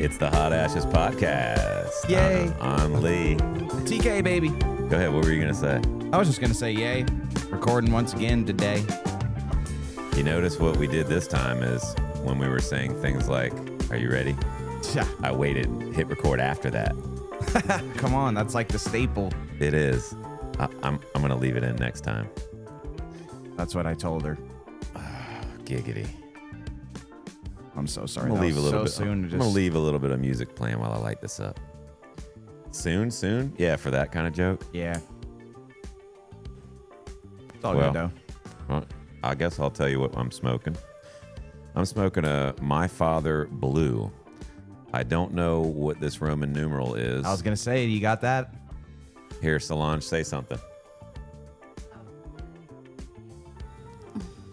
It's the Hot Ashes Podcast. Yay. I'm Lee. TK, baby. Go ahead. What were you going to say? I was just going to say yay. Recording once again today. You notice what we did this time is when we were saying things like, are you ready? Yeah. I waited, hit record after that. Come on, that's like the staple. It is. I'm going to leave it in next time. That's what I told her. Giggity. I'm so sorry. I'm going to leave a little bit. Soon I'm going to leave a little bit of music playing while I light this up. Soon? Yeah, for that kind of joke? Yeah. It's all good, though. Well, I guess I'll tell you what I'm smoking. I'm smoking a My Father Blue. I don't know what this Roman numeral is. I was going to say, you got that? Here, Solange, say something.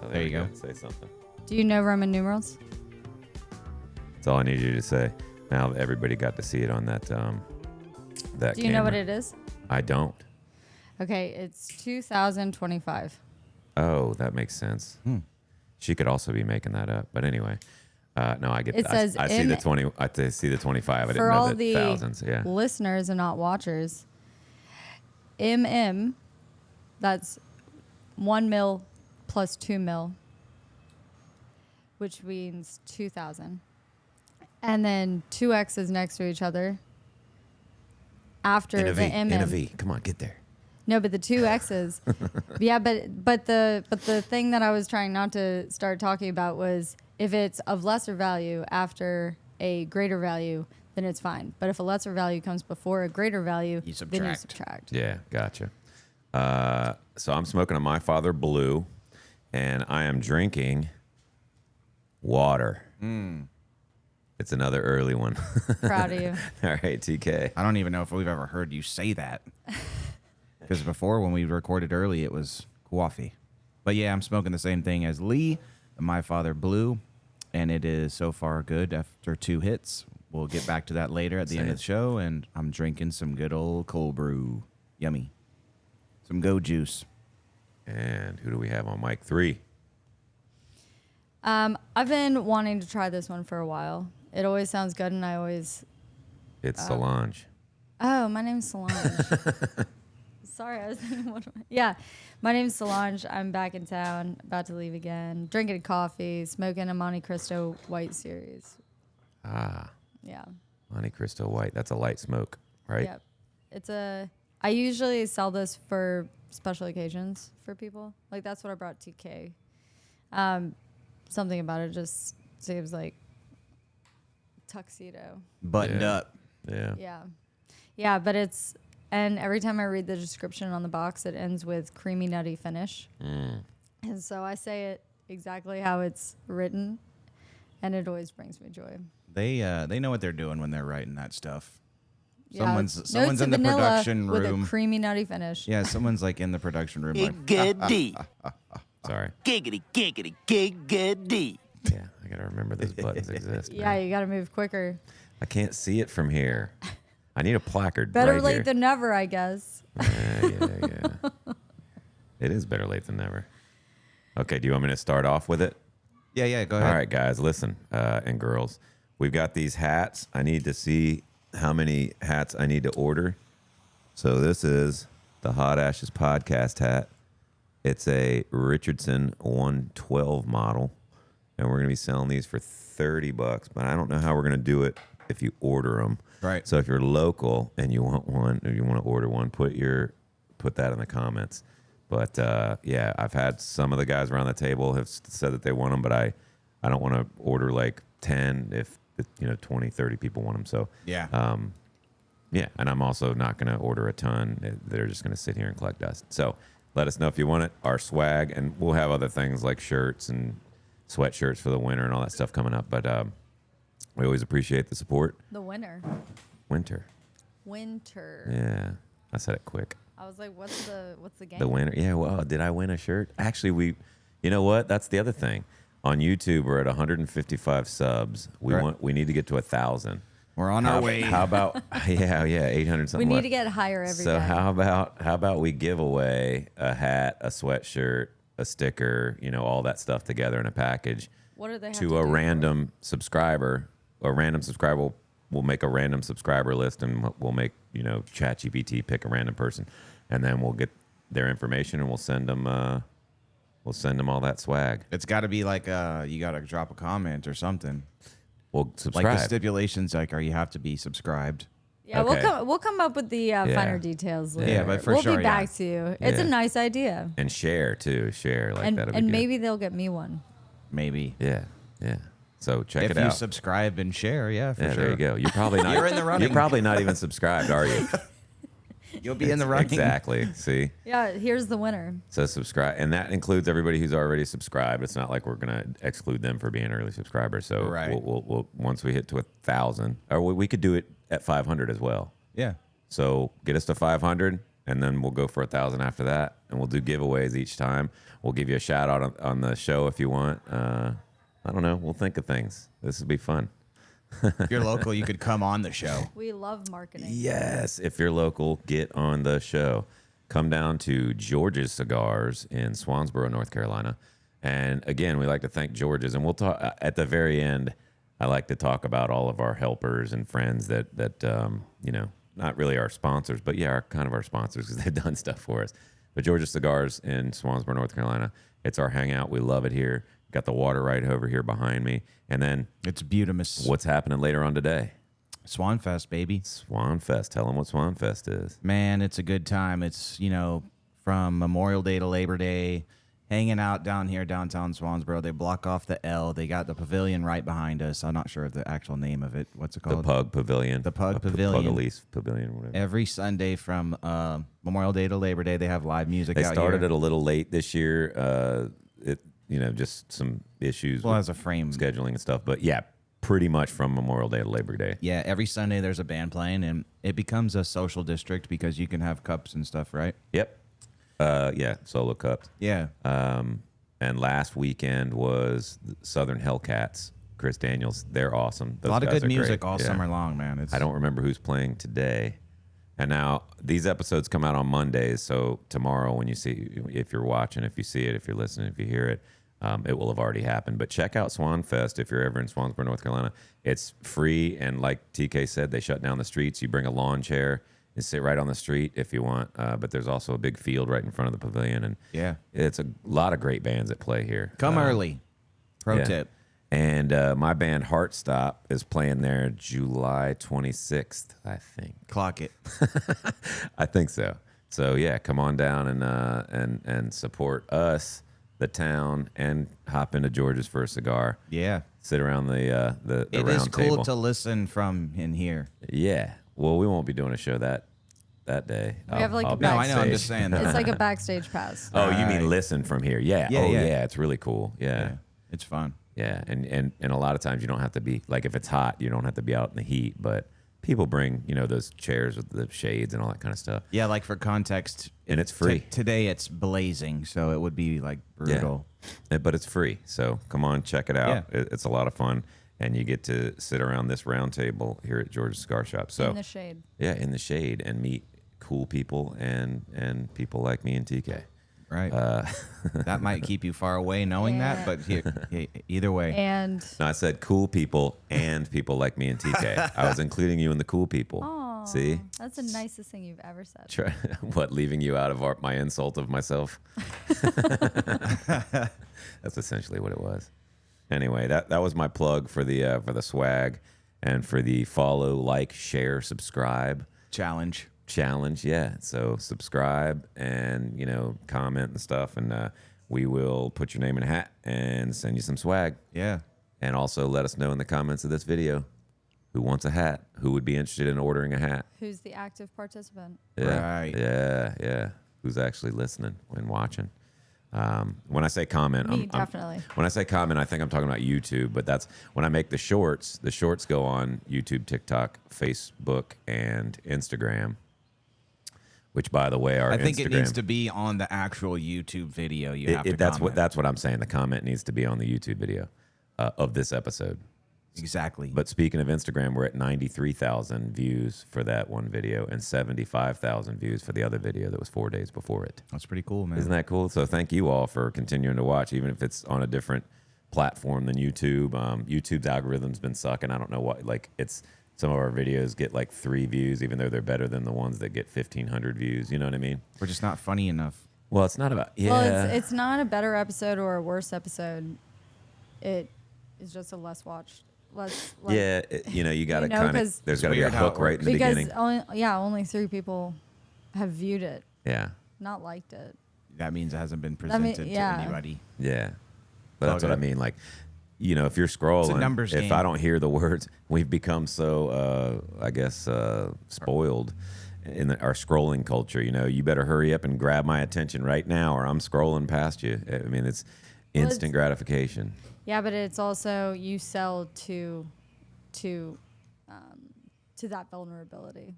Oh, there you go. Say something. Do you know Roman numerals? That's all I need you to say. Now that everybody got to see it on that Do you know what it is? I don't. Okay, it's 2025. Oh, that makes sense. She could also be making that up, but anyway. No, I get. It says I see the 20. I see the 25. I didn't For know all the the thousands. Yeah. listeners and not watchers, that's 1 mil plus 2 mil, which means 2,000. And then two X's next to each other. After In a V. the MM. In a V. Come on, get there. No, but the two X's. Yeah, but the thing that I was trying not to start talking about was if it's of lesser value after a greater value, then it's fine. But if a lesser value comes before a greater value, then you subtract. Yeah, gotcha. So I'm smoking a My Father Blue, and I am drinking water. It's another early one. Proud of you. All right, TK. I don't even know if we've ever heard you say that. Because before, when we recorded early, it was coffee. But yeah, I'm smoking the same thing as Lee, the My Father Blue, and it is so far good after 2 hits. We'll get back to that later at the end of the show, and I'm drinking some good old cold brew. Yummy. Some Go Juice. And who do we have on mic 3? I've been wanting to try this one for a while. It always sounds good, and I always... It's Solange. Oh, my name's Solange. Sorry, I was thinking, yeah, my name's Solange. I'm back in town, about to leave again. Drinking coffee, smoking a Monte Cristo White Series. Ah, Yeah. Monte Cristo White. That's a light smoke, right? Yep. I usually sell this for special occasions for people. Like, that's what I brought TK. Something about it just seems like tuxedo. Buttoned up. Yeah. Yeah. Yeah, but it's... And every time I read the description on the box, it ends with creamy, nutty finish. And so I say it exactly how it's written, and it always brings me joy. They know what they're doing when they're writing that stuff. Yeah, Someone's in the production room with a creamy, nutty finish. Yeah, someone's like in the production room. Like, Giggity. Sorry. Giggity, giggity, giggity. Yeah, I got to remember those buttons exist. Yeah, man. you got to move quicker. I can't see it from here. I need a placard Better right late here. than never, I guess. Yeah. It is better late than never. Okay, do you want me to start off with it? yeah, go ahead. All right, guys, listen, and girls. We've got these hats. I need to see how many hats I need to order. So this is the Hot Ashes Podcast hat. It's a Richardson 112 model, and we're going to be selling these for $30, but I don't know how we're going to do it if you order them. Right. So if you're local and you want one, or you want to order one, put that in the comments. But yeah, I've had some of the guys around the table have said that they want them, but I don't want to order like 10 if 20, 30 people want them. So Yeah. yeah, and I'm also not going to order a ton. They're just going to sit here and collect dust. So let us know if you want it. Our swag, and we'll have other things like shirts and sweatshirts for the winter and all that stuff coming up. But we always appreciate the support. The winner. Winter. Yeah, I said it quick. I was like, what's the game? The winner. Yeah, well, did I win a shirt? Actually, you know what? That's the other thing. On YouTube, we're at 155 subs. We need to get to 1,000. We're on our way. How about 800 something. We need left. to get higher every So day. how about we give away a hat, a sweatshirt, a sticker, all that stuff together in a package What do they have to a random subscriber. A random subscriber we'll make a random subscriber list, and we'll make ChatGPT pick a random person, and then we'll get their information and we'll send them all that swag. It's got to be like you got to drop a comment or something. We'll subscribe. Like the stipulations, like, you have to be subscribed. Yeah, Okay. we'll come up with the finer details later. Yeah, but for we'll sure, be back to you. It's a nice idea. And share too. Share like that'll be And good. maybe they'll get me one. Maybe. Yeah. So check If it you out. subscribe and share, for sure. There you go. You're probably not. You're in the running. You're probably not even subscribed, are you? You'll be in the running. Exactly. See. Yeah, here's the winner. So subscribe, and that includes everybody who's already subscribed. It's not like we're gonna exclude them for being early subscribers. So Right. we'll once we hit to 1,000, or we could do it at 500 as well. Yeah. So get us to 500, and then we'll go for 1,000 after that, and we'll do giveaways each time. We'll give you a shout out on the show if you want. I don't know. We'll think of things. This will be fun. If you're local, you could come on the show. We love marketing. Yes, if you're local, get on the show. Come down to George's Cigars in Swansboro, North Carolina. And again, we like to thank George's, and we'll talk at the very end. I like to talk about all of our helpers and friends that not really our sponsors, but are kind of our sponsors because they've done stuff for us. But George's Cigars in Swansboro, North Carolina, it's our hangout. We love it here. Got the water right over here behind me. And then It's beautimous. what's happening later on today? SwanFest, baby. SwanFest. Tell them what SwanFest is. Man, it's a good time. It's, from Memorial Day to Labor Day, hanging out down here downtown Swansboro. They block off the L. They got the pavilion right behind us. I'm not sure of the actual name of it. What's it The called? Pug Pavilion. The Pug Pavilion. Pug-a-lease Pavilion, whatever. Every Sunday from Memorial Day to Labor Day, they have live music They out started here. it a little late this year. Just some issues Well, with as a frame. scheduling and stuff. But pretty much from Memorial Day to Labor Day. Yeah, every Sunday there's a band playing, and it becomes a social district because you can have cups and stuff, right? Yep. Solo cups. Yeah. And last weekend was the Southern Hellcats. Chris Daniels, they're awesome. A Those lot of guys good are music great. all Yeah. summer long, man. I don't remember who's playing today. And now these episodes come out on Mondays. So tomorrow, when you see, if you're watching, if you see it, if you're listening, if you hear it, it will have already happened. But check out SwanFest if you're ever in Swansboro, North Carolina. It's free. And like TK said, they shut down the streets. You bring a lawn chair and sit right on the street if you want. But there's also a big field right in front of the pavilion. And it's a lot of great bands that play here. Come early. Pro Yeah. tip. And my band Heartstop is playing there July 26th, I think. Clock it. I think so. So come on down and support us, the town, and hop into George's for a cigar. Yeah. Sit around the It round is cool table. to listen from in here. Yeah. Well, we won't be doing a show that day. We have like a No, I know. I'm backstage. just saying that. It's like a backstage pass. Oh, you mean Right. listen from here? Yeah. Yeah, Oh, yeah. yeah. It's really cool. Yeah. It's fun. Yeah, and a lot of times you don't have to be like, if it's hot, you don't have to be out in the heat. But people bring those chairs with the shades and all that kind of stuff. Yeah, like for context. And it's free. Today it's blazing, so it would be like brutal. But it's free, so come on, check it out. It's a lot of fun, and you get to sit around this round table here at George's Cigar Shop. So In the shade. in the shade, and meet cool people and people like me and TK. Right. That might keep you far away knowing that, but either way. And No, I said cool people and people like me and TK. I was including you in the cool people. Aw, See? that's the nicest thing you've ever said. What, leaving you out of my insult of myself? That's essentially what it was. Anyway, that was my plug for the swag and for the follow, like, share, subscribe Challenge. challenge. Yeah, so subscribe and comment and stuff, and we will put your name in a hat and send you some swag. Yeah. And also let us know in the comments of this video who wants a hat, who would be interested in ordering a hat. Who's the active participant? Yeah. Right. Yeah. Who's actually listening and watching? When I say comment, Me, definitely. When I say comment, I think I'm talking about YouTube, but that's when I make the shorts. The shorts go on YouTube, TikTok, Facebook, and Instagram. Which, by the way, I think Instagram, it needs to be on the actual YouTube video. You have to that's comment. that's what I'm saying. The comment needs to be on the YouTube video of this episode. Exactly. But speaking of Instagram, we're at 93,000 views for that one video and 75,000 views for the other video that was 4 days before it. That's pretty cool, man. Isn't that cool? So thank you all for continuing to watch, even if it's on a different platform than YouTube. YouTube's algorithm's been sucking. I don't know what. Like, it's some of our videos get like 3 views, even though they're better than the ones that get 1,500 views. You know what I mean? We're just not funny enough. Well, it's not about Well, it's not a better episode or a worse episode. It is just a less watched, less. Like, you got to you know, kind 'cause of. There's got to be a weird how it hook right in the because beginning. only 3 people have viewed it, Yeah, not liked it. That means it hasn't been presented to anybody. yeah. But that's what I mean. Like, if you're scrolling, numbers if game. I don't hear the words, we've become so, I guess, spoiled in our scrolling culture. You better hurry up and grab my attention right now, or I'm scrolling past you. I mean, it's instant gratification. Yeah, but it's also you sell to that vulnerability.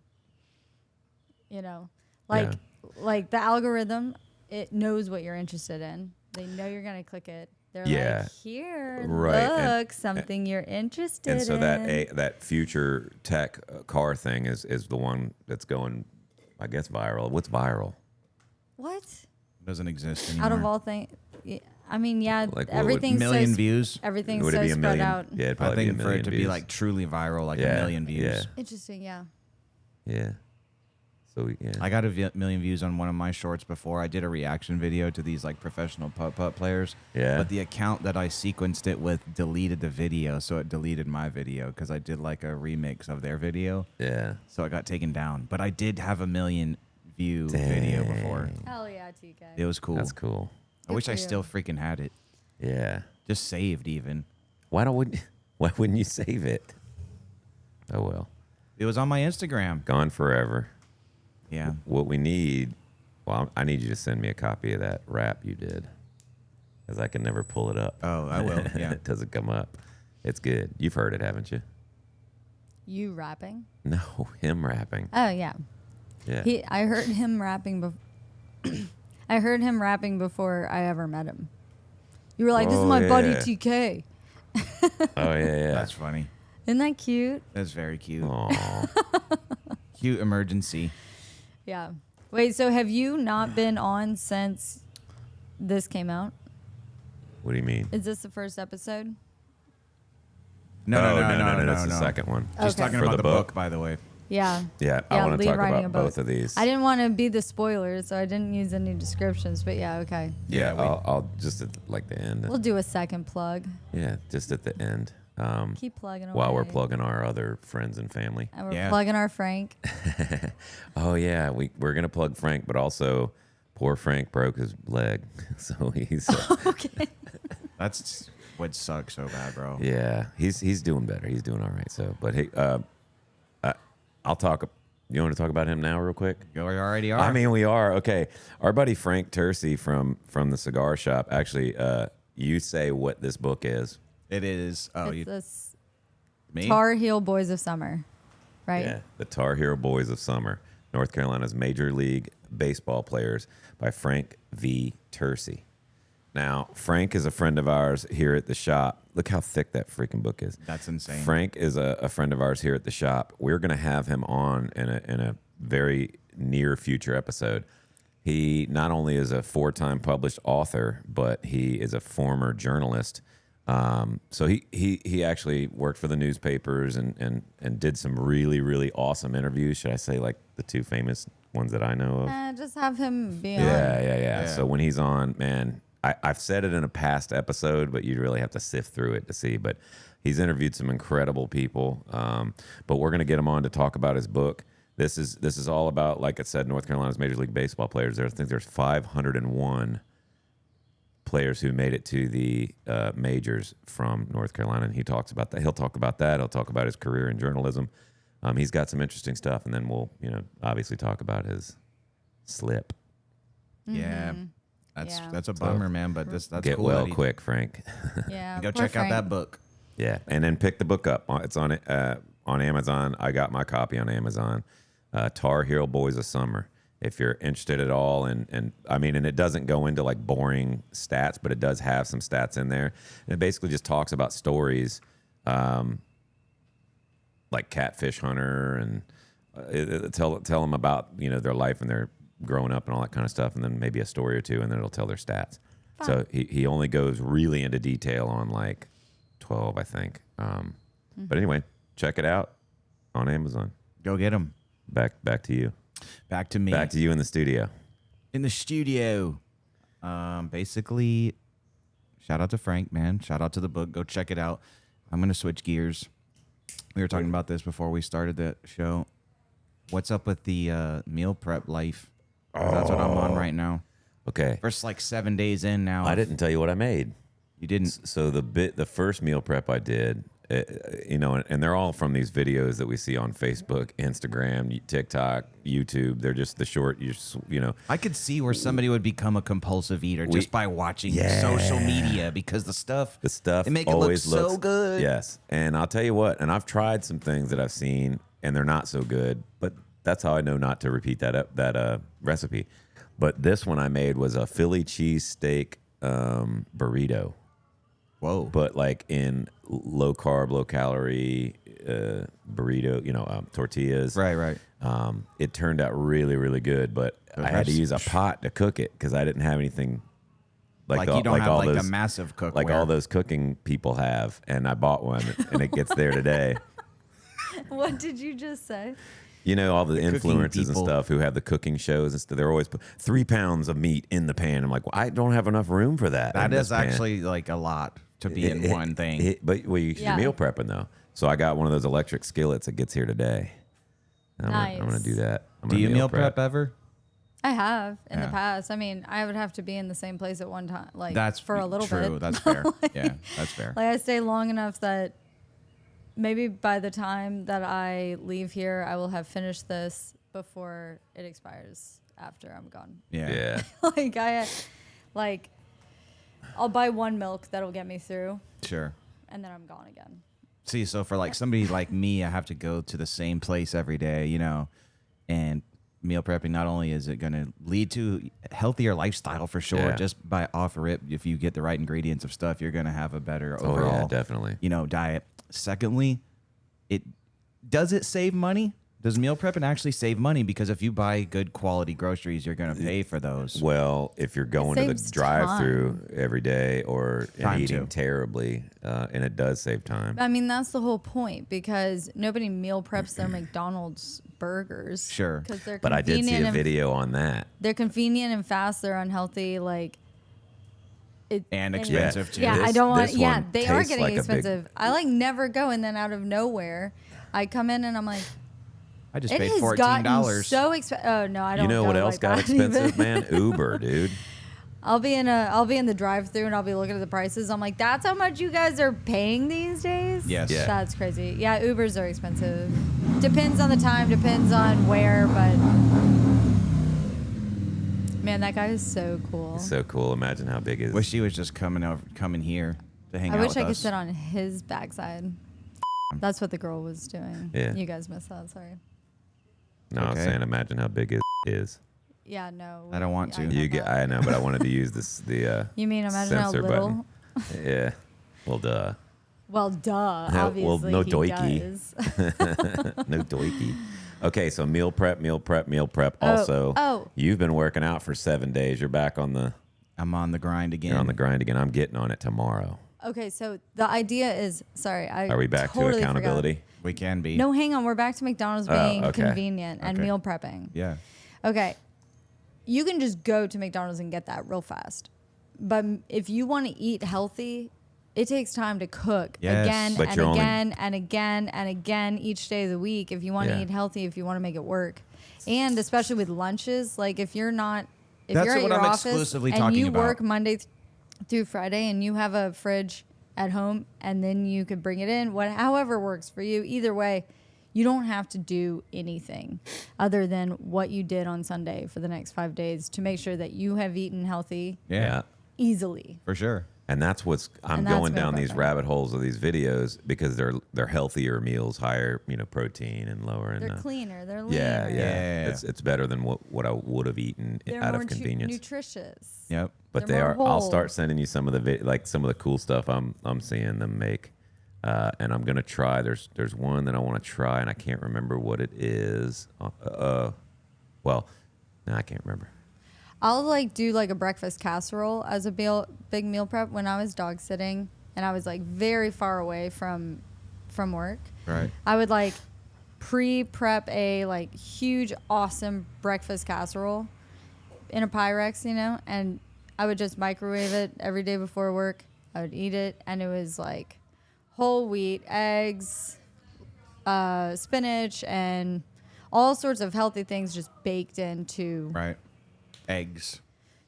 Like the algorithm, it knows what you're interested in. They know you're gonna click it. They're like, here, right. look, something you're interested in. And so that future tech car thing is the one that's going, I guess, viral. What's viral? What? Doesn't exist anymore. Out of all things, I mean, yeah, Like, everything's million so, views? Everything's Would it so be a spread million? out. Yeah, it'd I probably be a think for million it to views. be like truly viral, like a million views. Yeah. Interesting, yeah. Yeah. So yeah. I got a million views on one of my shorts before. I did a reaction video to these like professional putt-putt players. Yeah. But the account that I sequenced it with deleted the video, so it deleted my video because I did like a remix of their video. Yeah. So it got taken down. But I did have a million view video before. Hell yeah, TK. It was cool. That's cool. I wish for I you. still freaking had it. Yeah. Just saved even. Why wouldn't you save it? Oh well. It was on my Instagram. Gone forever. Yeah. What we need, I need you to send me a copy of that rap you did, because I can never pull it up. Oh, I will. Yeah. It doesn't come up. It's good. You've heard it, haven't you? You rapping? No, him rapping. Oh yeah. Yeah. I heard him rapping I heard him rapping before I ever met him. You were like, "This is my buddy TK." Oh yeah. That's funny. Isn't that cute? That's very cute. Aw. Cute emergency. Yeah. Wait, so have you not been on since this came out? What do you mean? Is this the first episode? No. That's the second one. She's Okay. talking For about the the book. book, by the way. Yeah. Yeah, I want to lead talk writing about a book. both of these. I didn't want to be the spoiler, so I didn't use any descriptions, but yeah, okay. Yeah, Yeah, I'll just at like the end. We'll do a second plug. Yeah, just at the end. Keep plugging away. While we're plugging our other friends and family. And we're Yeah. plugging our Frank. Oh yeah, we're gonna plug Frank, but also poor Frank broke his leg, so he's Okay. That's would suck so bad, bro. yeah, he's doing better. He's doing all right. So, but hey, I'll talk. You want to talk about him now, real quick? You already are. I mean, we are okay. Our buddy Frank Tercy from the cigar shop. Actually, you say what this book is. it is. Oh, It's you this me? Tar Heel Boys of Summer, right? Yeah, the Tar Heel Boys of Summer, North Carolina's Major League Baseball players by Frank V. Tercy. Now, Frank is a friend of ours here at the shop. Look how thick that freaking book is. That's insane. Frank is a friend of ours here at the shop. We're going to have him on in a very near future episode. He not only is a 4-time published author, but he is a former journalist. So he actually worked for the newspapers and did some really, really awesome interviews. Should I say like the 2 famous ones that I know of? Just have him be on. Yeah. So when he's on, man, I've said it in a past episode, but you'd really have to sift through it to see. But he's interviewed some incredible people. But we're going to get him on to talk about his book. This is all about, like I said, North Carolina's Major League Baseball players. I think there's 501 players who made it to the majors from North Carolina, and he talks about that. He'll talk about that. He'll talk about his career in journalism. He's got some interesting stuff, and then we'll, obviously talk about his slip. Yeah. Mm-hmm. That's a bummer, man. But that's Get cool. well that he- quick, Frank. Yeah. Go poor check out Frank. that book. Yeah, and then pick the book up. It's on Amazon. I got my copy on Amazon. Tar Heel Boys of Summer. If you're interested at all, and I mean, and it doesn't go into like boring stats, but it does have some stats in there. And it basically just talks about stories, like Catfish Hunter, and tell them about their life and their growing up and all that kind of stuff, and then maybe a story or two, and then it'll tell their stats. Fun. So he only goes really into detail on like 12, I think. But anyway, check it out on Amazon. Go get them. Back to you. Back to me. Back to you in the studio. In the studio. Basically, shout out to Frank, man. Shout out to the book. Go check it out. I'm going to switch gears. We were talking about this before we started the show. What's up with the meal prep life? 'Cause that's what I'm on right now. Okay. First, like 7 days in now. I didn't tell you what I made. You didn't? So the first meal prep I did, and they're all from these videos that we see on Facebook, Instagram, TikTok, YouTube. They're just the short, I could see where somebody would become a compulsive eater just by watching social media because the stuff it make it look so good. Yes, and I'll tell you what, and I've tried some things that I've seen, and they're not so good. But that's how I know not to repeat that recipe. But this one I made was a Philly cheesesteak burrito. Whoa! But like in low carb, low calorie burrito, tortillas. Right. It turned out really, really good, but I had to use a pot to cook it because I didn't have anything like you don't have like a massive cookware. Like all those cooking people have, and I bought one, and it gets there today. What did you just say? All the cooking influencers and people. stuff who have the cooking shows and stuff. They're always put 3 pounds of meat in the pan. I'm like, well, I don't have enough room for that. That in is this pan. actually like a lot to be in one thing. But you're meal prepping though. So I got one of those electric skillets that gets here today. I'm gonna do that. Do you meal prep ever? I have in the Yeah. past. I mean, I would have to be in the same place at one time, like That's for a little true. bit. That's fair. Yeah, that's fair. Like I stay long enough that maybe by the time that I leave here, I will have finished this before it expires after I'm gone. Yeah. Like I'll buy one milk that'll get me through, Sure. and then I'm gone again. See, so for like somebody like me, I have to go to the same place every day, and meal prepping, not only is it going to lead to a healthier lifestyle for sure, Yeah. just by offer it, if you get the right ingredients of stuff, you're going to have a better Oh overall, yeah, definitely. diet. Secondly, does it save money? Does meal prepping actually save money? Because if you buy good quality groceries, you're going to pay for those. Well, if you're going to the saves drive-through every day or Time eating too. terribly, and it does save time. I mean, that's the whole point because nobody meal preps their McDonald's burgers. Sure. Because they're But I did see convenient a and video on that. they're convenient and fast. They're unhealthy. And expensive too. Yeah, This- I don't want. this Yeah, one they are tastes getting like a big- expensive. I never go, and then out of nowhere, I come in and I'm like, I just it paid has $14. gotten so expensive. Oh no, I don't. You know go what else like got that expensive, even. man? Uber, dude. I'll be in the drive-through and I'll be looking at the prices. I'm like, that's how much you guys are paying these days. Yes. Yeah. That's crazy. Yeah, Ubers are expensive. Depends on the time. Depends on where, but. Man, that guy is so cool. It's so cool. Imagine how big his. Wish he was just coming here to hang I out wish with I could us. sit on his backside. That's what the girl was doing. Yeah. You guys missed that. Sorry. No, I was Okay. saying, imagine how big his is. Yeah, no. I don't want to. cut You get. that. I know, but I wanted to use the. You mean imagine how censor little? button. Yeah. Well, duh. Well, duh. Well, Obviously, no he doiky. does. No doiky. Okay, so meal prep. Oh, Also, you've been working out for 7 days. You're back on the. I'm on the grind again. You're on the grind again. I'm getting on it tomorrow. Okay, so the idea is, sorry, I Are we back totally to forgot. accountability? We can be. No, hang on. We're back to McDonald's Oh, being okay. convenient and Okay. meal prepping. Yeah. Okay. You can just go to McDonald's and get that real fast. But if you want to eat healthy, it takes time to cook Yes. again But and you're only- again and again and again each day of the week if you want Yeah. to eat healthy, if you want to make it work. And especially with lunches, like if you're not, if That's you're at what your I'm office exclusively and talking you about. work Monday through Friday and you have a fridge at home and then you could bring it in, however works for you, either way, you don't have to do anything other than what you did on Sunday for the next 5 days to make sure that you have eaten healthy Yeah. easily. For sure. And that's what's I'm And that's going meal down these prepping. rabbit holes of these videos because they're healthier meals, higher protein and lower in. They're cleaner. They're leaner. Yeah, yeah, Yeah. It's better than what I would have eaten They're out more of convenience. nutritious. Yep. But they're they more are. I'll whole. start sending you some of the some of the cool stuff I'm seeing them make, and I'm gonna try. There's one that I want to try, and I can't remember what it is. Well, no, I can't remember. I'll do a breakfast casserole as a big meal prep when I was dog sitting and I was very far away from work. Right. I would pre-prep a like huge, awesome breakfast casserole in a Pyrex, you know, and I would just microwave it every day before work. I would eat it, and it was like whole wheat, eggs, spinach, and all sorts of healthy things just baked into Right. Eggs.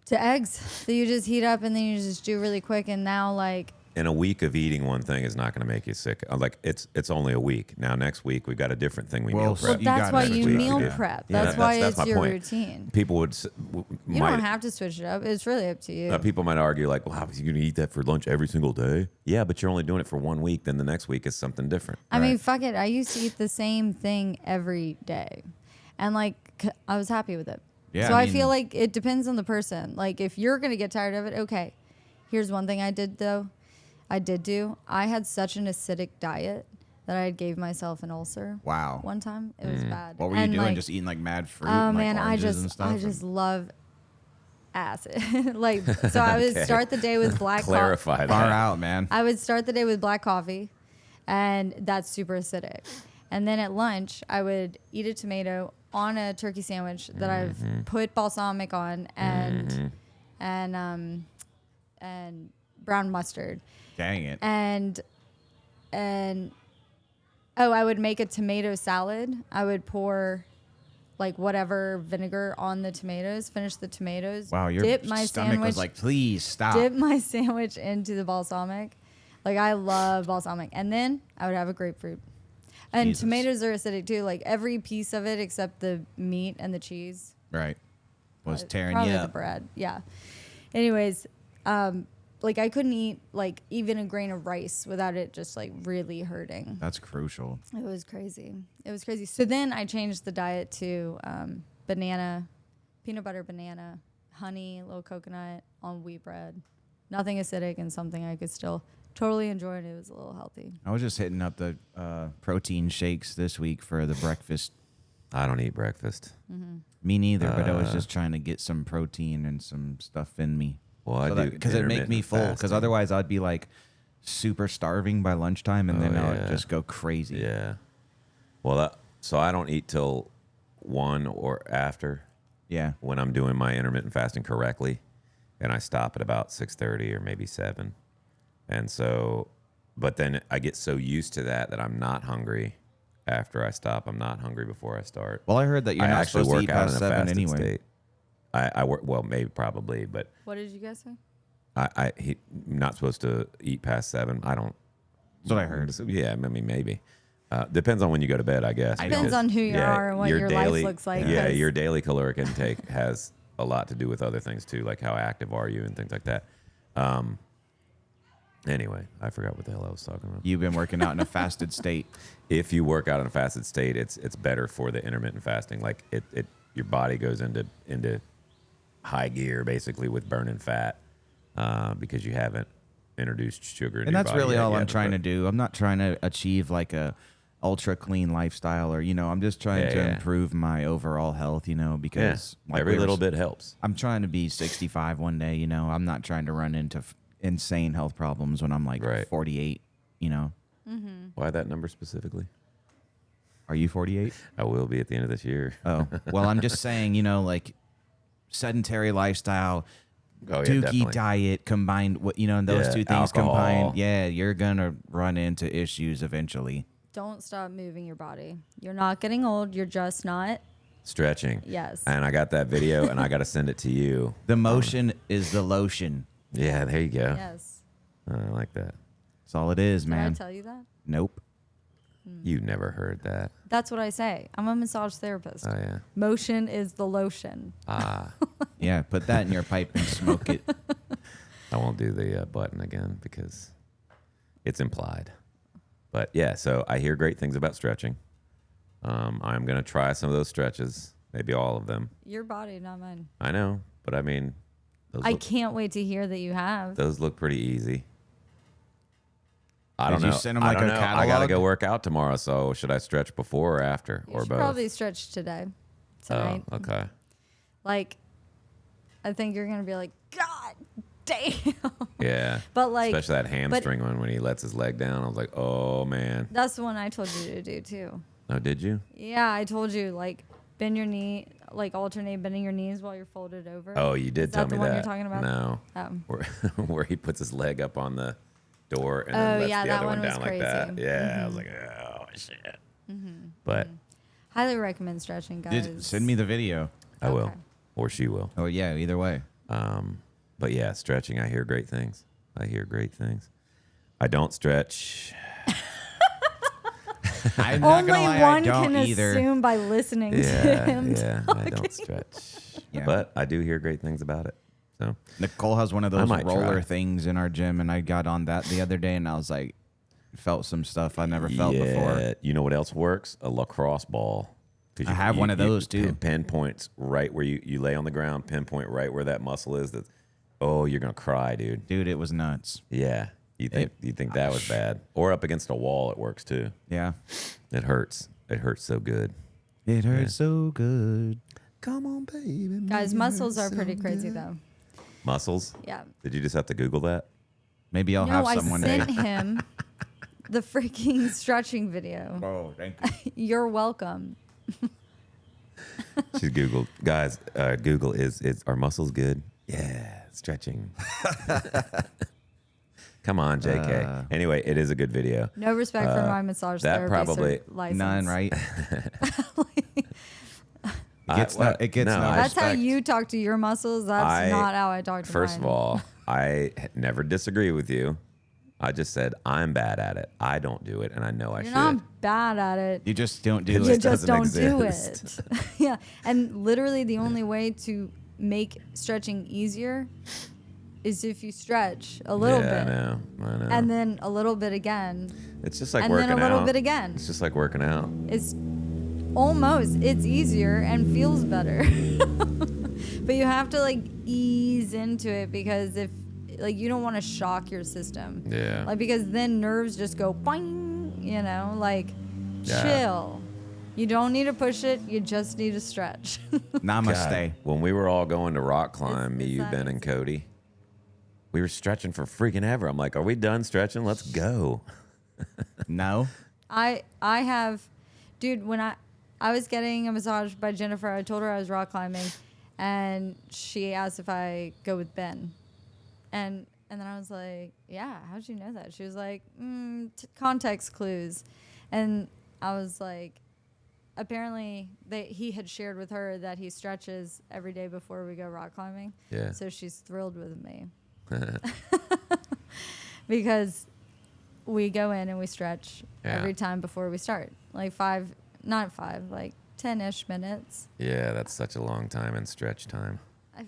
to eggs that you just heat up and then you just do really quick. And now, like, In a week of eating one thing is not going to make you sick. Like it's only a week. Now next week we've got a different thing we Well, meal so prep. you that's got why next you week. meal Yeah. prep. Yeah, That's why that's it's my your point. routine. People would You don't have to switch it up. It's really up to you. people might argue like, well, how are you going to eat that for lunch every single day? Yeah, but you're only doing it for 1 week. Then the next week is something different. I mean, fuck it. I used to eat the same thing every day. And, like, I was happy with it. Yeah, So I I mean- feel like it depends on the person. Like, if you're going to get tired of it, okay. Here's one thing I did, though. I had such an acidic diet that I gave myself an ulcer. Wow. One time. It was bad. What were you And, doing? like, Just eating like mad fruit? oh, and, like, man, oranges and stuff? I just love acid. Like, so I would Okay. start the day with black coffee. Clarify that. Far out, man. I would start the day with black coffee, and that's super acidic. And then at lunch, I would eat a tomato on a turkey sandwich that I've put balsamic on and brown mustard. Dang it. And I would make a tomato salad. I would pour like whatever vinegar on the tomatoes, finish the tomatoes, Wow, your dip my stomach sandwich, was like, please stop. dip my sandwich into the balsamic. Like, I love balsamic. And then I would have a grapefruit. And Jesus. tomatoes are acidic too. Like, every piece of it except the meat and the cheese. Right. Was tearing Probably you the up. bread. Yeah. Anyways, like, I couldn't eat like even a grain of rice without it just like really hurting. That's crucial. It was crazy. It was crazy. So then I changed the diet to banana, peanut butter, banana, honey, a little coconut on wheat bread. Nothing acidic and something I could still totally enjoy, and it was a little healthy. I was just hitting up the protein shakes this week for the breakfast. I don't eat breakfast. Me neither, but I was just trying to get some protein and some stuff in me. Well, I do Because it make me intermittent full. Because fasting. otherwise I'd be like super starving by lunchtime, and then I would yeah. just go crazy. Yeah. Well, so I don't eat till 1 or after Yeah. when I'm doing my intermittent fasting correctly, and I stop at about 6:30 or maybe 7. And so, but then I get so used to that I'm not hungry after I stop. I'm not hungry before I start. Well, I heard that you're I not actually supposed to work eat out past in a 7 fasted anyway. state. I work, well, maybe probably, but What did you guys say? not supposed to eat past 7. I don't. That's what I heard. Yeah, I mean, maybe. Depends on when you go to bed, I guess. I Depends don't- on who you are and what your life looks like. Yeah, 'cause your daily caloric intake has a lot to do with other things too, like how active are you and things like that. Anyway, I forgot what the hell I was talking about. You've been working out in a fasted state. If you work out in a fasted state, it's better for the intermittent fasting. Like it your body goes into high gear basically with burning fat because you haven't introduced sugar. And that's really all I'm trying to do. I'm not trying to achieve like a ultra clean lifestyle, or I'm just trying to improve my overall health, because like every we were little s- bit helps. I'm trying to be 65 one day, I'm not trying to run into insane health problems when I'm like Right. 48, Why that number specifically? Are you 48? I will be at the end of this year. Oh, well, I'm just saying, like sedentary lifestyle, Oh, yeah, dookie definitely. diet combined, and those Yeah, two things alcohol. combined, you're gonna run into issues eventually. Don't stop moving your body. You're not getting old. You're just not. Stretching. Yes. And I got that video, and I got to send it to you. The motion is the lotion. Yeah, there you go. Yes. I like that. That's all it is, Did man. I tell you that? Nope. You never heard that. That's what I say. I'm a massage therapist. Oh, yeah. Motion is the lotion. Ah, Yeah, put that in your pipe and smoke it. I won't do the button again because it's implied. But yeah, so I hear great things about stretching. I'm going to try some of those stretches, maybe all of them. Your body, not mine. I know, but I mean, I can't wait to hear that you have. those look pretty easy. I Did don't know. you send 'em I like don't a know. I got to catalog? go work out tomorrow, so should I stretch before or after You or should both? probably stretch today. Tonight. Oh, okay. Like, I think you're going to be like, God damn. Yeah. But like, especially that hamstring one when he lets his leg down. I was like, oh man. that's the one I told you to do too. Oh, did you? Yeah, I told you, like, bend your knee, like, alternate bending your knees while you're folded over. Oh, you did Is tell that me the one that. you're talking about? No. Oh. Where he puts his leg up on the door and then lets yeah, the that other one one was down like that. crazy. Yeah, I was like, oh, shit. But Highly recommend stretching, guys. Send me the video. I will. Okay. Or she will. Oh yeah, either way. But yeah, stretching, I hear great things. I don't stretch. I'm not Only gonna lie, one I don't can either. assume by listening to him. Yeah, I talk. don't stretch. Yeah. But I do hear great things about it. So Nicole has one of I those might roller try. things in our gym, and I got on that the other day, and I was like, felt some stuff I never felt before. You know what else works? A lacrosse ball. 'Cause I have one of those, too. Pinpoints right where you lay on the ground, pinpoint right where that muscle is. Oh, you're going to cry, dude. Dude, it was nuts. Yeah. You think that was bad. Or up against a wall, it works too. Yeah. It hurts. It hurts so good. It hurts so good. Come on, baby. Guys, muscles are pretty crazy, though. Muscles? Yeah. Did you just have to Google that? Maybe I'll No, have I someone. sent him the freaking stretching video. Oh, thank you. You're welcome. She's Googled. Guys, Google is our muscles good? Yeah, stretching. Come on, JK. Anyway, it is a good video. No respect for my massage that therapy probably- license. None, right? Well, It gets no That's how respect. you talk to your muscles. That's not how I talk to First mine. of all, I never disagree with you. I just said I'm bad at it. I don't do it, and I know I You're should. not bad at it. You just don't do It You it. just doesn't don't exist. do it. Yeah. And literally the only way to make stretching easier is if you stretch a little yeah, bit. I know. And then a little bit again. It's just like and working then a little out. bit again. It's just like working out. It's easier and feels better. But you have to like ease into it because if like you don't want to shock your system. Yeah. Like because then nerves just go boing, you know, like Yeah. chill. You don't need to push it, you just need to stretch. Namaste. God, when we were all going to rock climb, me, it's you, that Ben, and easy. Cody, we were stretching for freaking ever. I'm like, are we done stretching? Let's go. No. I have, dude, when I was getting a massage by Jennifer, I told her I was rock climbing, and she asked if I go with Ben, and then I was like, yeah, how'd you know that? She was like, context clues, and I was like, apparently he had shared with her that he stretches every day before we go rock climbing. Yeah. So she's thrilled with me because we go in and we stretch Yeah. every time before we start, like 10-ish minutes. Yeah, that's such a long time in stretch time.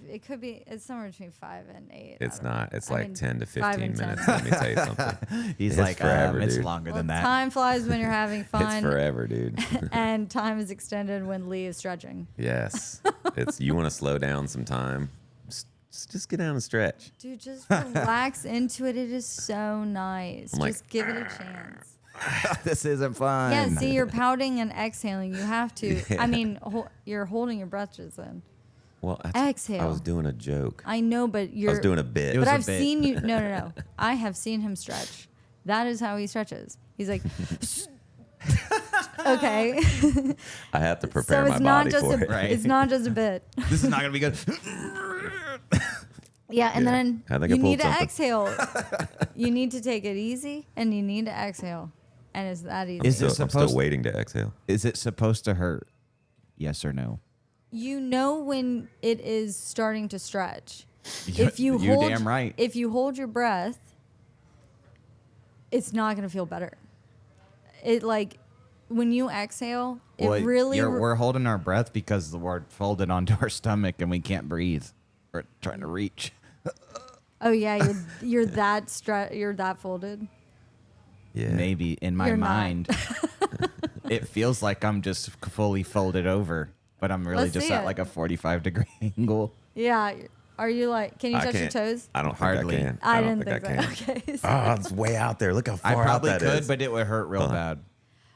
It could be, it's somewhere between 5 and 8. It's I don't not. know. It's I like mean, 10 to 5 15 and 10. minutes. Let me tell you something. He's It's like, forever, it's dude. longer Well, than that. time flies when you're having It's fun, forever, dude. and time is extended when Lee is stretching. Yes. You want to slow down some time. Just get down and stretch. Dude, just relax into it. It is so nice. I'm like, Just give it a chance. This isn't fun. Yeah, see, you're pouting and exhaling. You have to. Yeah. I mean, you're holding your breath just then. Well, Exhale. I was doing a joke. I know, but you're. I was doing a bit. It was But a I've bit. seen you. No. I have seen him stretch. That is how he stretches. He's like, okay. I have to prepare So my it's not body just for a. it. Right. It's not just a bit. This is not gonna be good. Yeah, and Yeah. then I think I you need pulled to something. exhale. You need to take it easy, and you need to exhale, and it's that easy. Is it I'm supposed- still waiting to exhale. Is it supposed to hurt? Yes or no? You know when it is starting to stretch. You- If you you're hold, damn right. If you hold your breath, it's not going to feel better. It like when you exhale, it Well, really. we're holding our breath because we're folded onto our stomach and we can't breathe. We're trying to reach. Oh yeah, you're that you're that folded. Yeah. Maybe in my You're not. mind, it feels like I'm just fully folded over, but I'm really Let's just see at it. like a 45-degree angle. Yeah. Are you like? Can you I touch your can't. toes? I don't Hardly. think I can. I don't didn't think think so. I can. Okay. so- Oh, it's way out there. Look how I far out probably that could, is. but it would hurt real Uh-huh.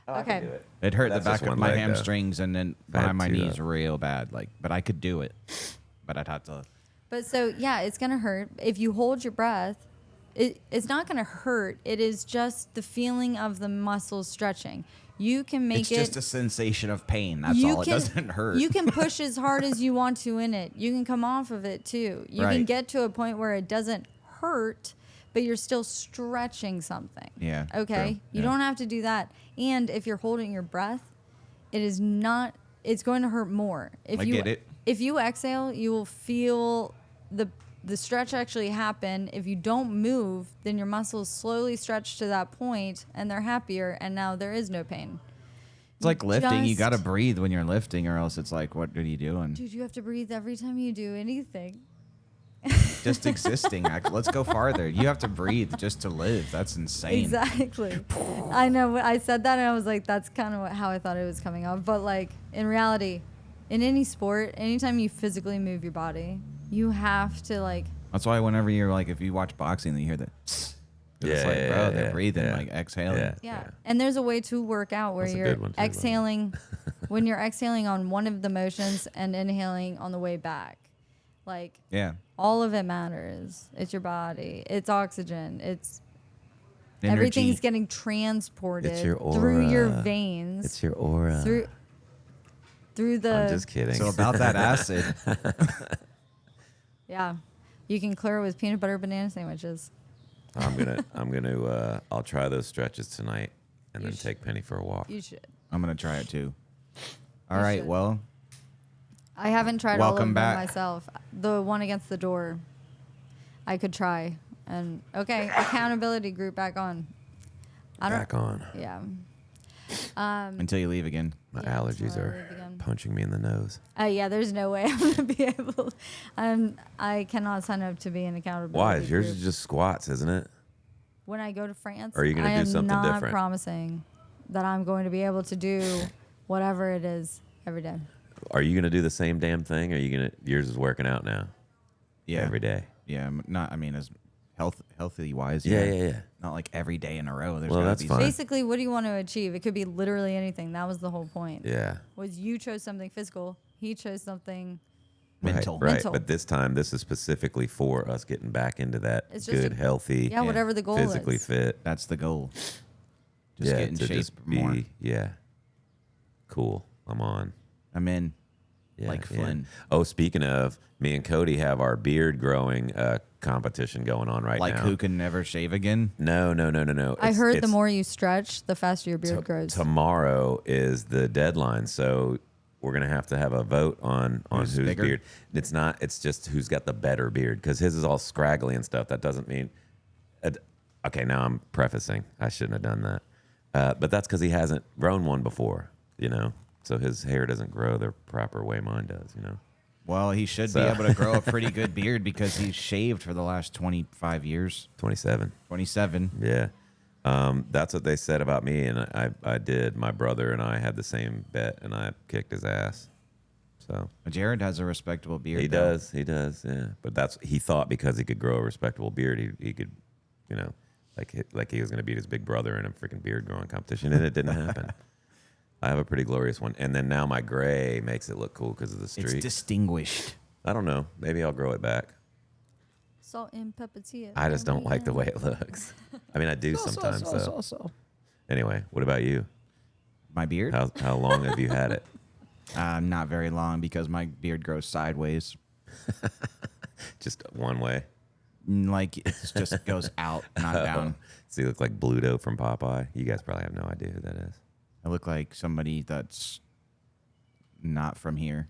bad. okay. It hurt That's the back just of one my leg, though. hamstrings and then I had behind my two, knees though. real bad. But I could do it. But I'd have to. But so yeah, it's gonna hurt if you hold your breath. It's not gonna hurt. It is just the feeling of the muscles stretching. You can make It's just a sensation of pain. That's you all. It doesn't hurt. You can push as hard as you want to in it. You can come off of it too. You can Right. get to a point where it doesn't hurt, but you're still stretching something. Yeah, Okay. true. You Yeah. don't have to do that. And if you're holding your breath, it is not. It's going to hurt more. If I you get it. If you exhale, you will feel the stretch actually happen. If you don't move, then your muscles slowly stretch to that point, and they're happier, and now there is no pain. It's like lifting. You Just- got to breathe when you're lifting, or else it's like, what are you doing? Dude, you have to breathe every time you do anything. Just existing. Let's go farther. You have to breathe just to live. That's insane. Exactly. I know. I said that, and I was like, that's kind of how I thought it was coming off. But like in reality, in any sport, anytime you physically move your body, you have to like. That's why whenever you're like, if you watch boxing, and you hear that. It's like, bro, they're breathing, like exhaling. Yeah. And there's a way to work out where That's a you're good one, too, buddy. exhaling when you're exhaling on one of the motions and inhaling on the way back. Like Yeah. all of it matters. It's your body. It's oxygen. It's Energy. everything's getting transported It's your through your aura. veins. It's your aura. Through the I'm just kidding. So about that acid, yeah. You can clear it with peanut butter banana sandwiches. I'll try those stretches tonight and You then take Penny for a walk. You should. I'm gonna try it too. All You right. should. Well, I haven't tried all of Welcome them back. myself. The one against the door, I could try. And okay, accountability group back on. Back on. Yeah. until you leave again. My Yeah, allergies until I are leave again. punching me in the nose. Yeah, there's no way I'm gonna be able. I cannot sign up to be an accountability. Why? Yours group. is just squats, isn't it? When I go to France, Or are you gonna I do am something not different? promising that I'm going to be able to do whatever it is every day. Are you gonna do the same damn thing? Or are you gonna? Yours is working out now. Yeah. Every day. Yeah. Not. I mean, as healthy wise. Yeah. Not like every day in a row. There's Well, gotta that's be fine. Basically, what do you want to achieve? It could be literally anything. That was the whole point. Yeah. Was you chose something physical, he chose something. mental. Right. Mental. But this time, this is specifically for us getting back into that It's just good, a- healthy, Yeah, whatever the goal physically is. fit. That's the goal. Just yeah, get in to shape just more. be. Yeah. Cool. I'm on. I'm in. Yeah, Like yeah. Flynn. Oh, speaking of, me and Cody have our beard growing competition going on right Like now. who can never shave again? No. I heard the more you stretch, the faster your beard grows. Tomorrow is the deadline, so we're gonna have to have a vote on Who's whose bigger? beard. It's not. It's just who's got the better beard, because his is all scraggly and stuff. That doesn't mean. Okay, now I'm prefacing. I shouldn't have done that, but that's because he hasn't grown one before. You know, so his hair doesn't grow the proper way mine does. You know. Well, he should So- be able to grow a pretty good beard because he's shaved for the last 25 years. 27. 27. Yeah. That's what they said about me, and I did. My brother and I had the same bet, and I kicked his ass. So Jared has a respectable beard. he though. does, yeah. But that's he thought because he could grow a respectable beard, he could, you know, like he was going to beat his big brother in a freaking beard growing competition, and it didn't happen. I have a pretty glorious one, and then now my gray makes it look cool because of the It's streak. distinguished. I don't know. Maybe I'll grow it back. Salt and pepper tea. I just don't like the way it looks. I mean, I do sometimes. So anyway, what about you? My beard? How long have you had it? Not very long because my beard grows sideways. Just one way. Like it just goes out, not down. So you look like Bluto from Popeye. You guys probably have no idea who that is. I look like somebody that's not from here.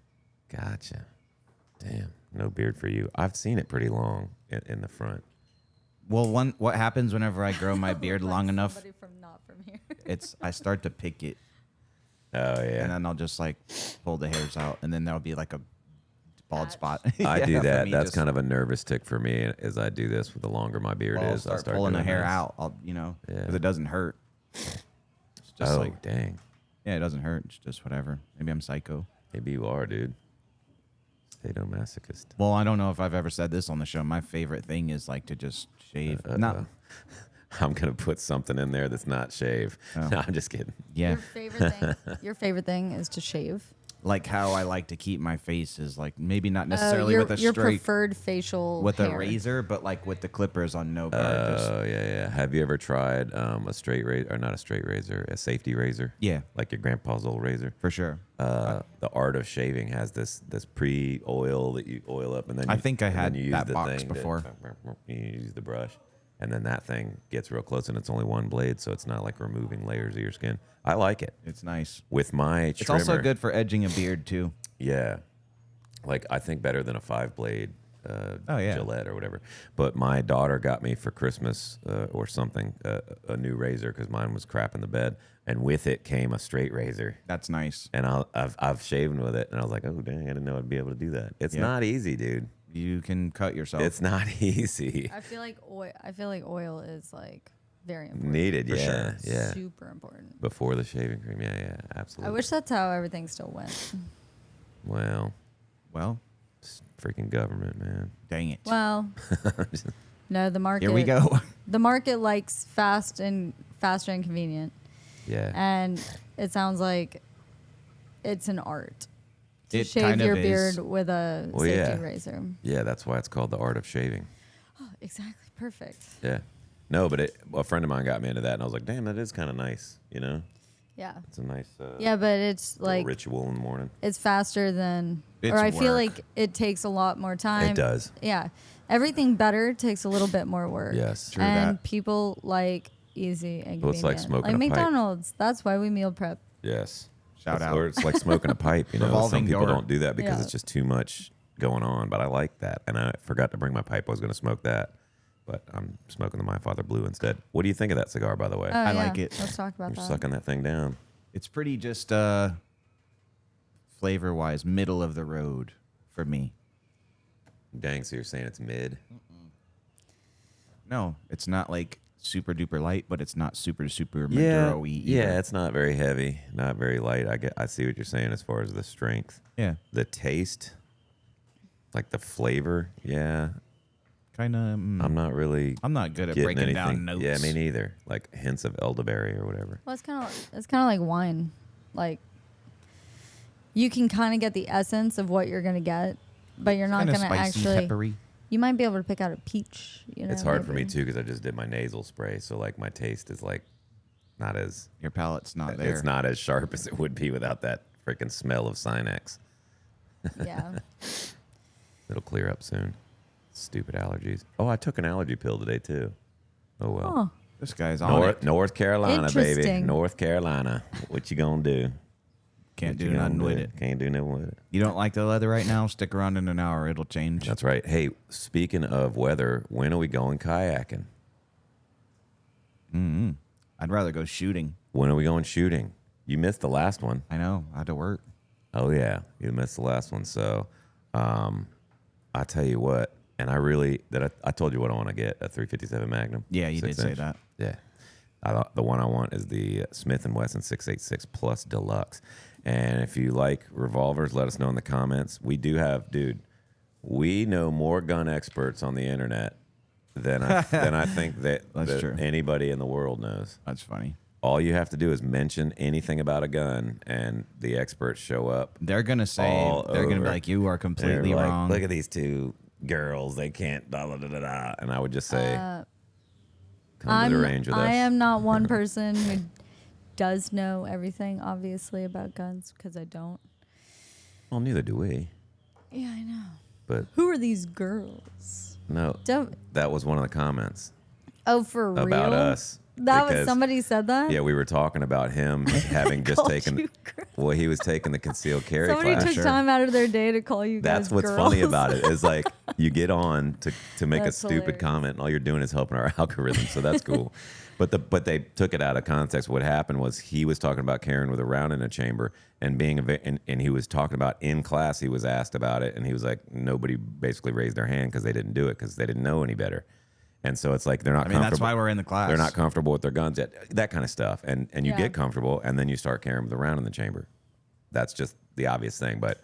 Gotcha. Damn, no beard for you. I've seen it pretty long in the front. Well, what happens whenever I grow my beard long enough? Somebody from not from here. I start to pick it, Oh yeah, and then I'll just like pull the hairs out, and then there'll be like a bald Patch. spot. I Yeah, do for that. me, That's just- kind of a nervous tick for me. As I do this, the longer my beard I'll is, start pulling the doing hair this. out. I'll Yeah. because it doesn't hurt. It's just Oh like dang, yeah, it doesn't hurt. It's just whatever. Maybe I'm psycho. maybe you are, dude. Sadomasochist. Well, I don't know if I've ever said this on the show. My favorite thing is like to just shave. Not I'm gonna put something in there that's not shave. Oh. No, I'm just kidding. yeah. Your favorite thing is to shave. like how I like to keep my face is like maybe not necessarily with a your straight preferred facial with hair. a razor, but like with the clippers on no guard. Oh, yeah. Have you ever tried a straight razor, or not a straight razor, a safety razor? Yeah. Like your grandpa's old razor? For sure. The Art of Shaving has this pre-oil that you oil up, and then I think I and then had you use that the box thing before. You use the brush, and then that thing gets real close, and it's only one blade, so it's not like removing layers of your skin. I like it. It's nice. With my It's trimmer, also good for edging a beard too. yeah, like I think better than a 5-blade yeah. Gillette or whatever. But my daughter got me for Christmas or something a new razor because mine was crap in the bed, and with it came a straight razor. That's nice. And I've shaven with it, and I was like, oh dang, I didn't know I'd be able to do that. It's Yep. not easy, dude. You can cut yourself. It's not easy. I feel like oil is like very important. Needed, For yeah, sure. yeah. Super important. Before the shaving cream, yeah, absolutely. I wish that's how everything still went. Well, well, it's freaking government, man. dang it. Well, no, the market. Here we go. The market likes faster and convenient, Yeah. and it sounds like it's an art to It shave kind of your is. beard with a Well, safety yeah. razor. Yeah, that's why it's called the Art of Shaving. Oh, exactly, perfect. Yeah. No, but a friend of mine got me into that, and I was like, damn, that is kind of nice, you know? Yeah, It's a nice yeah, but it's little like ritual in the morning. it's faster than, It's or I feel work. like it takes a lot more time. It does. Yeah, everything better takes a little bit more work. Yes. True and that. people like easy and Well, it's like convenient. smoking like a pipe. McDonald's. That's why we meal prep. Yes. Shout out. Or it's like smoking a pipe, you know? Some Revolving people door. don't do that because Yeah. it's just too much going on, but I like that. And I forgot to bring my pipe. I was going to smoke that, but I'm smoking the My Father Blue instead. What do you think of that cigar, by the way? Oh, I yeah. like it. Let's talk about You're that. sucking that thing down. It's pretty just flavor wise, middle of the road for me. Dang, so you're saying it's mid? No, it's not like super duper light, but it's not super Yeah, Maduro-y either. yeah, it's not very heavy, not very light. I see what you're saying as far as the strength, Yeah. the taste, like the flavor. Yeah, Kind of. I'm not really I'm not good at getting breaking anything. down notes. Yeah, me neither. Like hints of elderberry or whatever. Well, it's kind of like wine. Like you can kind of get the essence of what you're gonna get, but you're not Kinda gonna spicy, actually. peppery. You might be able to pick out a peach. You know, It's hard for me maybe. too because I just did my nasal spray, so like my taste is like not as Your palate's not there. it's not as sharp as it would be without that freaking smell of Sinex. Yeah. It'll clear up soon. Stupid allergies. Oh, I took an allergy pill today too. Oh well. Oh, This guy's on it. North Carolina, baby. Interesting. North Carolina. What you gonna do? Can't What do you gonna nothing with it. Can't do nothing with it. You don't like the leather right now? Stick around in an hour. It'll change. That's right. Hey, speaking of weather, when are we going kayaking? I'd rather go shooting. When are we going shooting? You missed the last one. I know. I had to work. Oh yeah, you missed the last one. So, I tell you what, and I told you what I want to get, a 357 Magnum. Yeah, you did 6 say inch. that. Yeah. The one I want is the Smith & Wesson 686 Plus Deluxe. And if you like revolvers, let us know in the comments. We do have, dude, we know more gun experts on the internet than I think that That's true. anybody in the world knows. That's funny. All you have to do is mention anything about a gun, and the experts show up. They're gonna say All they're gonna be over. like, you are They're completely like, wrong. look at these two girls. They can't da da da da da. And I would just say, come to the range with us. I am not one person who does know everything, obviously, about guns because I don't. Well, neither do we. Yeah, I know. But Who are these girls? no, Don't. that was one of the comments Oh, for real? about us. That was Because, somebody said that. Yeah, we were talking about him having just Called taken. you girl. Well, he was taking the concealed carry Somebody class. took time out of their day to call you guys That's what's girls. funny about it is like you get on to make That's a stupid hilarious. comment, and all you're doing is helping our algorithm. So that's cool. But they took it out of context. What happened was he was talking about carrying with a round in a chamber and being and he was talking about in class. He was asked about it, and he was like, nobody basically raised their hand because they didn't do it because they didn't know any better. And so it's like they're not. I mean, that's comfortable. why we're in the class. They're not comfortable with their guns yet. That kind of stuff, and you Yeah. get comfortable, and then you start carrying with a round in the chamber. That's just the obvious thing, but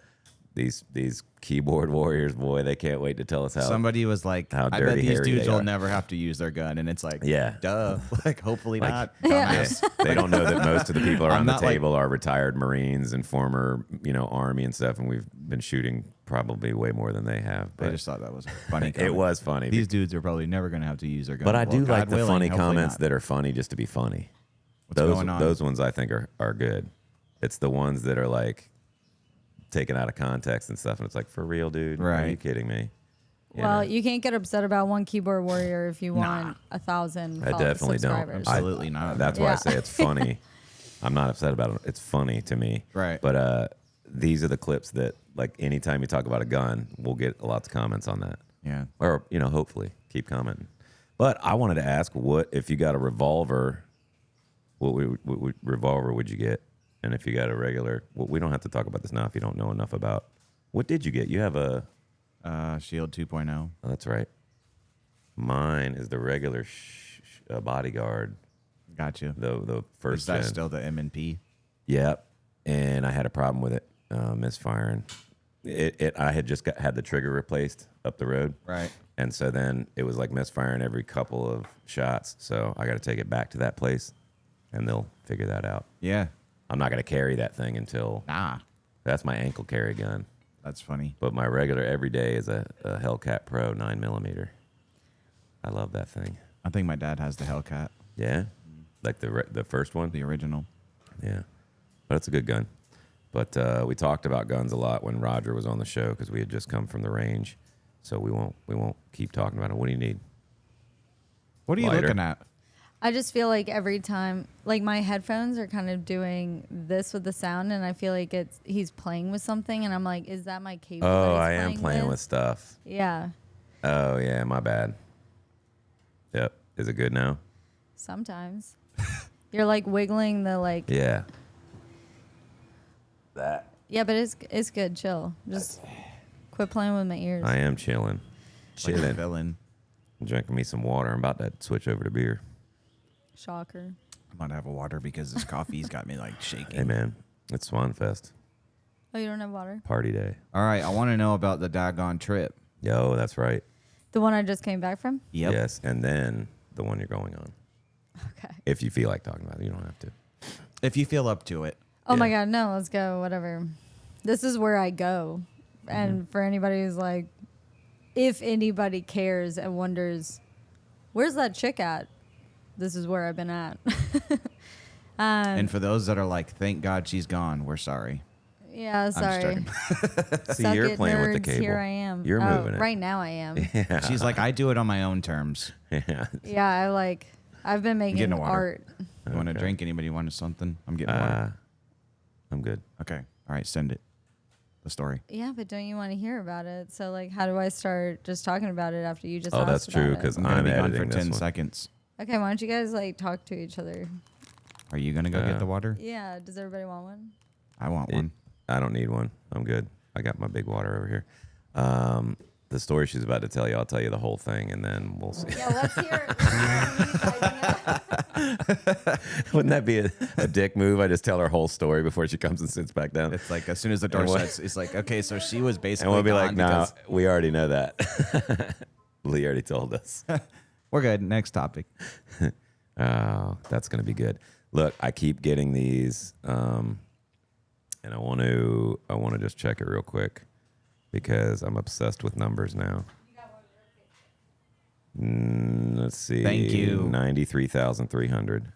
these keyboard warriors, boy, they can't wait to tell us how. Somebody was like, how I bet dirty, these hairy dudes they will are. never have to use their gun. And it's like, Yeah. duh. Like, hopefully not. Yeah. Dumbass. They don't know that most of the people I'm around the not like- table are retired Marines and former, Army and stuff, and we've been shooting probably way more than they have. I But just thought that was funny. it comment. was funny. These dudes are probably never going to have to use their gun. But I Well, do God like the willing, funny hopefully comments not. that are funny just to be funny. What's going on? Those ones I think are good. It's the ones that are like taken out of context and stuff, and it's like, for real, dude? Are you Right. kidding me? Well, you can't get upset about one keyboard warrior if you want 1,000 I definitely don't. subscribers. Absolutely not. That's why I Yeah. say it's funny. I'm not upset about it. It's funny to me. Right. But these are the clips that, like, anytime you talk about a gun, we'll get lots of comments on that. Yeah. Or, hopefully keep commenting. But I wanted to ask, what if you got a revolver, what revolver would you get? And if you got a regular, well, we don't have to talk about this now if you don't know enough about. What did you get? You have a... Shield 2.0. Oh, that's right. Mine is the regular bodyguard. Gotcha. The first Is that gen. still the M&P? Yep. And I had a problem with it misfiring. I had just had the trigger replaced up the road. Right. And so then it was like misfiring every couple of shots. So I got to take it back to that place and they'll figure that out. Yeah. I'm not going to carry that thing until Nah. that's my ankle carry gun. That's funny. But my regular everyday is a Hellcat Pro 9mm. I love that thing. I think my dad has the Hellcat, Yeah. Like the first one. the original. Yeah, but it's a good gun. But we talked about guns a lot when Roger was on the show because we had just come from the range, so we won't keep talking about it. What do you need? What are you Lighter. looking at? I just feel like every time, like my headphones are kind of doing this with the sound, and I feel like he's playing with something, and I'm like, is that my cable? that Oh, he's I am playing with stuff. Yeah, Oh yeah, my bad. Yep. Is it good now? sometimes. You're like wiggling the like. Yeah. That. Yeah, but it's good. Chill. Just quit playing with my ears. I am chilling. Like a Chilling. villain. Drinking me some water. I'm about to switch over to beer. Shocker. I'm about to have a water because this coffee's got me like shaking. Hey man, it's SwanFest. Oh, you don't have water? Party day. All right. I want to know about the daggone trip. Yo, that's right. The one I just came back from? Yep. Yes, and then the one you're going on. Okay. If you feel like talking about it, you don't have to. If you feel up to it. Oh my Yeah. God, no, let's go. Whatever. This is where I go. And for anybody who's like, if anybody cares and wonders, where's that chick at? This is where I've been at. And for those that are like, thank God she's gone, we're sorry. Yeah, just sorry. joking. See, Suck you're it, playing with the nerds. cable. Here I am. You're Oh, moving it. Right now I am. She's like, I do it on my own terms. Yeah. Yeah, I've been making getting a water. art. You want to Okay. drink? Anybody want something? I'm getting water. I'm good. Okay. All right. Send it. The story. Yeah, but don't you want to hear about it? So, how do I start just talking about it after you just Oh, asked that's about true, it? 'cause I'm going to I'm be gone editing for this 10 one. seconds. Okay, why don't you guys, talk to each other? Are you going to go get the water? Yeah, does everybody want one? I want one. I don't need one. I'm good. I got my big water over here. The story she's about to tell you, I'll tell you the whole thing, and then we'll see. Yeah, let's hear it. Wouldn't that be a dick move? I just tell her whole story before she comes and sits back down. It's like as soon as the door And what- shuts, it's like, okay, so she was basically And we'll be gone like, no, because- we already know that. Lee already told us. We're good. Next topic. Oh, that's going to be good. Look, I keep getting these, and I want to just check it real quick because I'm obsessed with numbers now. Let's see. Thank you. 93,300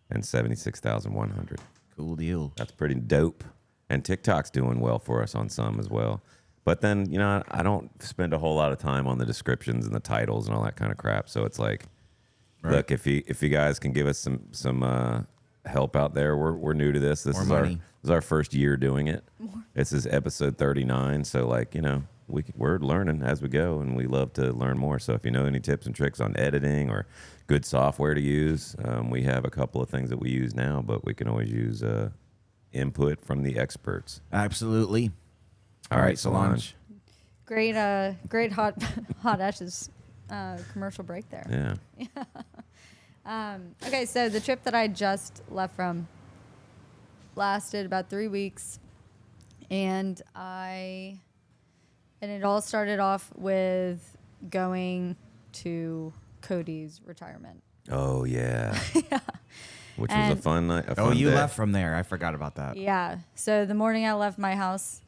and 76,100. Cool deal. That's pretty dope. And TikTok's doing well for us on some as well. But then, I don't spend a whole lot of time on the descriptions and the titles and all that kind of crap. So it's like, Right. look, if you guys can give us some help out there, we're new to this. This More is money. our first year doing it. This is episode 39. So we're learning as we go, and we love to learn more. So if you know any tips and tricks on editing or good software to use, we have a couple of things that we use now, but we can always use input from the experts. Absolutely. All right, Solange. Great hot ashes commercial break there. Yeah. Okay, so the trip that I just left from lasted about 3 weeks, And it all started off with going to Cody's retirement. Oh yeah. Which was a And- fun night. Oh, you left from there. I forgot about that. Yeah. So the morning I left my house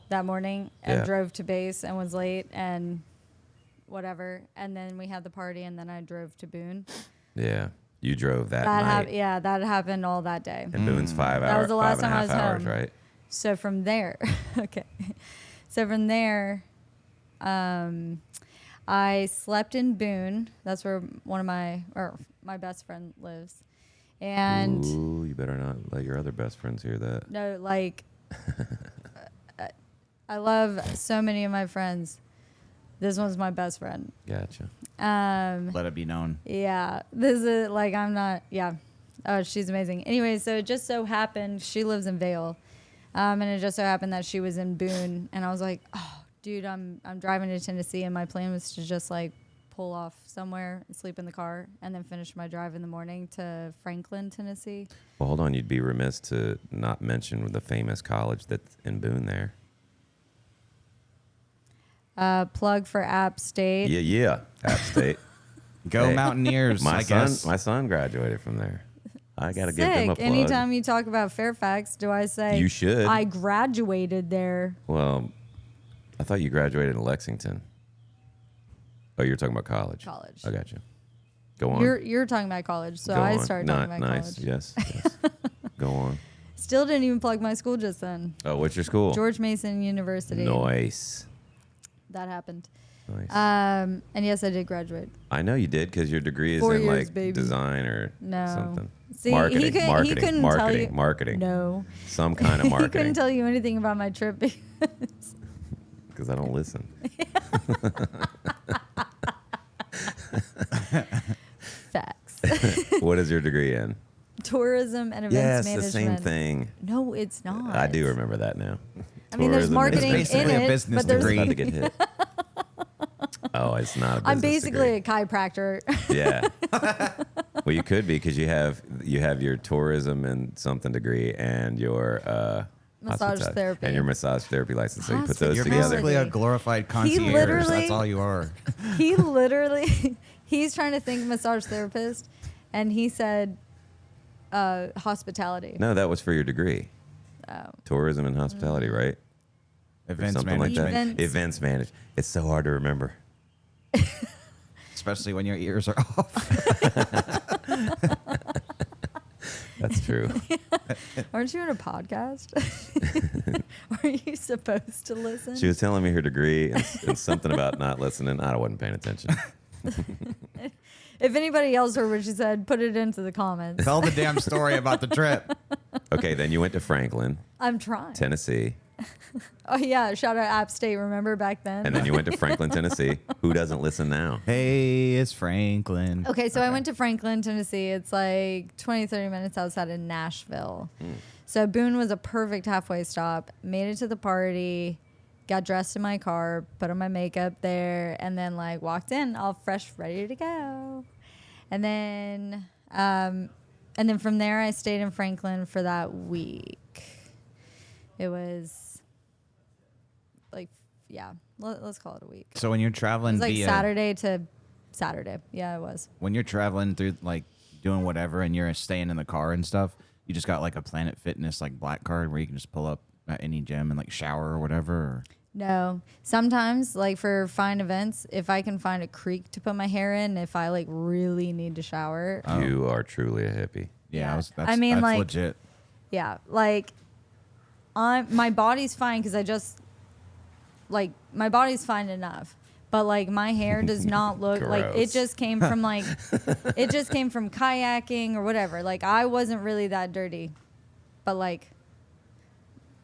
that morning and Yeah. drove to base and was late and whatever. And then we had the party and then I drove to Boone. Yeah. You drove that night. Yeah, that happened all that day. And Boone's 5 hours. That was the last time I was hours, home. right? So from there, okay. So from there, I slept in Boone. That's where my best friend lives. And Ooh, you better not let your other best friends hear that. no, like, I love so many of my friends. This one's my best friend. Gotcha. Let it be known. Yeah, this is like, I'm not, yeah. Oh, she's amazing. Anyway, so it just so happened, she lives in Vail. And it just so happened that she was in Boone. And I was like, oh, dude, I'm driving to Tennessee. And my plan was to just like pull off somewhere and sleep in the car and then finish my drive in the morning to Franklin, Tennessee. Well, hold on. You'd be remiss to not mention the famous college that's in Boone there. Plug for App State. Yeah. App State. Go Hey, Mountaineers, I guess. My son graduated from there. I got to give them a Sick. plug. Anytime you talk about Fairfax, do I say You should. I graduated there? Well, I thought you graduated in Lexington. Oh, you're talking about college. College. I got you. Go on. You're talking about college, so Go I on. started Not talking about nice. college. Yes. Go on. Still didn't even plug my school just then. Oh, what's your school? George Mason University. Nice. That happened. Nice. And yes, I did graduate. I know you did because your degree is 4 in years, like baby. design or No. something. See, marketing, he couldn't tell you. marketing. No. Some kind of He couldn't marketing. tell you anything about my trip. Because I don't listen. Facts. What is your degree in? Tourism and Yes, events the management. same thing. No, it's not. I do remember that now. I mean, there's Tourism and marketing in It's basically a it, business but there's. degree. About to get hit. Oh, it's not a business I'm basically degree. a chiropractor. Yeah. Well, you could be because you have your tourism and something degree and your Massage hospitality therapy. and your massage therapy license. So you put those You're together. basically a glorified concierge. literally- That's all you are. He literally, he's trying to think massage therapist, and he said hospitality. No, that was for your degree. Oh. Tourism and hospitality, right? Or Events something management. like that. Events management. It's so hard to remember. Especially when your ears are off. That's true. Aren't you in a podcast? Are you supposed to listen? She was telling me her degree and something about not listening. I wasn't paying attention. If anybody else heard what she said, put it into the comments. Tell the damn story about the trip. Okay, then you went to Franklin, I'm trying. Tennessee, Oh yeah, shout out App State. Remember back then? and then you went to Franklin, Tennessee. Who doesn't listen now? Hey, it's Franklin. Okay, so I went to Franklin, Tennessee. It's like 20, 30 minutes outside of Nashville. So Boone was a perfect halfway stop. Made it to the party, got dressed in my car, put on my makeup there, and then like walked in all fresh, ready to go. And then from there I stayed in Franklin for that week. It was like, yeah, let's call it a week. So when you're It traveling was like via Saturday to Saturday. Yeah, it was. when you're traveling through like doing whatever and you're staying in the car and stuff, you just got like a Planet Fitness like black card where you can just pull up at any gym and like shower or whatever. Or... No. Sometimes, like for fine events, if I can find a creek to put my hair in, if I like really need to shower, You are truly a hippie. Yeah, Yeah. that's, I mean, that's like- legit. yeah, like my body's fine because I just like my body's fine enough. But like my hair does not look like it Gross. just came from like it just came from kayaking or whatever. Like I wasn't really that dirty, but like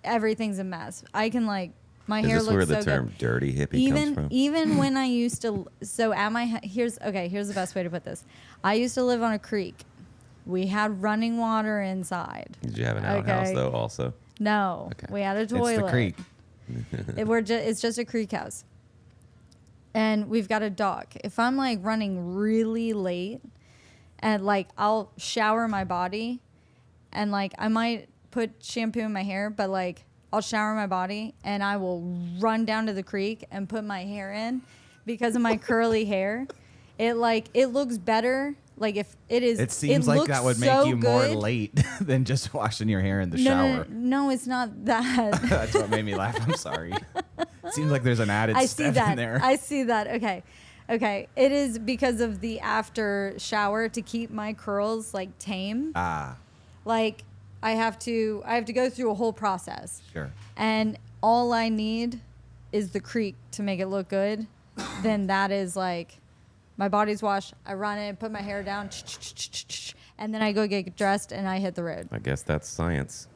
everything's a mess. I can like my Is hair this looks where the so term good. dirty hippie comes from? Even when I used to, so at my here's the best way to put this. I used to live on a creek. We had running water inside. Did you have an outhouse Okay. though? Also, No, Okay. we had a toilet. It's the creek. It's just a creek house, and we've got a dog. If I'm like running really late, and like I'll shower my body, and like I might put shampoo in my hair, but like I'll shower my body and I will run down to the creek and put my hair in because of my curly hair. It looks better. Like if it is, It seems like that would make you more good. late than just washing your hair in the shower. No, it's not that. That's what made me laugh. I'm sorry. It seems like there's an added step in there. I see that. Okay. It is because of the after shower to keep my curls like tame. Like I have to go through a whole process. Sure. And all I need is the creek to make it look good. Then that is like my body's washed. I run it, put my hair down, and then I go get dressed and I hit the road. I guess that's science.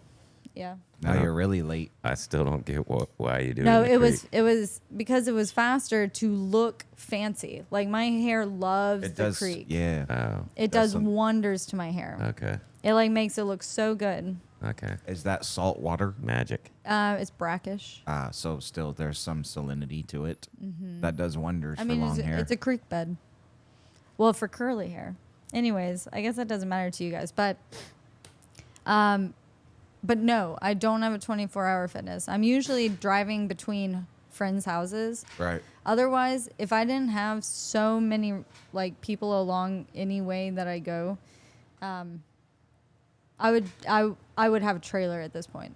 Yeah. Now you're really late. I still don't get why you do it. No, in the creek. it was because it was faster to look fancy. Like my hair loves the creek. Yeah. Oh, It does wonders to my hair. okay. It like makes it look so good. Okay. Is that salt water? Magic. It's brackish. So still there's some salinity to it. That does wonders for long hair. It's a creek bed. Well, for curly hair. Anyways, I guess that doesn't matter to you guys, but no, I don't have a 24-hour fitness. I'm usually driving between friends' houses. Right. Otherwise, if I didn't have so many like people along any way that I go, I would have a trailer at this point.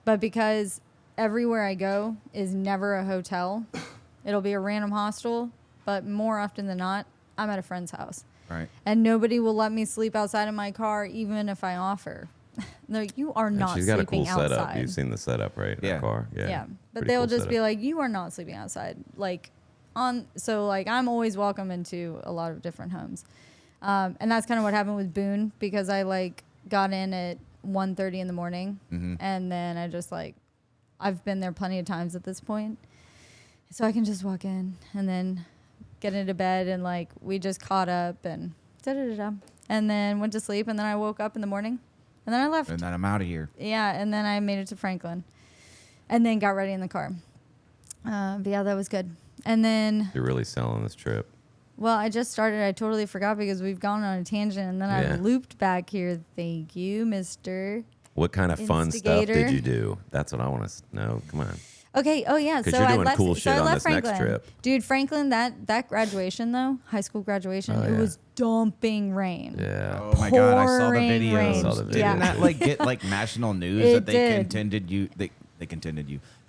But because everywhere I go is never a hotel, it'll be a random hostel, but more often than not, I'm at a friend's house. Right. And nobody will let me sleep outside of my car even if I offer. They're like, you are And not she's got a sleeping cool setup. outside. You've seen the setup, right? In Yeah. her car. Yeah. Yeah. But Pretty they'll cool just be setup. like, you are not sleeping outside. Like so I'm always welcome into a lot of different homes. And that's kind of what happened with Boone because I like got in at 1:30 in the morning and then I just like, I've been there plenty of times at this point. So I can just walk in and then get into bed and like, we just caught up and and then went to sleep and then I woke up in the morning and then I left. And then I'm out of here. Yeah, and then I made it to Franklin, and then got ready in the car. But yeah, that was good. And then, You're really selling this trip. well, I just started. I totally forgot because we've gone on a tangent, and then Yeah. I looped back here. Thank you, Mister. What kind of fun stuff Instigator. did you do? That's what I want to know. Come on. Okay. Oh yeah. 'Cause So you're I doing left. cool so shit I on left this next Franklin. trip. Dude, Franklin. That graduation though, high school graduation, Oh, it yeah. was dumping rain. Yeah. Oh my God, I saw the Pouring videos. rain. I saw the Didn't video. that like get like national news It that they did.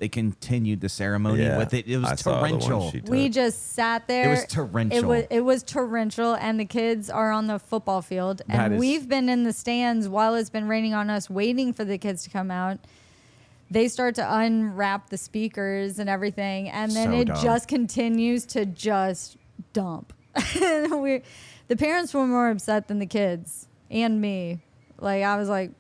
continued the ceremony Yeah. with it. It was I saw the one torrential. she took. We just sat there. It was torrential. It was torrential, and the kids are on the football field, That and is- we've been in the stands while it's been raining on us, waiting for the kids to come out. They start to unwrap the speakers and everything, and then So it dumb. just continues to just dump. The parents were more upset than the kids and me. Like I was like,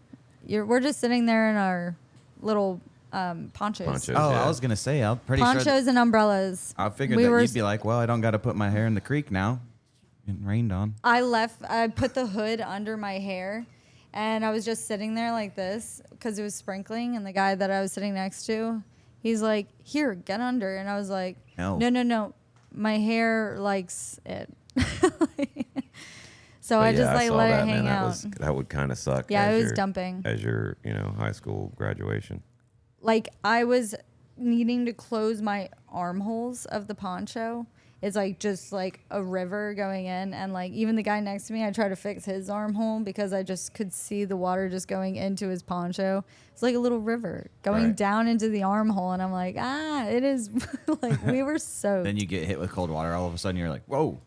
we're just sitting there in our little ponchos. Ponchos. Oh, Yeah. I was gonna say, I'm pretty Ponchos sure. and umbrellas. I figured We that were you'd be like, well, I don't got to put my hair in the creek now. Getting rained on. I put the hood under my hair and I was just sitting there like this because it was sprinkling. And the guy that I was sitting next to, he's like, here, get under. And I was like, No. no. My hair likes it. So But I yeah, just like saw let that, it hang man. out. That would kind of suck. Yeah, as it was your- dumping. As your, high school graduation. Like I was needing to close my armholes of the poncho. It's like just like a river going in, and like even the guy next to me, I tried to fix his armhole because I just could see the water just going into his poncho. It's like a little river going Right. down into the armhole, and I'm like, it is like we were soaked. Then you get hit with cold water. All of a sudden, you're like, whoa.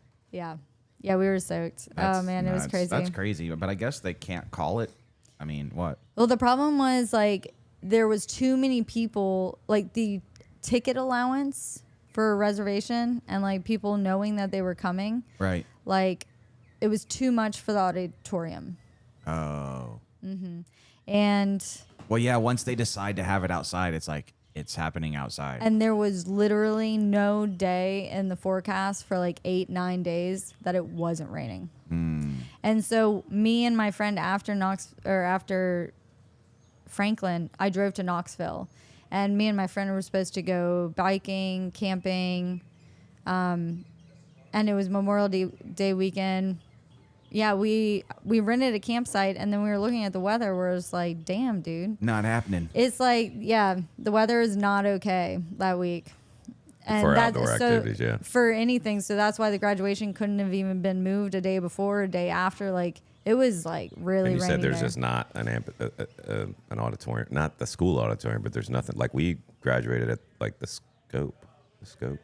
Yeah, we were soaked. Oh man, it was crazy. That's crazy. But I guess they can't call it. I mean, what? Well, the problem was like there was too many people, like the ticket allowance for a reservation and like people knowing that they were coming, Right. like it was too much for the auditorium. Oh. And Well, yeah. Once they decide to have it outside, it's like it's happening outside. there was literally no day in the forecast for like 8-9 days that it wasn't raining. And so me and my friend after Franklin, I drove to Knoxville, and me and my friend were supposed to go biking, camping, and it was Memorial Day weekend. yeah, we rented a campsite, and then we were looking at the weather. Where it's like, damn, dude, Not happening. it's like, yeah, the weather is not okay that week. And For that- outdoor so activities, yeah. for anything. So that's why the graduation couldn't have even been moved a day before, a day after. Like it was like really And you rainy said there's there. just not an auditorium, not the school auditorium, but there's nothing. Like we graduated at like the Scope. The Scope.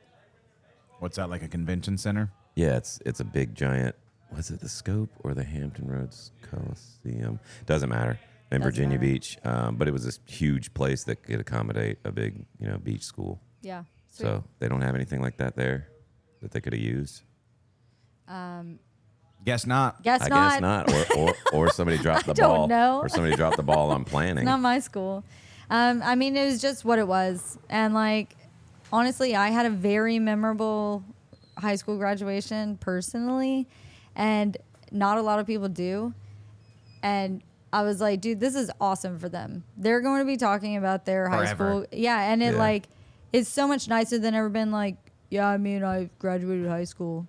What's that, like a convention center? Yeah, it's a big giant. Was it the Scope or the Hampton Roads Coliseum? Doesn't matter. In Doesn't Virginia matter. Beach, but it was this huge place that could accommodate a big, beach school. Yeah. Sweet. So they don't have anything like that there that they could have used. Guess not. Guess I not. guess not, or somebody dropped the don't ball, know. or somebody dropped the ball on planning. Not my school. I mean, it was just what it was. And like, honestly, I had a very memorable high school graduation personally, and not a lot of people do. And I was like, dude, this is awesome for them. They're going to be talking about their high Forever. school. Yeah. And it Yeah. like, it's so much nicer than ever been like, yeah, I mean, I graduated high school.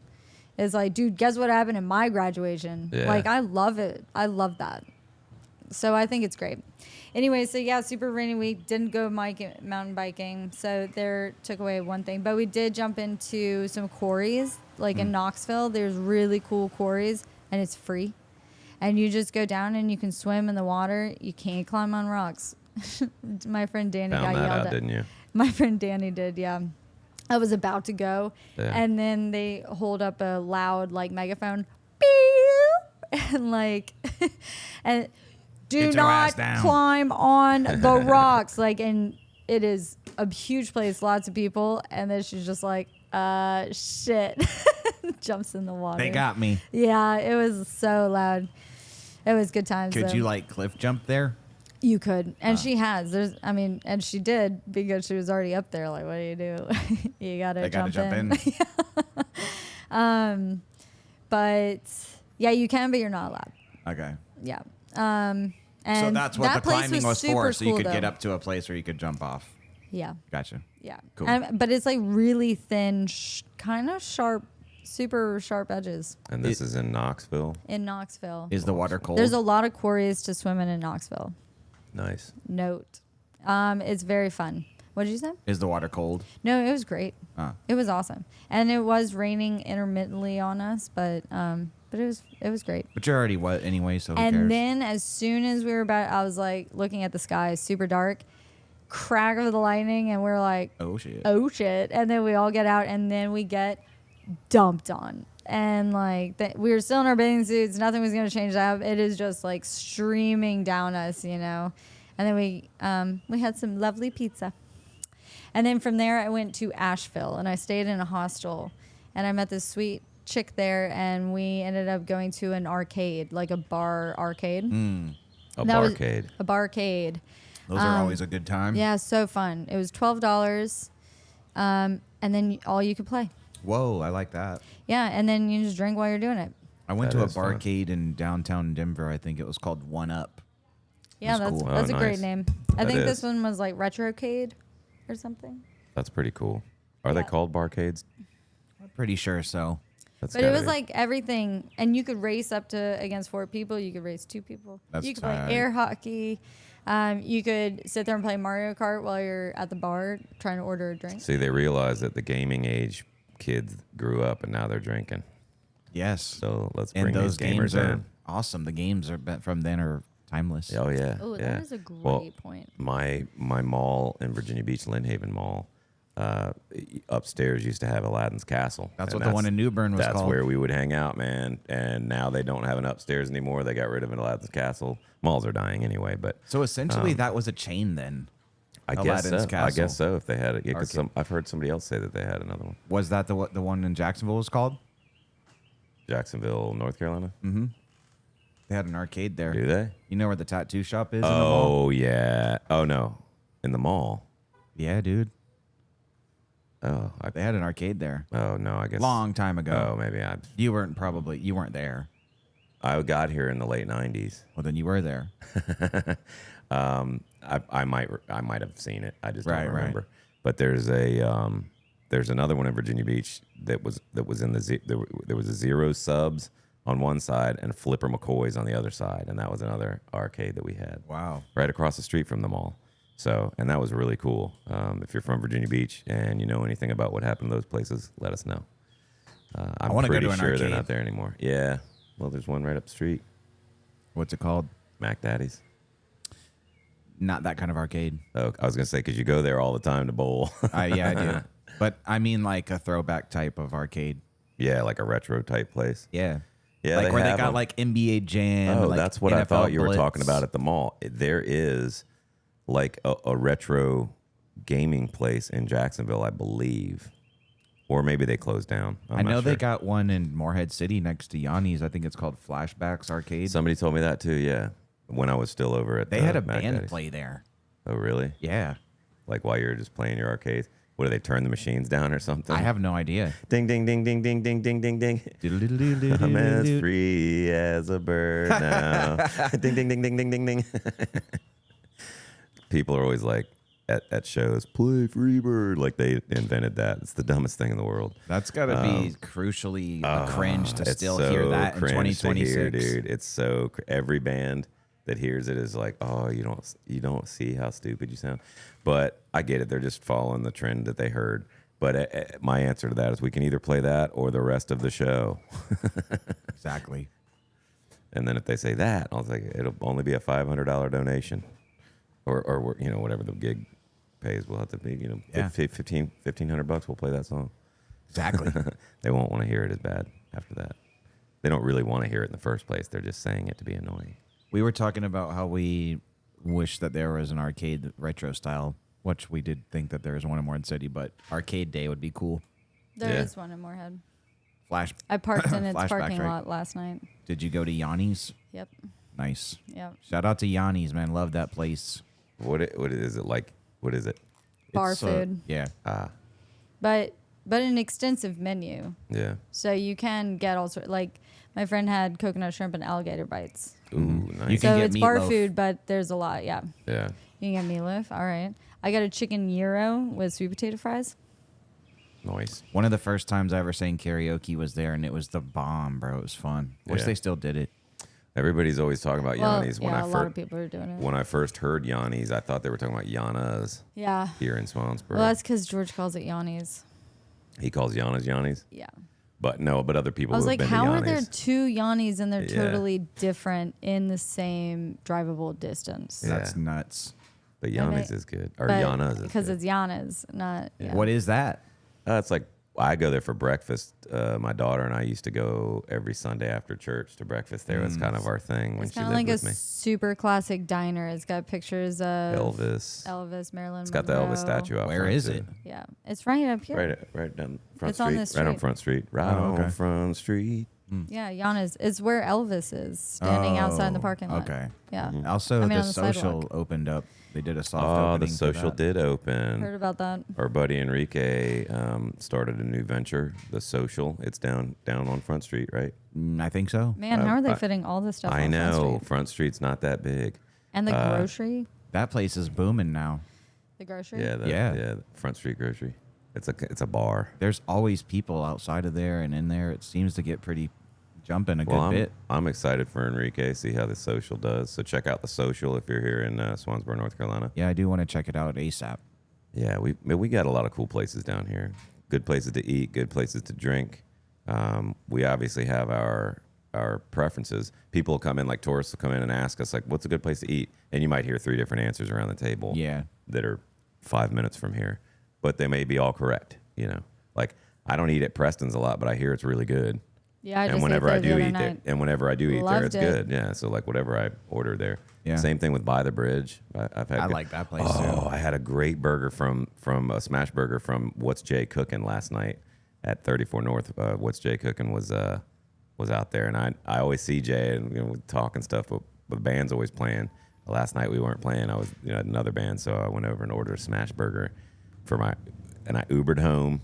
It's like, dude, guess what happened in my graduation? Yeah. Like, I love it. I love that. So I think it's great. Anyway, so yeah, super rainy week. Didn't go mountain biking. So there took away one thing. But we did jump into some quarries, like in Knoxville. There's really cool quarries, and it's free. And you just go down and you can swim in the water. You can't climb on rocks. My friend Danny got Found that yelled out, at. didn't you? My friend Danny did, yeah. I was about to go, Yeah. and then they hold up a loud like megaphone, beep, and like, and do Get your ass not down. climb on the rocks. Like, and it is a huge place, lots of people, and then she's just like, shit, jumps in the water. They got me. Yeah, it was so loud. It was good times. Could though. you like cliff jump there? You could, and she has. And she did because she was already up there. Like, what do you do? You gotta They gotta jump in. But yeah, you can, but you're not allowed. Okay. Yeah. And So that's what that the place climbing was for, super so you cool, could get though. up to a place where you could jump off. Yeah, Gotcha. yeah. Cool. But it's like really thin, kind of sharp, super sharp edges And this is in Knoxville. in Knoxville. Is the water cold? There's a lot of quarries to swim in Knoxville. Nice. Note, it's very fun. What did you say? Is the water cold? No, it was great. Ah. It was awesome, and it was raining intermittently on us, but it was great. But you're already wet anyway, so who cares? And then as soon as we were about, I was like looking at the sky, super dark, crack of the lightning, and we're like, Oh shit. oh shit! And then we all get out, and then we get dumped on, and like we were still in our bathing suits. Nothing was gonna change that. It is just like streaming down us, you know. And then we had some lovely pizza. And then from there, I went to Asheville, and I stayed in a hostel, and I met this sweet chick there, and we ended up going to an arcade, like a bar arcade. A That was- barcade. A barcade. Those are always a good time. Yeah, so fun. It was $12, and then all you could play. Whoa, I like that. Yeah, and then you just drink while you're doing it. I went That to a is fun. barcade in downtown Denver. I think it was called One Up. Yeah, That's that's cool. that's Oh, a great nice. name. I That think is. this one was like Retrocade or something. That's pretty cool. Are they Yeah. called barcades? I'm pretty sure so. That's But it gotta was be. like everything, and you could race up to against 4 people. You could race 2 people. That's you could tight. play air hockey. You could sit there and play Mario Kart while you're at the bar trying to order a drink. See, they realize that the gaming age kids grew up and now they're drinking. Yes. So let's And bring those these gamers games are in. awesome. The games are from then are timeless. Oh yeah. Oh, yeah. that is a great Well, point. My mall in Virginia Beach, Lynn Haven Mall, upstairs used to have Aladdin's Castle. That's And what the one in New Bern was That's called. where we would hang out, man. And now they don't have an upstairs anymore. They got rid of Aladdin's Castle. Malls are dying anyway, but So essentially, that was a chain then. I guess Aladdin's so. I Castle. guess so. If they had it, yeah, 'cause Arcade. I've heard somebody else say that they had another one. Was that the one in Jacksonville was called? Jacksonville, North Carolina. They had an arcade there. Do they? You know where the tattoo shop is in the mall? Oh yeah. Oh no, in the mall. Yeah, dude. Oh, They had an arcade there. oh no. I guess Long time ago. Oh, maybe You weren't there. I got here in the late '90s. Well, then you were there. I might have seen it. I just Right, don't right. remember. But there's another one in Virginia Beach that was in the there was a Zero Subs on one side and Flipper McCoy's on the other side, and that was another arcade that we had. Wow. Right across the street from the mall. So, and that was really cool. If you're from Virginia Beach and you know anything about what happened to those places, let us know. I'm wanna go pretty to an sure they're arcade. not there anymore. Yeah. Well, there's one right up the street. What's it called? Mack Daddies. Not that kind of arcade. Oh, I was going to say, because you go there all the time to bowl. Yeah, I do. But I mean like a throwback type of arcade. Yeah, like a retro type place. Yeah. Yeah, like where they have got them. like NBA Jam. Oh, like that's what I NFL thought you were Blitz. talking about at the mall. There is like a retro gaming place in Jacksonville, I believe. Or maybe they closed down. I know they got one in Morehead City next to Yanis. I think it's called Flashbacks Arcade. Somebody told me that too, yeah. When I was still over at They had a Mack band Daddies. play there. Oh, really? Yeah. Like while you're just playing your arcades? What, do they turn the machines down or something? I have no idea. Ding, ding, ding, ding, ding, ding, ding, ding, ding. I'm as free as a bird now. Ding, ding, ding, ding, ding, ding, ding. People are always like, at shows, play Freebird. Like they invented that. It's the dumbest thing in the world. That's got to be crucially a cringe to It's still so hear that in cringe to 2026. hear, dude. It's so every band that hears it is like, oh, you don't see how stupid you sound. But I get it. They're just following the trend that they heard. But my answer to that is we can either play that or the rest of the show. Exactly. And then if they say that, I was like, it'll only be a $500 donation, or you know, whatever the gig pays. We'll have to be, you know, Yeah. $1,500. We'll play that song. Exactly. They won't want to hear it as bad after that. They don't really want to hear it in the first place. They're just saying it to be annoying. We were talking about how we wish that there was an arcade retro style, which we did think that there is one in Morehead City, but arcade day would be cool. There is Yeah. one in Morehead. Flash. I parked in its Flashbacks, parking right? lot last night. Did you go to Yanis? Yep. Nice. Yep. Shout out to Yanis, man. Love that place. What is it like? What is it? Bar It's, food. Yeah. But an extensive menu. Yeah. So you can get all sorts. Like my friend had coconut shrimp and alligator bites. Ooh, nice. You can So get it's bar meatloaf. food, but there's a lot. Yeah. Yeah. You can get meatloaf. All right. I got a chicken gyro with sweet potato fries. Nice. One of the first times I ever sang karaoke was there, and it was the bomb, bro. It was fun. Wish Yeah. they still did it. Everybody's always talking about Well, Yanis. yeah, a lot of people are doing it. When I first heard Yanis, I thought they were talking about Yanas Yeah. here in Swansboro. Well, that's because George calls it Yanis. He calls Yanis. Yeah. But no, but other people I was who like, have been how to are Yanis. there two Yanis and they're Yeah. totally different in the same drivable distance? Yeah. That's nuts. But And Yanis it- is good. Or Yanas is because good. it's Yanas, not. Yeah. What is that? It's like I go there for breakfast. My daughter and I used to go every Sunday after church to breakfast there. It's kind of our thing when It's she kind of lived like a with me. super classic diner. It's got pictures of Elvis. Marilyn It's got the Monroe. Elvis statue out Where front, is too. it? Yeah, it's right up here. Right down Front It's Street. on this Right on street. Front Street. Right Oh, on okay. Front Street. Yeah, Yanas. It's where Elvis is standing outside in the parking lot. Okay. Yeah. Also, I mean, the on the social sidewalk. opened up. They did a soft Oh, opening. the for social that. did open. Heard about that. Our buddy Enrique started a new venture, the social. It's down on Front Street, right? I think so. Man, how are they fitting all this stuff I on know. Front Street? Front Street's not that big. And the grocery? That place is booming now. The grocery? Yeah, Yeah. Front Street Grocery. It's a bar. There's always people outside of there and in there. It seems to get pretty jumping a Well, good bit. I'm excited for Enrique, see how the social does. So check out the social if you're here in Swansboro, North Carolina. Yeah, I do want to check it out ASAP. Yeah, we got a lot of cool places down here. Good places to eat, good places to drink. We obviously have our preferences. People will come in, like tourists will come in and ask us, like, what's a good place to eat? And you might hear 3 different answers around the table. Yeah. That are 5 minutes from here, but they may be all correct. You know, like I don't eat at Preston's a lot, but I hear it's really good. Yeah, I just And whenever ate I there do the other eat night. there, and whenever I do eat there, Loved it's it. good. Yeah, so like whatever I order there. Yeah. Same thing with By the Bridge. I've had. I good- like that place, Oh, too. I had a great burger from a smash burger from What's Jay Cooking last night at 34 North. What's Jay Cooking was out there, and I always see Jay and we talk and stuff, but the band's always playing. Last night we weren't playing. I was at another band, so I went over and ordered a smash burger and I Ubered home.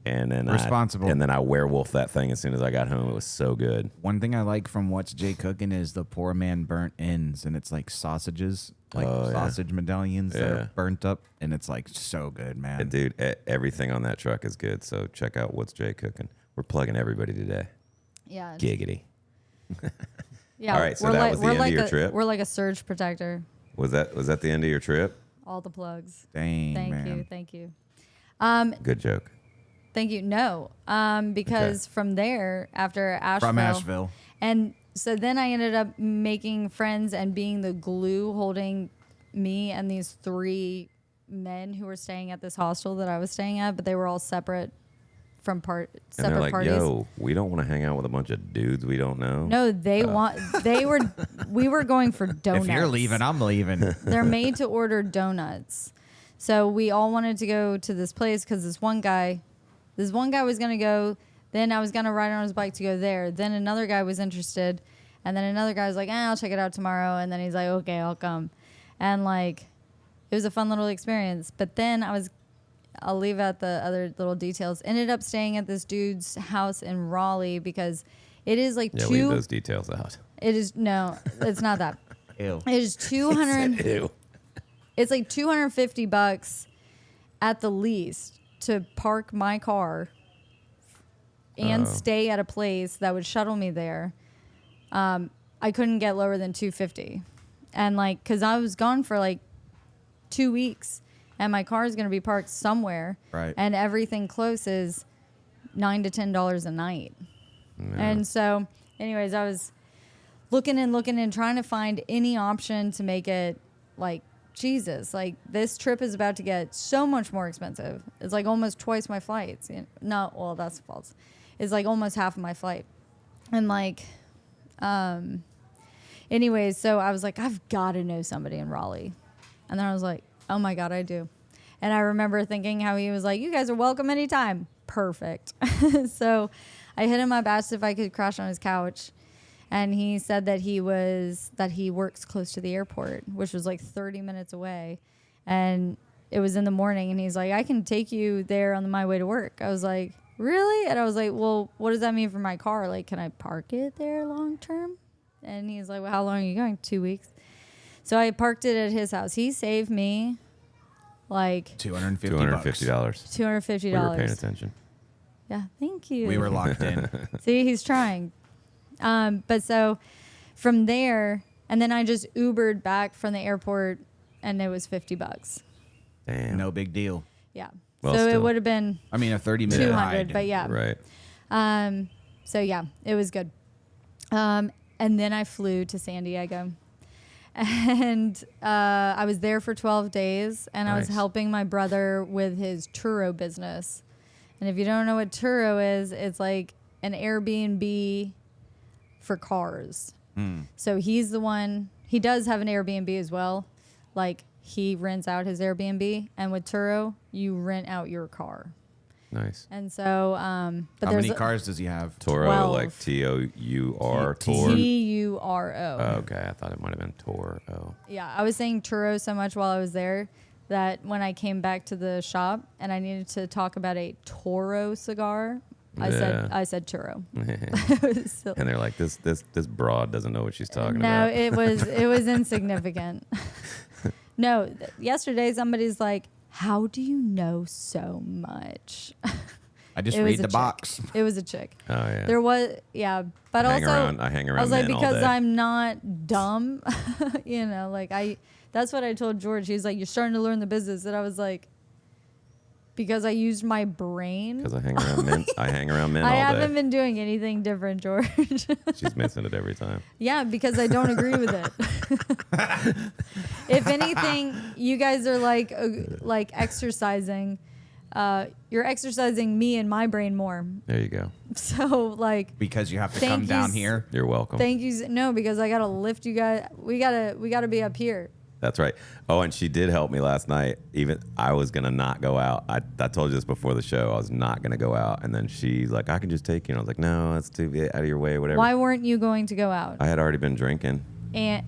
And then Responsible. and then I werewolfed that thing as soon as I got home. It was so good. One thing I like from What's Jay Cooking is the poor man burnt ends, and it's like sausages, like Oh, yeah. sausage medallions that Yeah. are burnt up, and it's like so good, man. And dude, everything on that truck is good. So check out What's Jay Cooking. We're plugging everybody today. Yeah. Giggity. Yeah. All right, so that was the end of your trip? We're like a surge protector. Was that the end of your trip? All the plugs. Dang, Thank you. Good joke. Thank you. No, because from there, after Asheville. From Asheville. And so then I ended up making friends and being the glue holding me and these 3 men who were staying at this hostel that I was staying at, but they were all separate from And they're like, parties. yo, we don't want to hang out with a bunch of dudes we don't know. No, we were going for donuts. If you're leaving, I'm leaving. They're made to order donuts. So we all wanted to go to this place because this one guy was going to go. Then I was going to ride on his bike to go there. Then another guy was interested. And then another guy was like, I'll check it out tomorrow. And then he's like, okay, I'll come. And like, it was a fun little experience. But then I'll leave out the other little details. Ended up staying at this dude's house in Raleigh because it is like leave those details out. No, it's not that. Ew. It is 200. Ew. It's like $250 at the least to park my car and stay at a place that would shuttle me there. I couldn't get lower than $250, and like, cause I was gone for like 2 weeks, and my car is gonna be parked somewhere, Right. and everything close is $9 to $10 a night. And so, anyways, I was looking and trying to find any option to make it like, Jesus, like this trip is about to get so much more expensive. It's like almost twice my flights. No, well, that's false. It's like almost half of my flight. And like, anyways, so I was like, I've got to know somebody in Raleigh. And then I was like, oh my God, I do. And I remember thinking how he was like, you guys are welcome anytime. Perfect. So I hit him up, asked if I could crash on his couch. And he said that he works close to the airport, which was like 30 minutes away. And it was in the morning. And he's like, I can take you there on my way to work. I was like, really? And I was like, well, what does that mean for my car? Like, can I park it there long term? And he's like, well, how long are you going? 2 weeks. So I parked it at his house. He saved me like $250. $250. We were paying attention. Yeah, thank you. We were locked in. See, he's trying. But so from there, and then I just Ubered back from the airport, and it was $50. Damn. No big deal. Yeah. Well, so it still. would have been I mean, a 30-minute 200, ride. but yeah. Right. So yeah, it was good. And then I flew to SanDiego, and I was there for 12 days, and I was Nice. helping my brother with his Turo business. And if you don't know what Turo is, it's like an Airbnb for cars. So he's the one. He does have an Airbnb as well. Like, he rents out his Airbnb, and with Turo, you rent out your car. Nice. And so, but How there's many cars does he have? Toro, 12. like Tour. Turo. Okay, I thought it might have been Toro. Yeah, I was saying Turo so much while I was there that when I came back to the shop and I needed to talk about a Toro cigar, I said Turo. It was silly. And they're like, this broad doesn't know what she's talking No, about. it was insignificant. No, yesterday somebody's like, "How do you know so much?" I just It was read a the chick. box. It was a chick. Oh, yeah. There was, yeah, but I also hang around I was like, men all because day. I'm not dumb, like that's what I told George. He's like, you're starting to learn the business, and I was like, because I used my brain. Because I hang around men. I hang around men I all haven't day. been doing anything different, George. She's missing it every time. Yeah, because I don't agree with it. If anything, you guys are like exercising. You're exercising me and my brain more. There you go. So like, Because you have to Thank come you down s- here. You're welcome. thank you. No, because I gotta lift you guys. We gotta be up here. That's right. Oh, and she did help me last night. Even I was gonna not go out. I told you this before the show. I was not gonna go out, and then she's like, "I can just take you." And I was like, "No, that's too out of your way, whatever." Why weren't you going to go out? I had already been drinking, And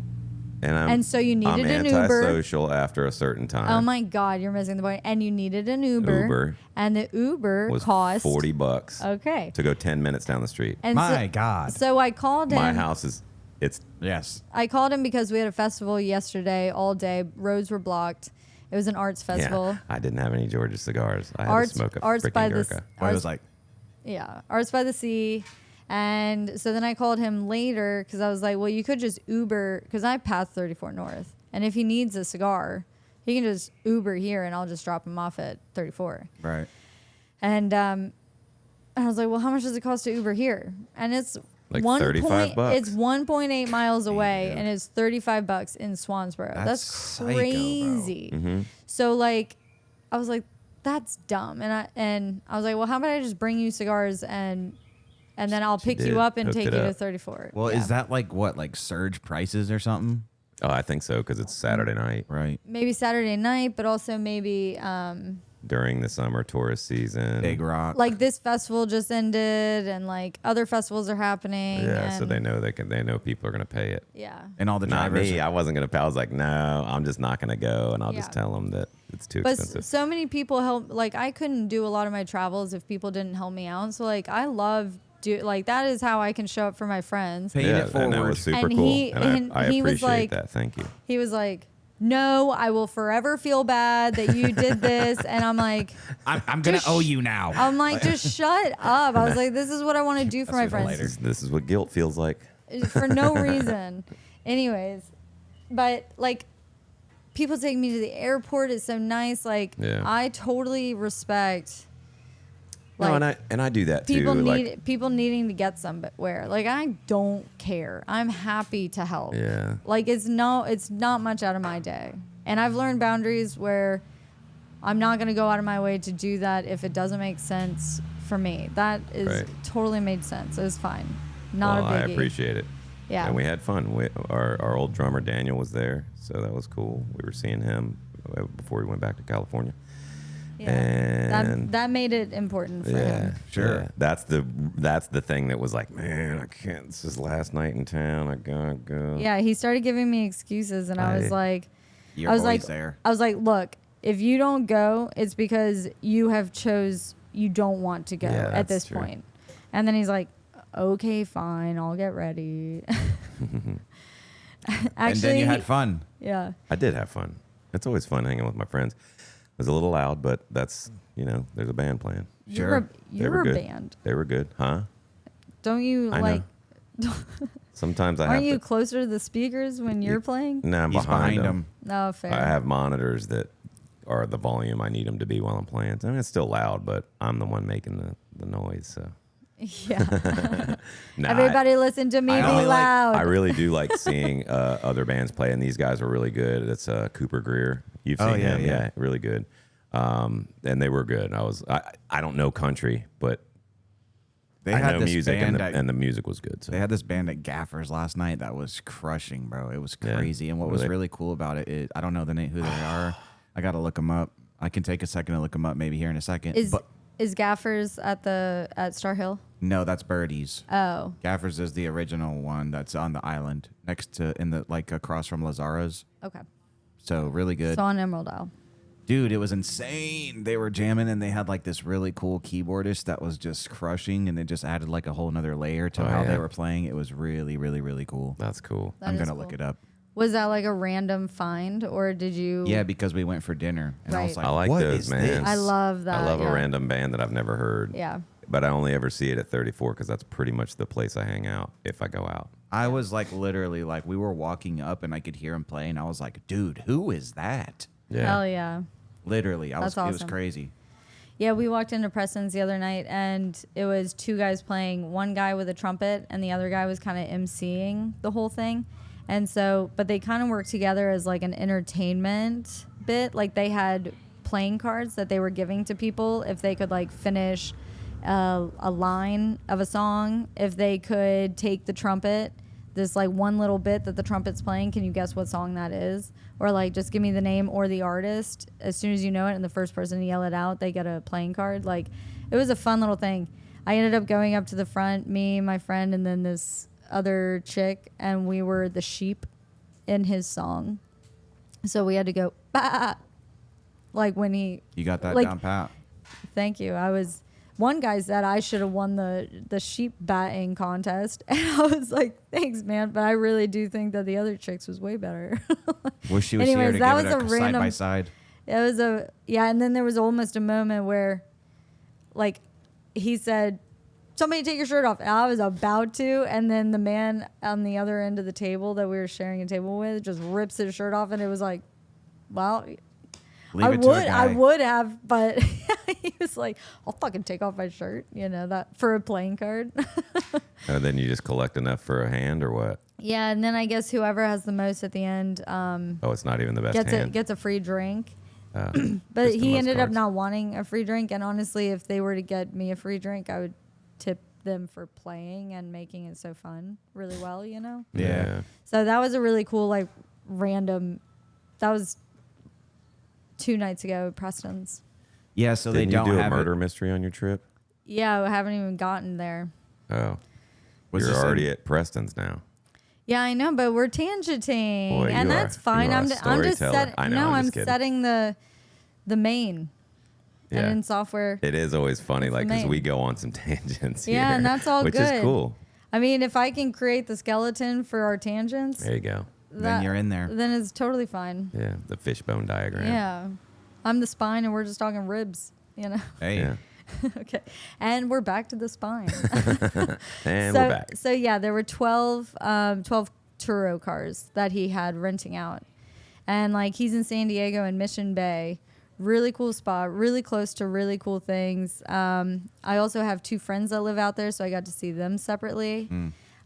and so you needed I'm an Uber. antisocial after a certain time. Oh my God, you're missing the point. And you needed an Uber. And the Uber was cost $40 Okay. to go 10 minutes down the street. And My God. So I called him. My house is it's Yes. I called him because we had a festival yesterday all day. Roads were blocked. It was an arts festival. Yeah, I didn't have any Georgia cigars. I had Arts- to smoke a arts by freaking the Gurkha. I was like, Yeah, Arts by the Sea. And so then I called him later because I was like, well, you could just Uber, because I passed 34 North. And if he needs a cigar, he can just Uber here and I'll just drop him off at 34. Right. And I was like, well, how much does it cost to Uber here? And it's Like $35. It's 1.8 miles away and it's $35 in Swansboro. That's psycho, bro. crazy. Mm-hmm. So like, I was like, that's dumb. And I was like, well, how about I just bring you cigars and then I'll pick did. you up and Hooked take it you to up. 34. Well, Yeah. is that like what, like surge prices or something? Oh, I think so because it's Saturday night Right. Maybe Saturday night, but also maybe during the summer tourist season. Big Rock. like this festival just ended and like other festivals are happening. Yeah, so and- they know they know people are gonna pay it. Yeah. And all the Not drivers. me. I wasn't gonna pay. I was like, no, I'm just not gonna go, and I'll Yeah. just tell them that it's too But expensive. so many people help. Like I couldn't do a lot of my travels if people didn't help me out. So like I love that is how I can show up for my friends. Paying yeah, it forward. and that was super And cool, he- and I and he was appreciate like- that. Thank you. He was like, "No, I will forever feel bad that you did this," and I'm like, I'm going to owe you now. just shut up. I was like, this is what I want to do for my That's what friends. later. This is what guilt feels like. For no reason. Anyways, but like people take me to the airport. It's so nice. Like Yeah. I totally respect. No, Like, and I do that people too. need people needing to get somewhere. Like I don't care. I'm happy to help. Yeah. Like it's not much out of my day. And I've learned boundaries where I'm not going to go out of my way to do that if it doesn't make sense for me. That is Right. totally made sense. It was fine. Not well, a I biggie. appreciate it. Yeah. And we had fun. Our old drummer Daniel was there, so that was cool. We were seeing him before he went back to California. Yeah. And that made it important for yeah, him. Sure. yeah. That's the thing that was like, man, I can't. This is last night in town. I gotta go. Yeah, he started giving me excuses, and I was Hey. like, Your I was boy's like, there. I was like, look, if you don't go, it's because you don't want to go Yeah, at that's this true. point. And then he's like, okay, fine, I'll get ready. Actually, And then you had fun. Yeah. I did have fun. It's always fun hanging with my friends. It was a little loud, but that's there's a band playing. Sure. They You're were a good. band. They were good, huh? Don't you I like? know. Sometimes I have Aren't you to. closer to the speakers when you're playing? No, I'm He's behind him. No, fair. I have monitors that are the volume I need them to be while I'm playing. I mean, it's still loud, but I'm the one making the noise. So Yeah. Nah, Everybody listen to me I be only like- loud. I really do like seeing other bands play, and these guys are really good. It's Cooper Greer. You've seen Oh, yeah, him, yeah. really good. And they were good. I don't know country, but They I had know this music, band and the music was good. So They had this band at Gaffers last night that was crushing, bro. It was Yeah. crazy. And what Were was they- really cool about it is I don't know the name who they are. I got to look them up. I can take a second to look them up maybe here in a second. Is but Gaffers at Star Hill? no, that's Birdies. Oh, Gaffers is the original one that's on the island next to across from Lazara's. okay. So really good. So on Emerald Isle. Dude, it was insane. They were jamming and they had like this really cool keyboardist that was just crushing and it just added like a whole nother layer to Oh, how yeah. they were playing. It was really, really, really cool. that's cool. That I'm is going to cool. look it up. Was that like a random find, or did you? Yeah, because we went for dinner and I was Right. like, I like what those, is man. this? I love that. I love yeah. a random band that I've never heard. Yeah. But I only ever see it at 34 because that's pretty much the place I hang out if I go out. I was like literally like we were walking up and I could hear him play and I was like, dude, who is that? Yeah. Hell yeah. Literally, That's it was awesome. crazy. Yeah, we walked into Preston's the other night, and it was two guys playing. One guy with a trumpet, and the other guy was kind of emceeing the whole thing. And so, but they kind of worked together as like an entertainment bit. Like they had playing cards that they were giving to people if they could like finish a line of a song. If they could take the trumpet, this like one little bit that the trumpet's playing, can you guess what song that is? Or like just give me the name or the artist as soon as you know it, and the first person to yell it out, they get a playing card. Like it was a fun little thing. I ended up going up to the front, me, my friend, and then this other chick, and we were the sheep in his song. So we had to go bah! Like when he You got that like, down pat. Thank you. One guy said I should have won the sheep batting contest, and I was like, thanks, man, but I really do think that the other chicks was way better. Wish she was Anyways, here to that give was it a a side random- by side. It was and then there was almost a moment where, like, he said somebody take your shirt off. And I was about to, and then the man on the other end of the table that we were sharing a table with just rips his shirt off, and it was like, well, I would have, but he was like, I'll fucking take off my shirt, that for a playing card. And then you just collect enough for a hand or what? Yeah, and then I guess whoever has the most at the end It's not even the best hand. gets a free drink. But just the he most ended up cards. not wanting a free drink, and honestly, if they were to get me a free drink, I would tip them for playing and making it so fun really well, Yeah. So that was a really cool, like, random. That was 2 nights ago at Preston's. Yeah, so Didn't they don't you do a have murder mystery on your trip? Yeah, I haven't even gotten there. Oh. Was You're this already at Preston's now. Yeah, I know, but we're tangenting, Boy, and you that's are- fine. you are I'm a just storyteller. I know, I'm just kidding. setting the main. Yeah. And in software. It is always funny, It's like, because amazing. we go on some tangents here. Yeah, and that's all which good. is cool. I mean, if I can create the skeleton for our tangents, There you go. Then you're in there. Then it's totally fine. Yeah, the fishbone diagram. Yeah. I'm the spine, and we're just talking ribs, Hey, Yeah. Okay. And we're back to the spine. And so, we're back. So, yeah, there were 12 Turo cars that he had renting out. And, like, he's in SanDiego and Mission Bay. Really cool spot, really close to really cool things. I also have 2 friends that live out there, so I got to see them separately.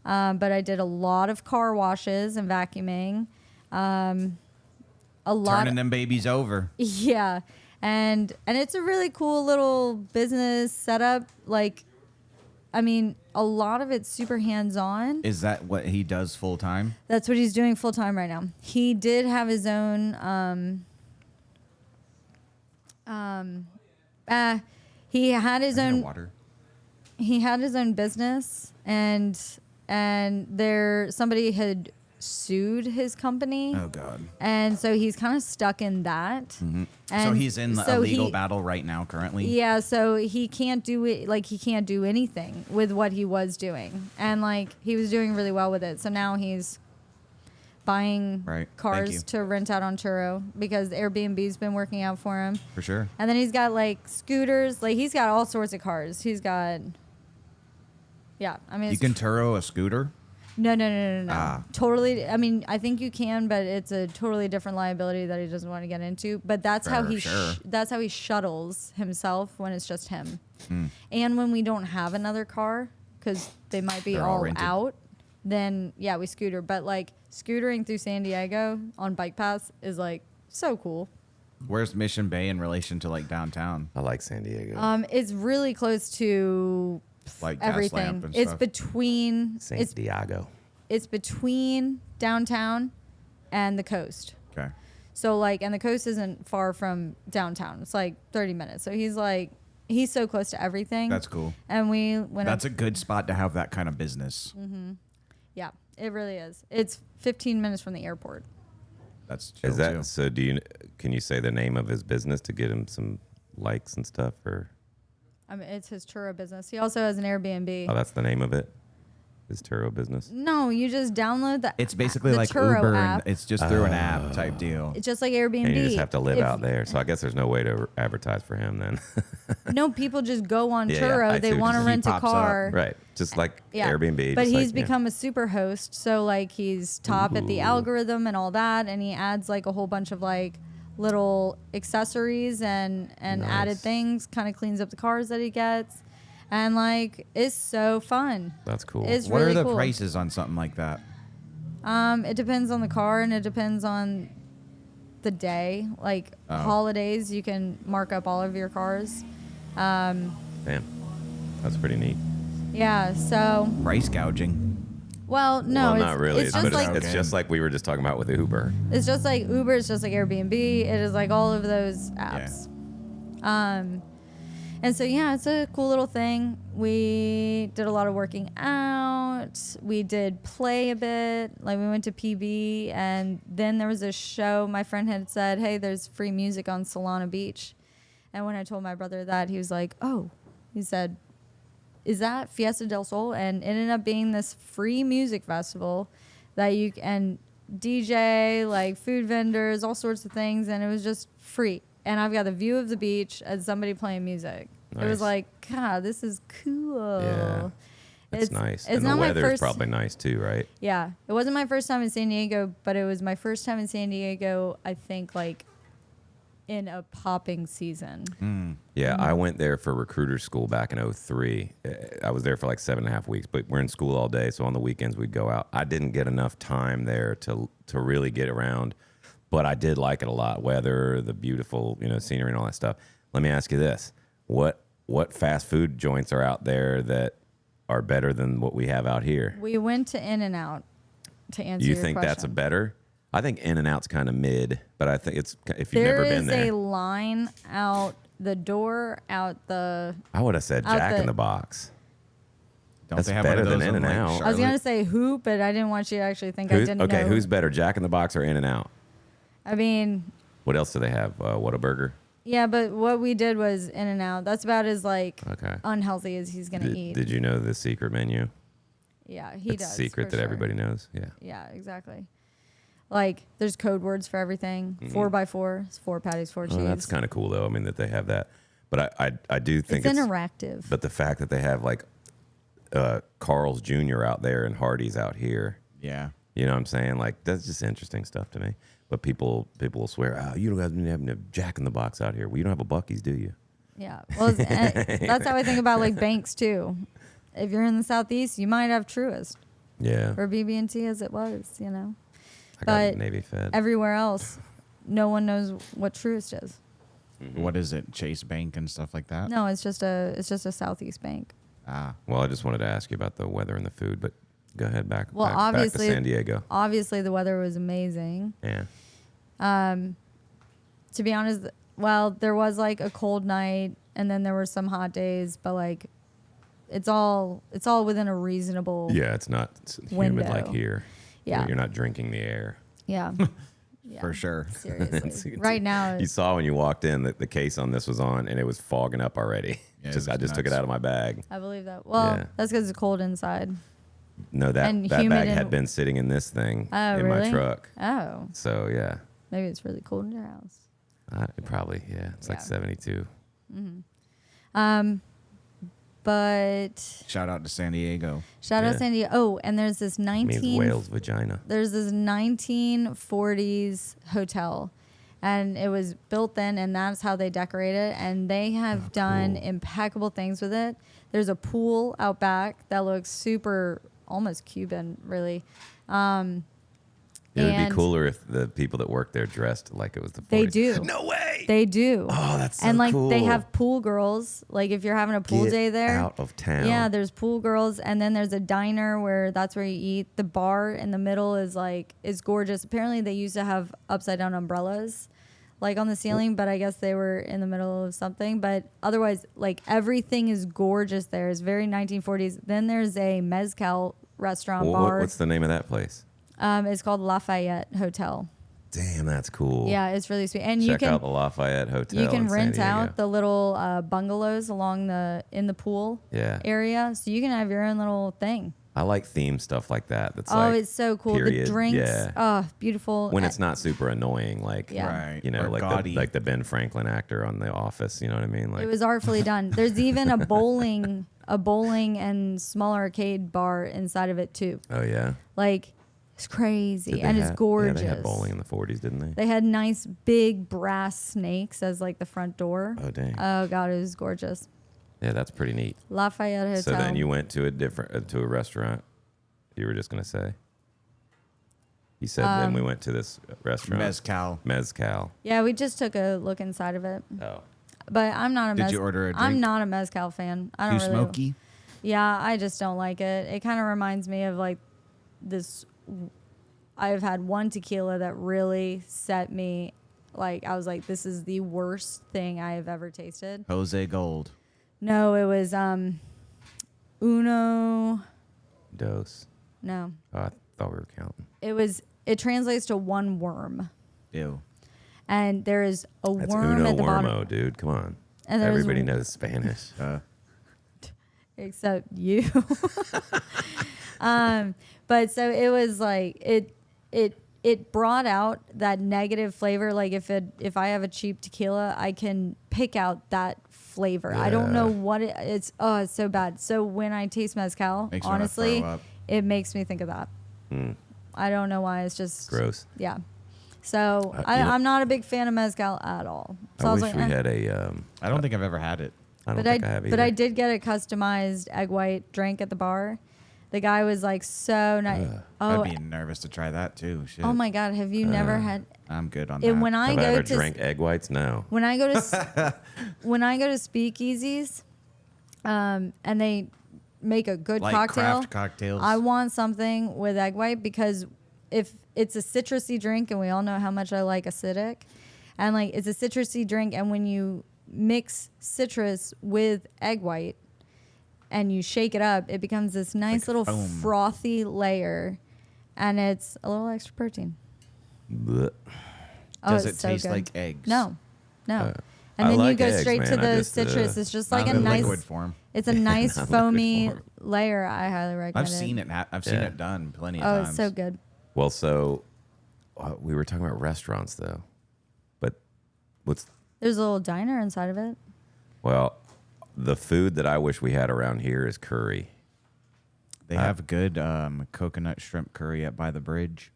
But I did a lot of car washes and vacuuming. A lot. turning them babies over. Yeah. And it's a really cool little business setup. Like, I mean, a lot of it's super hands-on. Is that what he does full time? That's what he's doing full-time right now. He did have his own he had his own Water. he had his own business, and somebody had sued his company. Oh God. And so he's kind of stuck in that. Mm-hmm. So And he's in a so legal he- battle right now currently. Yeah, so he can't do it. Like, he can't do anything with what he was doing, and like he was doing really well with it. So now he's buying Right. Thank you. cars to rent out on Turo because Airbnb's been working out for him. For sure. And then he's got like scooters. Like, he's got all sorts of cars. He's got, yeah. I mean, You it's can Turo a scooter? no. Ah. Totally. I mean, I think you can, but it's a totally different liability that he doesn't want to get into. But that's how For he sure. that's how he shuttles himself when it's just him, Hmm. and when we don't have another car because they might be They're all all rented. out. Then yeah, we scooter. But like scootering through SanDiego on bike paths is like so cool. Where's Mission Bay in relation to like downtown? I like SanDiego. It's really close to Like gas everything. lamp and It's stuff. between SanDiego. it's between downtown and the coast. Okay. So like, and the coast isn't far from downtown. It's like 30 minutes. So he's so close to everything. That's cool. And we went That's up. a good spot to have that kind of business. Yeah, it really is. It's 15 minutes from the airport. That's chill Is that too. so? Can you say the name of his business to get him some likes and stuff? Or I mean, it's his Turo business. He also has an Airbnb. that's the name of it. His Turo business. No, you just download the. It's basically the like Turo Uber, app. and it's just through an app type deal. It's just like Airbnb. And you just have to live If- out there. So I guess there's no way to advertise for him then. No, people just go on Yeah, Turo. I see They what want to you're rent saying. a He pops up. car. Right. Just like Yeah. Airbnb. But just he's like, yeah. become a super host. So like he's top at the Ooh. algorithm and all that, and he adds like a whole bunch of like little accessories and added Nice. things, kind of cleans up the cars that he gets. And like it's so fun. That's cool. It's What really are the cool. prices on something like that? It depends on the car and it depends on the day. Like Oh. holidays, you can mark up all of your cars. Damn. That's pretty neat. Yeah. So Price gouging. well, no, well, it's not really. It's but just like it's just like we were just talking about with Uber. It's just like Uber. It's just like Airbnb. It is like all of those apps. And so, yeah, it's a cool little thing. We did a lot of working out. We did play a bit. Like, we went to PB. And then there was a show. My friend had said, hey, there's free music on Solana Beach. And when I told my brother that, he was like, oh. He said, is that Fiesta del Sol? And it ended up being this free music festival that you and DJ, like food vendors, all sorts of things, and it was just free. And I've got the view of the beach and somebody playing music. It was Nice. like, God, this is cool. Yeah. It's nice. It's And the not my weather's first. probably nice too, right? Yeah, it wasn't my first time in San Diego, but it was my first time in San Diego. I think like in a popping season. Yeah, I went there for recruiter school back in 03. I was there for like 7.5 weeks, but we're in school all day, so on the weekends we'd go out. I didn't get enough time there to really get around, but I did like it a lot. Weather, the beautiful, scenery and all that stuff. Let me ask you this. What fast food joints are out there that are better than what we have out here? We went to In-N-Out to answer You your think that's a question. better? I think In-N-Out's kind of mid, but I think it's if you've never been There is there. a line out the door, out the. I would have said out Jack the- in the Box. Don't That's they have better one of than those in, like, In-N-Out. I was gonna Charlotte? say who, but I didn't want you to actually think I didn't know. Okay, who's better, Jack in the Box or In-N-Out? I mean, What else do they have? Whataburger? yeah, but what we did was In-N-Out. That's about as like Okay. unhealthy as he's gonna eat. Did you know the secret menu? Yeah, he It's does. a secret for that sure. everybody knows. Yeah. Yeah, exactly. Like, there's code words for everything. 4x4, it's 4 patties, 4 cheese. Oh, that's kind of cool though. I mean that they have that, but I do think it's it's interactive. But the fact that they have like Carl's Jr. out there and Hardee's out here, Yeah. you know what I'm saying? Like that's just interesting stuff to me. But people will swear, oh, you don't have a Jack in the Box out here. Well, you don't have a Buc-ee's, do you? Yeah. Well, that's how I think about like banks too. If you're in the Southeast, you might have Truist Yeah. or BB&T as it was, I got But Navy Fed. everywhere else, no one knows what Truist is. What is it? Chase Bank and stuff like that? No, it's just a Southeast bank. Ah. Well, I just wanted to ask you about the weather and the food, but go ahead back. Well, back obviously, to San Diego. Obviously, the weather was amazing. Yeah. To be honest, well, there was like a cold night, and then there were some hot days, but like, it's all within a reasonable. Yeah, it's not humid like Window. here. Yeah. You're not drinking the air. Yeah. Yeah, For sure. Seriously. Right now, You saw when you walked in that the case on this was on and it was fogging up already. Yeah, it just was I just took it nuts. out of my bag. I believe that. Well, Yeah. that's because it's cold inside. No, And that humid bag had and- been sitting in this thing Oh, in really? my truck. Oh, So yeah, maybe it's really cold in your house. probably It's like Yeah. 72. But Shout out to San Diego. shout out Yeah. San Diego. Oh, and there's this Means whale's vagina. There's this 1940s hotel, and it was built then, and that's how they decorate it. And they have done cool. impeccable things with it. There's a pool out back that looks super, almost Cuban, really. It would be and cooler if the people that work there dressed like it was the 40s. They do. No way. They do. Oh, that's so and like cool. they have pool girls. Like if you're having a pool Get day there, out of town. yeah, there's pool girls, and then there's a diner where that's where you eat. The bar in the middle is gorgeous. Apparently, they used to have upside down umbrellas, like on the ceiling, but I guess they were in the middle of something. But otherwise, like everything is gorgeous there. It's very 1940s. Then there's a mezcal restaurant bar. What's the name of that place? It's called Lafayette Hotel. Damn, that's cool. Yeah, it's really sweet. And you Check can out the Lafayette Hotel. you can in San rent Diego. out the little bungalows along in the pool Yeah. area, so you can have your own little thing. I like theme stuff like that. That's Oh, like it's so cool. period, The drinks, yeah. oh, beautiful. When it's not super annoying, like Yeah. Right. you know, Or like gaudy. the Ben Franklin actor on The Office. You know what I mean? Like It was artfully done. There's even a bowling and small arcade bar inside of it too. oh yeah, Like it's crazy Did they and it's have- gorgeous. Yeah, they had bowling in the 40s, didn't they? They had nice big brass snakes as like the front door. Oh dang. Oh god, it was gorgeous. Yeah, that's pretty neat. Lafayette Hotel. So then you went to a restaurant. You were just gonna say. You said then we went to this restaurant. Mezcal. Yeah, we just took a look inside of it. Oh. But I'm not a Did you order a I'm drink? not a mezcal fan. I Too don't really. smoky? Yeah, I just don't like it. It kind of reminds me of like this. I've had one tequila that really set me. Like I was like, this is the worst thing I have ever tasted. Jose Gold. No, it was Uno. Dose. No, Oh, I thought we were counting. it translates to one worm, Ew. and there is a That's worm Uno at the bottom. Wormo, dude. Come on. And there's Everybody knows Spanish. Except you. But so it was like it brought out that negative flavor. Like if I have a cheap tequila, I can pick out that flavor. I don't Yeah. know what it's. Oh, it's so bad. So when I taste mezcal, Makes me wanna honestly, throw up. it makes me think of that. I don't know why. It's just Gross. Yeah. So you know- I'm not a big fan of mezcal at all. So I was wish like, we eh. had a. I don't think I've ever had it. I don't But think I have either. but I did get a customized egg white drink at the bar. The guy was like so nice. I'd Oh, be nervous to try that too. Shit. oh my God! Have you never had? I'm good on And that. when I Have I go ever to drank egg whites? No. when I go to when I go to speakeasies, and they make a good Like cocktail. craft cocktails. I want something with egg white because if it's a citrusy drink, and we all know how much I like acidic, and like it's a citrusy drink, and when you mix citrus with egg white and you shake it up, it becomes this nice Like little foam. frothy layer, and it's a little extra protein. Blech. Oh, Does it's it so taste good. like eggs? No. And I then like you go eggs, straight to man. I the just, citrus. It's just Not like a in nice liquid form. It's a nice Not liquid foamy form. layer. I highly recommend I've it. seen it. I've seen Yeah. it done plenty of Oh, times. it's so good. Well, so we were talking about restaurants though, but what's There's a little diner inside of it. well, the food that I wish we had around here is curry. They have good coconut shrimp curry at By the Bridge.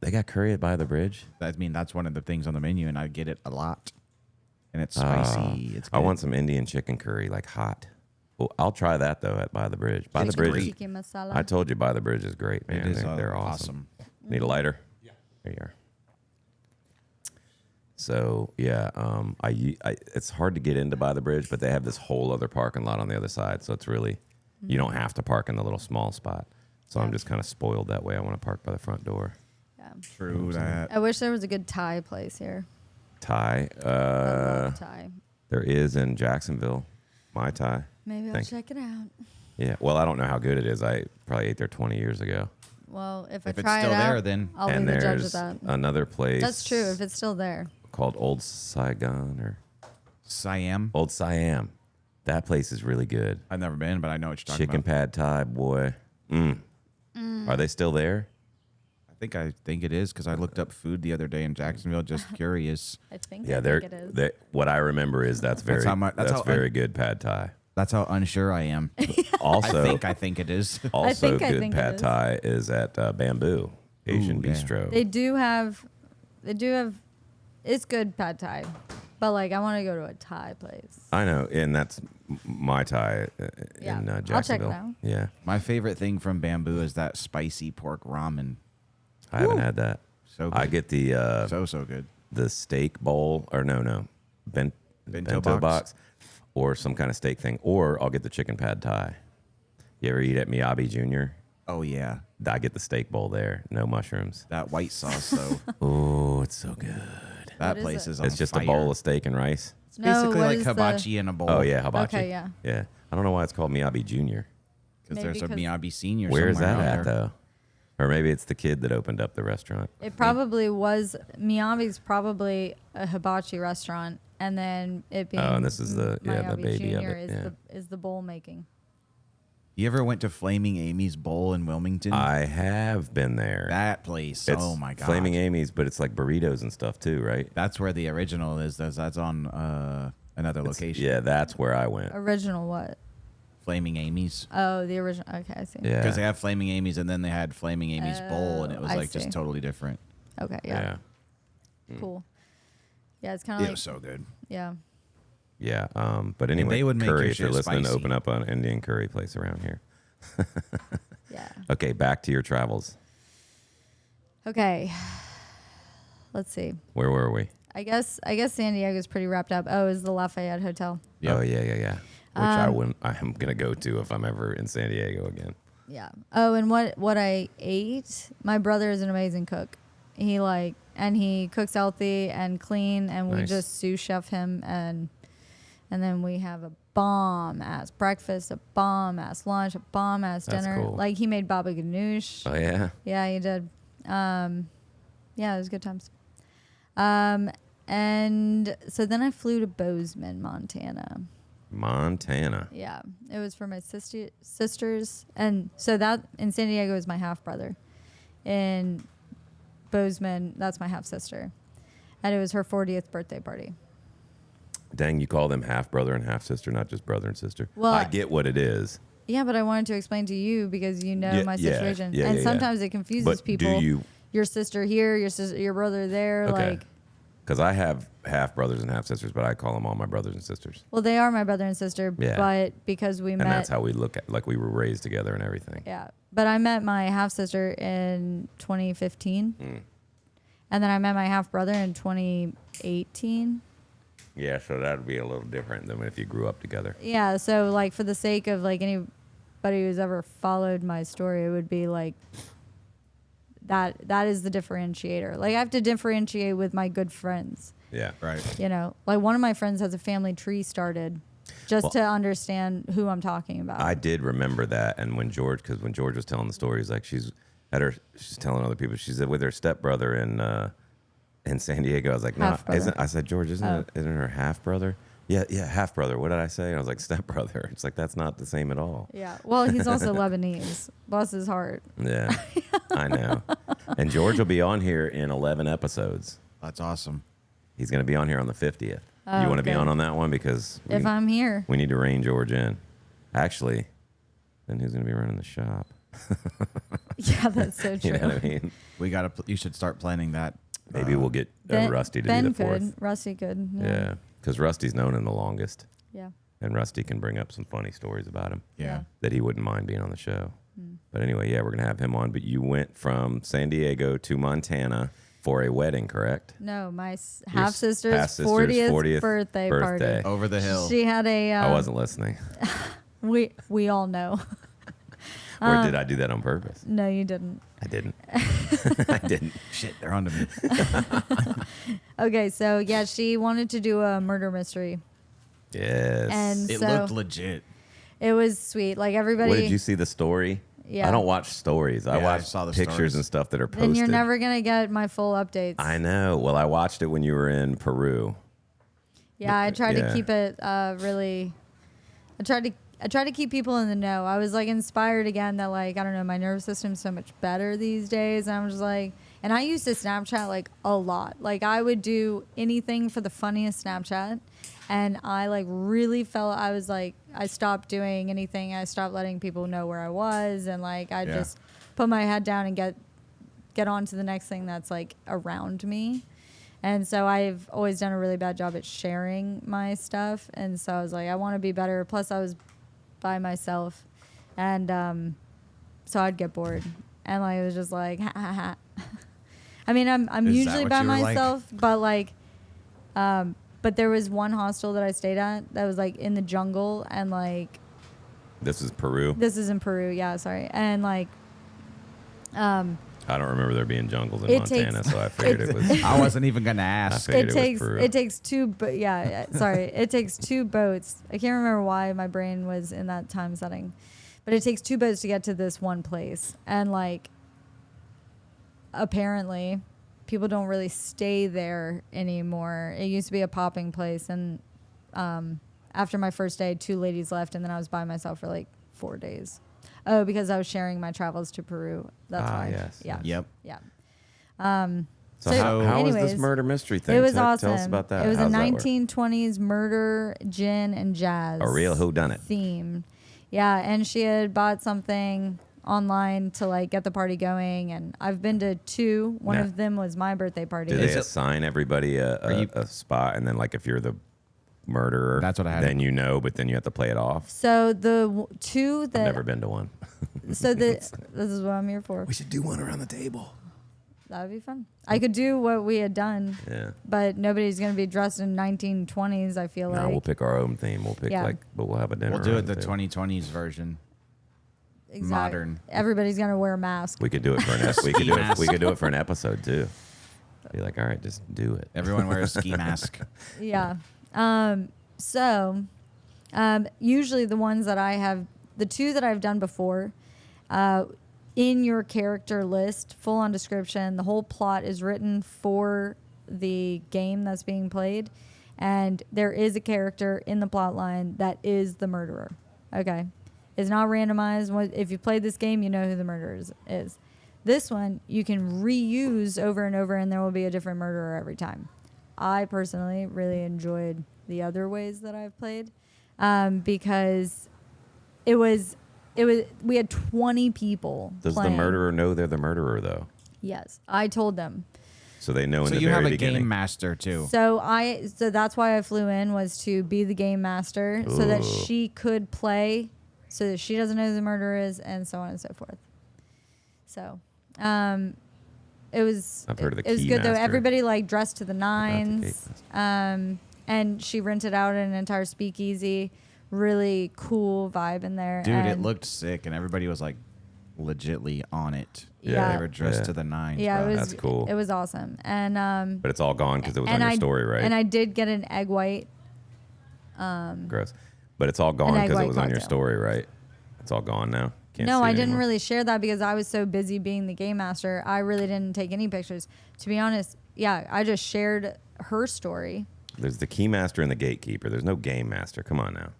They got curry at By the Bridge. I mean, that's one of the things on the menu, and I get it a lot. And it's spicy. It's good. I want some Indian chicken curry, like hot. Well, I'll try that though at By the Bridge. By It's the Bridge, great. is- Tiki masala. I told you By the Bridge is great, man. It is They're awesome. Mm-hmm. Need a lighter? Yeah. There you are. So yeah, it's hard to get into By the Bridge, but they have this whole other parking lot on the other side, so it's really you don't have to park in the little small spot. So I'm just kind of spoiled that way. I want to park by the front door. Yeah. True that. I wish there was a good Thai place here. Thai, I love Thai. there is in Jacksonville, my Thai. Maybe I'll Thank- check it out. Yeah, well, I don't know how good it is. I probably ate there 20 years ago. Well, if I If it's try still it out, there, then- I'll And be the judge of there's that. another place. That's true. If it's still there. called Old Saigon or Siam. Old Siam. That place is really good. I've never been, but I know what you're talking Chicken about. pad Thai, boy. Are they still there? I think it is because I looked up food the other day in Jacksonville, just curious. I think. Yeah, I think it is. what I remember is that's very that's how very good pad Thai. That's how unsure I am. Also, I think it is. also I good think it pad is. Thai is at Bamboo Asian Ooh, yeah. Bistro. They do have. It's good pad Thai, but like I want to go to a Thai place. I know, and that's my Thai Yeah, in I'll check it Jacksonville. out. Yeah, My favorite thing from Bamboo is that spicy pork ramen. I haven't had that. So good. I get the so good. the steak bowl, or no, bento box? box, or some kind of steak thing, or I'll get the chicken pad Thai. You ever eat at Miyabi Jr.? Oh yeah, I get the steak bowl there, no mushrooms. that white sauce though. Oh, it's so good. That is place it? is on It's just fire. a bowl of steak and rice. It's basically what like is the- hibachi in a bowl. Oh yeah, hibachi. Okay, yeah. Yeah. I don't know why it's called Miyabi Jr. because Maybe there's a 'cause- Miyabi Senior. Where is somewhere that around at there. though? Or maybe it's the kid that opened up the restaurant. It probably was Miyabi's probably a hibachi restaurant, and then it being and this is the Miyabi baby of Jr. it, is yeah. is the bowl making. You ever went to Flaming Amy's Bowl in Wilmington? I have been there. that place. It's Oh my god. Flaming Amy's, but it's like burritos and stuff too, right? That's where the original is. That's on another location. Yeah, that's where I went. Original what? Flaming Amy's. Oh, the original. Okay, I see. Yeah. Because they have Flaming Amy's and then they had Flaming Amy's Bowl and it was I like see. just totally different. Okay, Yeah. yeah, cool. Yeah, it's kind It of like was so good. yeah. Yeah. But anyway, they would make your curry, if you're shit listening, spicy. open up an Indian curry place around here. Yeah. Okay, back to your travels. Okay. Let's see. Where were we? I guess SanDiego's pretty wrapped up. Oh, is the Lafayette Hotel. Yep. Oh yeah. Which I'm gonna go to if I'm ever in San Diego again. Yeah. Oh, and what I ate, my brother is an amazing cook. He cooks healthy and clean, and we Nice. just sous chef him, and then we have a bomb ass breakfast, a bomb ass lunch, a bomb ass That's dinner. cool. Like he made baba ganoush. Oh yeah. Yeah, he did. Yeah, it was good times. And so then I flew to Bozeman, Montana. Montana. Yeah, it was for my sisters, and so that in San Diego is my half brother. In Bozeman, that's my half sister, and it was her 40th birthday party. Dang, you call them half brother and half sister, not just brother and sister. Well, I get what it is. Yeah, but I wanted to explain to you because you know my situation, and sometimes it confuses but people. Do you? Your sister here, your brother there, Okay. like. Because I have half brothers and half sisters, but I call them all my brothers and sisters. Well, they are my brother and sister, but because we met, and that's how we look at, like we were raised together and everything. Yeah, but I met my half sister in 2015, and then I met my half brother in 2018. Yeah, so that would be a little different than if you grew up together. Yeah, so like for the sake of like anybody who's ever followed my story, it would be like that is the differentiator. Like I have to differentiate with my good friends. Yeah, right. You know, like one of my friends has a family tree started just to understand who I'm talking about. I did remember that, and when George was telling the stories, like she's telling other people, she's with her stepbrother in SanDiego. I was like, no, I said, George, isn't her half brother? Yeah, half brother. What did I say? And I was like, stepbrother. It's like, that's not the same at all. Yeah. Well, he's also Lebanese. Bless his heart. Yeah, I know. And George will be on here in 11 episodes. That's awesome. He's going to be on here on the 50th. You want to be on that one? Because if I'm here, we need to rein George in. Actually, then who's going to be running the shop? Yeah, that's so true. You know what I mean? You should start planning that. Maybe we'll get Rusty to Ben do the fourth. could. Rusty could. Yeah, because Rusty's known him the longest. Yeah. And Rusty can bring up some funny stories about him. Yeah. That he wouldn't mind being on the show. But anyway, yeah, we're going to have him on. But you went from SanDiego to Montana for a wedding, correct? No, my half-sister's 40th birthday party. Over the hill. She had a... I wasn't listening. We all know. Or did I do that on purpose? No, you didn't. I didn't. I didn't. Shit, they're onto me. Okay, so yeah, she wanted to do a murder mystery. Yes. And it so looked legit. It was sweet. Like everybody... What, did you see the story? Yeah. I don't watch stories. I watch saw the pictures stories. and stuff that are posted. Then you're never going to get my full updates. I know. Well, I watched it when you were in Peru. Yeah, I tried to keep it really... I tried to keep people in the know. I was like inspired again that like, I don't know, my nervous system's so much better these days. And I'm just like... And I used to Snapchat like a lot. Like I would do anything for the funniest Snapchat. And I like really felt, I was like, I stopped doing anything. I stopped letting people know where I was. And like, I just put my head down and get on to the next thing that's like around me. And so I've always done a really bad job at sharing my stuff. And so I was like, I want to be better. Plus I was by myself. And so I'd get bored. And like, it was just like, ha ha ha. I mean, I'm usually by myself, but like, but there was one hostel that I stayed at that was like in the jungle and like. This is Peru? This is in Peru, yeah, sorry. And like. I don't remember there being jungles in Montana, so I figured it was. I wasn't even going to ask. It takes two, sorry. It takes two boats. I can't remember why my brain was in that time setting. But it takes two boats to get to this one place. And like. Apparently people don't really stay there anymore. It used to be a popping place, and after my first day 2 ladies left, and then I was by myself for like 4 days. Oh, because I was sharing my travels to Peru. That's why. Yes. Yeah. Yep. Yeah. So how was this murder mystery thing? It was awesome. Tell us about that. It was How's a that work? 1920s murder, gin, and jazz. A real whodunit theme. Yeah, and she had bought something online to like get the party going, and I've been to 2. One of them was my birthday party. Do they assign everybody a spot, and then like if you're the murderer, that's what I had. Then you know, but then you have to play it off. So the 2 that I've never been to one. So this is what I'm here for. We should do one around the table. That would be fun. I could do what we had done. Yeah. But nobody's going to be dressed in 1920s, I feel like. No, we'll pick our own theme. We'll pick but we'll have a dinner. We'll do it the 2020s version. Exactly. Modern. Everybody's gonna wear a mask. We could do it for an we could do it for an episode too. Be like, all right, just do it. Everyone wear a ski mask. Yeah. So, usually the ones that I have, the 2 that I've done before, in your character list, full on description, the whole plot is written for the game that's being played, and there is a character in the plot line that is the murderer. Okay. It's not randomized. If you played this game, you know who the murderer is. This one, you can reuse over and over, and there will be a different murderer every time. I personally really enjoyed the other ways that I've played, because it was we had 20 people. Does playing. the murderer know they're the murderer though? Yes, I told them. So they know in So the you very have a beginning. game master too. So that's why I flew in, was to be the game master, so that Ooh. she could play, so that she doesn't know who the murderer is, and so on and so forth. So, it was. I've heard of the It was key good though. master. Everybody like dressed to the gate nines. And she rented out an entire speakeasy. Really cool vibe in there. Dude, it and looked sick, and everybody was like legitly on it. Yeah. They were dressed Yeah. to the nines. Yeah, bro. it was. That's cool. It was awesome. And But it's all gone because it was on and your I- story, right? And I did get an egg white. Gross. But it's all gone egg because it white was on your cocktail. story, right? It's all gone now. Can't No, see it I didn't anymore. really share that because I was so busy being the game master. I really didn't take any pictures. To be honest, yeah, I just shared her story. There's the key master and the gatekeeper. There's no game master. Come on now.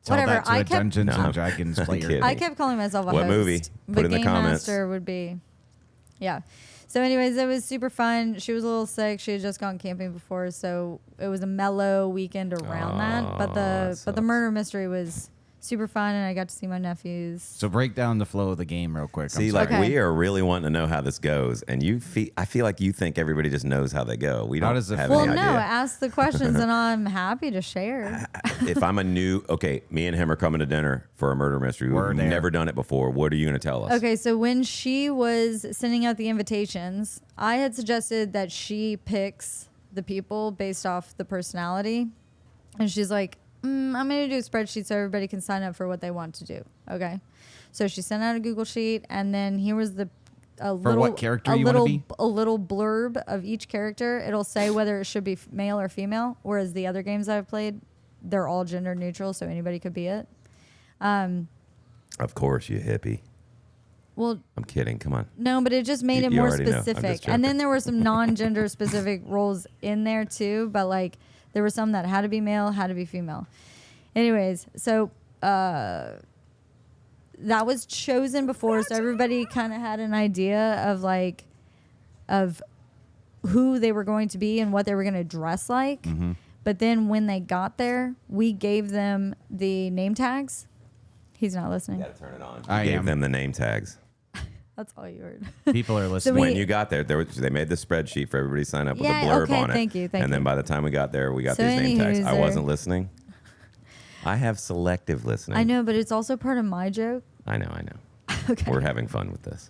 Tell Whatever, that to I a kept- Dungeons No, and Dragons I'm player. kidding. I kept calling myself a What host. movie? But Put in the game comments. master would be, yeah. So, anyways, it was super fun. She was a little sick. She had just gone camping before, so it was a mellow weekend around that. But that the sucks. murder mystery was super fun, and I got to see my nephews. So break down the flow of the game real quick. See, I'm like sorry. Okay. we are really wanting to know how this goes, and I feel like you think everybody just knows how they go. We How don't does it have feel? Well, any no, idea. ask the questions, and I'm happy to share. If I'm me and him are coming to dinner for a murder mystery. We're We've there. never done it before. What are you going to tell us? Okay, so when she was sending out the invitations, I had suggested that she picks the people based off the personality. And she's like, I'm going to do a spreadsheet so everybody can sign up for what they want to do. Okay. So she sent out a Google sheet, and then here was what character you wanna be? a little blurb of each character. It'll say whether it should be male or female, whereas the other games I've played, they're all gender neutral, so anybody could be it. Of course, you hippie. Well, I'm kidding. Come on. no, but it just made You- it you more already know. I'm just specific. And then joking. there were some non-gender specific roles in there too, but like there were some that had to be male, had to be female. Anyways, so that was chosen before, so everybody kind of had an idea of who they were going to be and what they were going to dress like. Mm-hmm. But then when they got there, we gave them the name tags. He's not listening. You got to turn it on. I You gave am. them the name tags. That's all you heard. People are listening. we- When you got there, they made the spreadsheet for everybody to sign up with Yeah, a blurb okay, on it. thank you, thank and then you. by the time we got there, we got So these name tags. anywho's I there- wasn't listening. I have selective listening. I know, but it's also part of my joke. I know. Okay. We're having fun with this.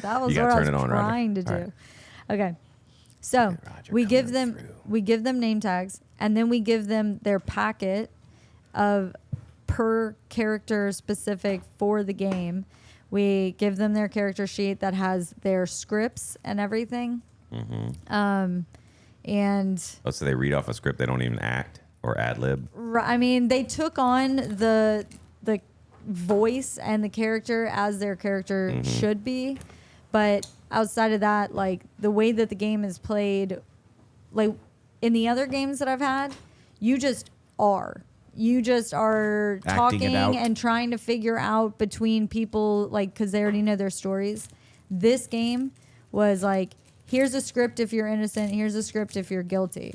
That was You what gotta I was turn it on, Roger. trying to do. All right. Okay. So Roger we give coming them through. name tags, and then we give them their packet of per character specific for the game. We give them their character sheet that has their scripts and everything. And Oh, so they read off a script. They don't even act or ad lib. I mean, they took on the voice and the character as their character should be, but outside of that, like the way that the game is played, like in the other games that I've had, you just are Acting it talking out. and trying to figure out between people, like, because they already know their stories. This game was like, here's a script if you're innocent, here's a script if you're guilty,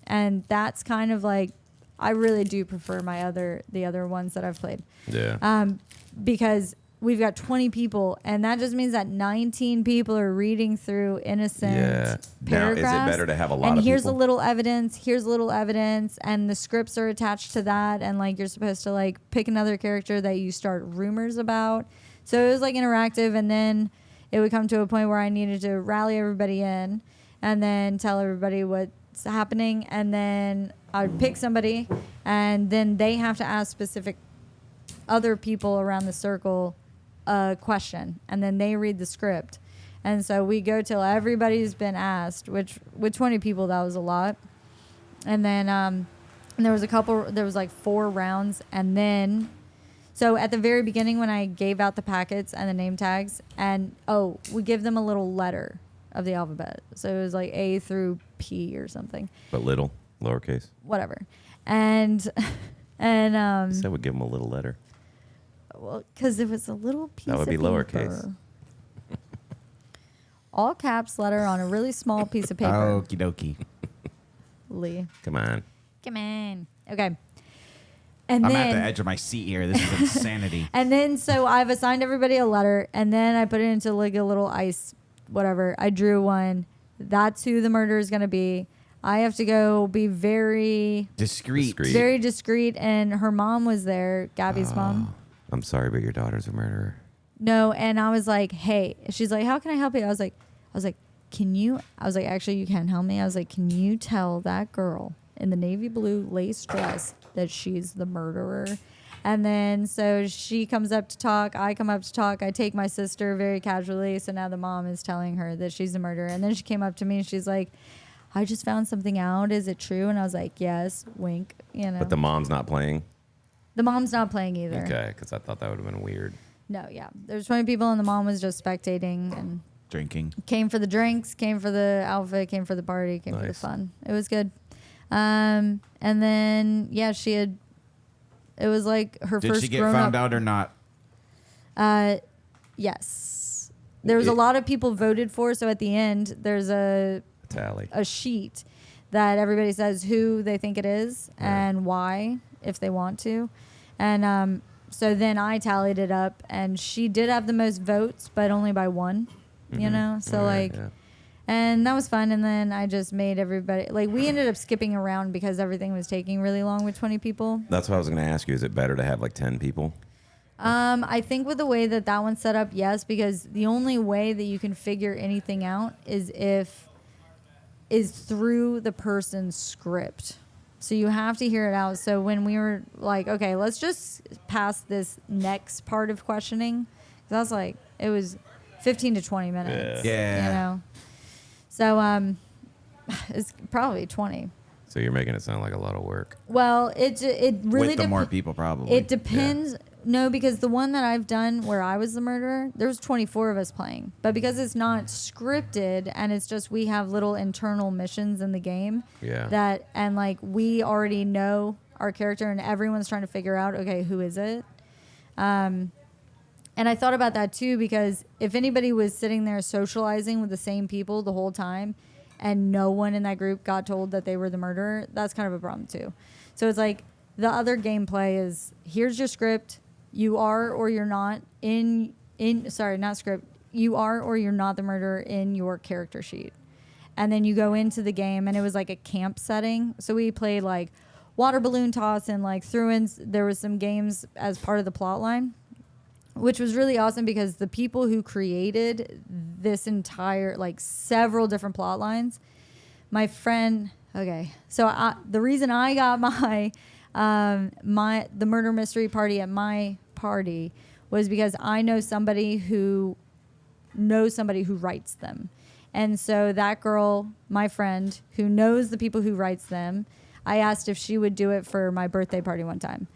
and that's kind of like, I really do prefer the other ones that I've played. Yeah. Because we've got 20 people, and that just means that 19 people are reading through innocent Yeah. Now, is it paragraphs. better to have a lot and of here's people? a little evidence, and the scripts are attached to that, and like you're supposed to like pick another character that you start rumors about. So it was like interactive, and then it would come to a point where I needed to rally everybody in and then tell everybody what's happening, and then I would pick somebody, and then they have to ask specific other people around the circle a question, and then they read the script. And so we go till everybody's been asked, which with 20 people, that was a lot. And then and there was like 4 rounds. And then, so at the very beginning when I gave out the packets and the name tags, and we give them a little letter of the alphabet. So it was like A through P or something, But little, lowercase. whatever. And I said we'd give them a little letter. well, because it was a little piece That would be of lowercase. paper. All caps letter on a really small piece of paper. Okie dokie. Lee. Come on. Come on. Okay. And I'm then, at the edge of my seat here. This is insanity. And then, so I've assigned everybody a letter, and then I put it into like a little ice, whatever. I drew one. That's who the murderer is going to be. I have to go be very Discreet. very discreet. And her mom was there, Gabby's mom. I'm sorry, but your daughter's a murderer. No, and I was like, hey, she's like, how can I help you? I was like, actually, you can't help me. I was like, can you tell that girl in the navy blue lace dress that she's the murderer? And then so she comes up to talk. I come up to talk. I take my sister very casually. So now the mom is telling her that she's the murderer. And then she came up to me and she's like, I just found something out. Is it true? And I was like, yes, wink, you know. But the mom's not playing? The mom's not playing either. Okay, because I thought that would have been weird. No, yeah. There's 20 people and the mom was just spectating and Drinking. came for the drinks, came for the outfit, came for the party, came for the Nice. fun. It was good. And then, yeah, it was like her Did first she get grown found up. out or not? Yes. There was a lot of people voted for. So at the end, there's a Tally. sheet that everybody says who they think it is and why, if they want to. And so then I tallied it up, and she did have the most votes, but only by one, you know? So, Right, like, yeah. and that was fun. And then I just made everybody, like, we ended up skipping around because everything was taking really long with 20 people. That's what I was going to ask you. Is it better to have like 10 people? I think with the way that one's set up, yes, because the only way that you can figure anything out is through the person's script. So you have to hear it out. So when we were like, okay, let's just pass this next part of questioning, because I was like, it was 15 to 20 minutes. Yeah. You know. So it's probably 20. So you're making it sound like a lot of work. Well, it really With the more people, probably. It depends. No, because the one that I've done where I was the murderer, there's 24 of us playing. But because it's not scripted and it's just we have little internal missions in the game. Yeah. And like we already know our character and everyone's trying to figure out, okay, who is it? And I thought about that too, because if anybody was sitting there socializing with the same people the whole time and no one in that group got told that they were the murderer, that's kind of a problem too. So it's like the other gameplay is here's your script. You are or you're not not script. You are or you're not the murderer in your character sheet. And then you go into the game, and it was like a camp setting. So we played like water balloon toss and like threw in, there was some games as part of the plot line, which was really awesome because the people who created this entire, like several different plot lines, my friend, okay. So the reason I got the murder mystery party at my party was because I know somebody who writes them. And so that girl, my friend, who knows the people who writes them, I asked if she would do it for my birthday party one time.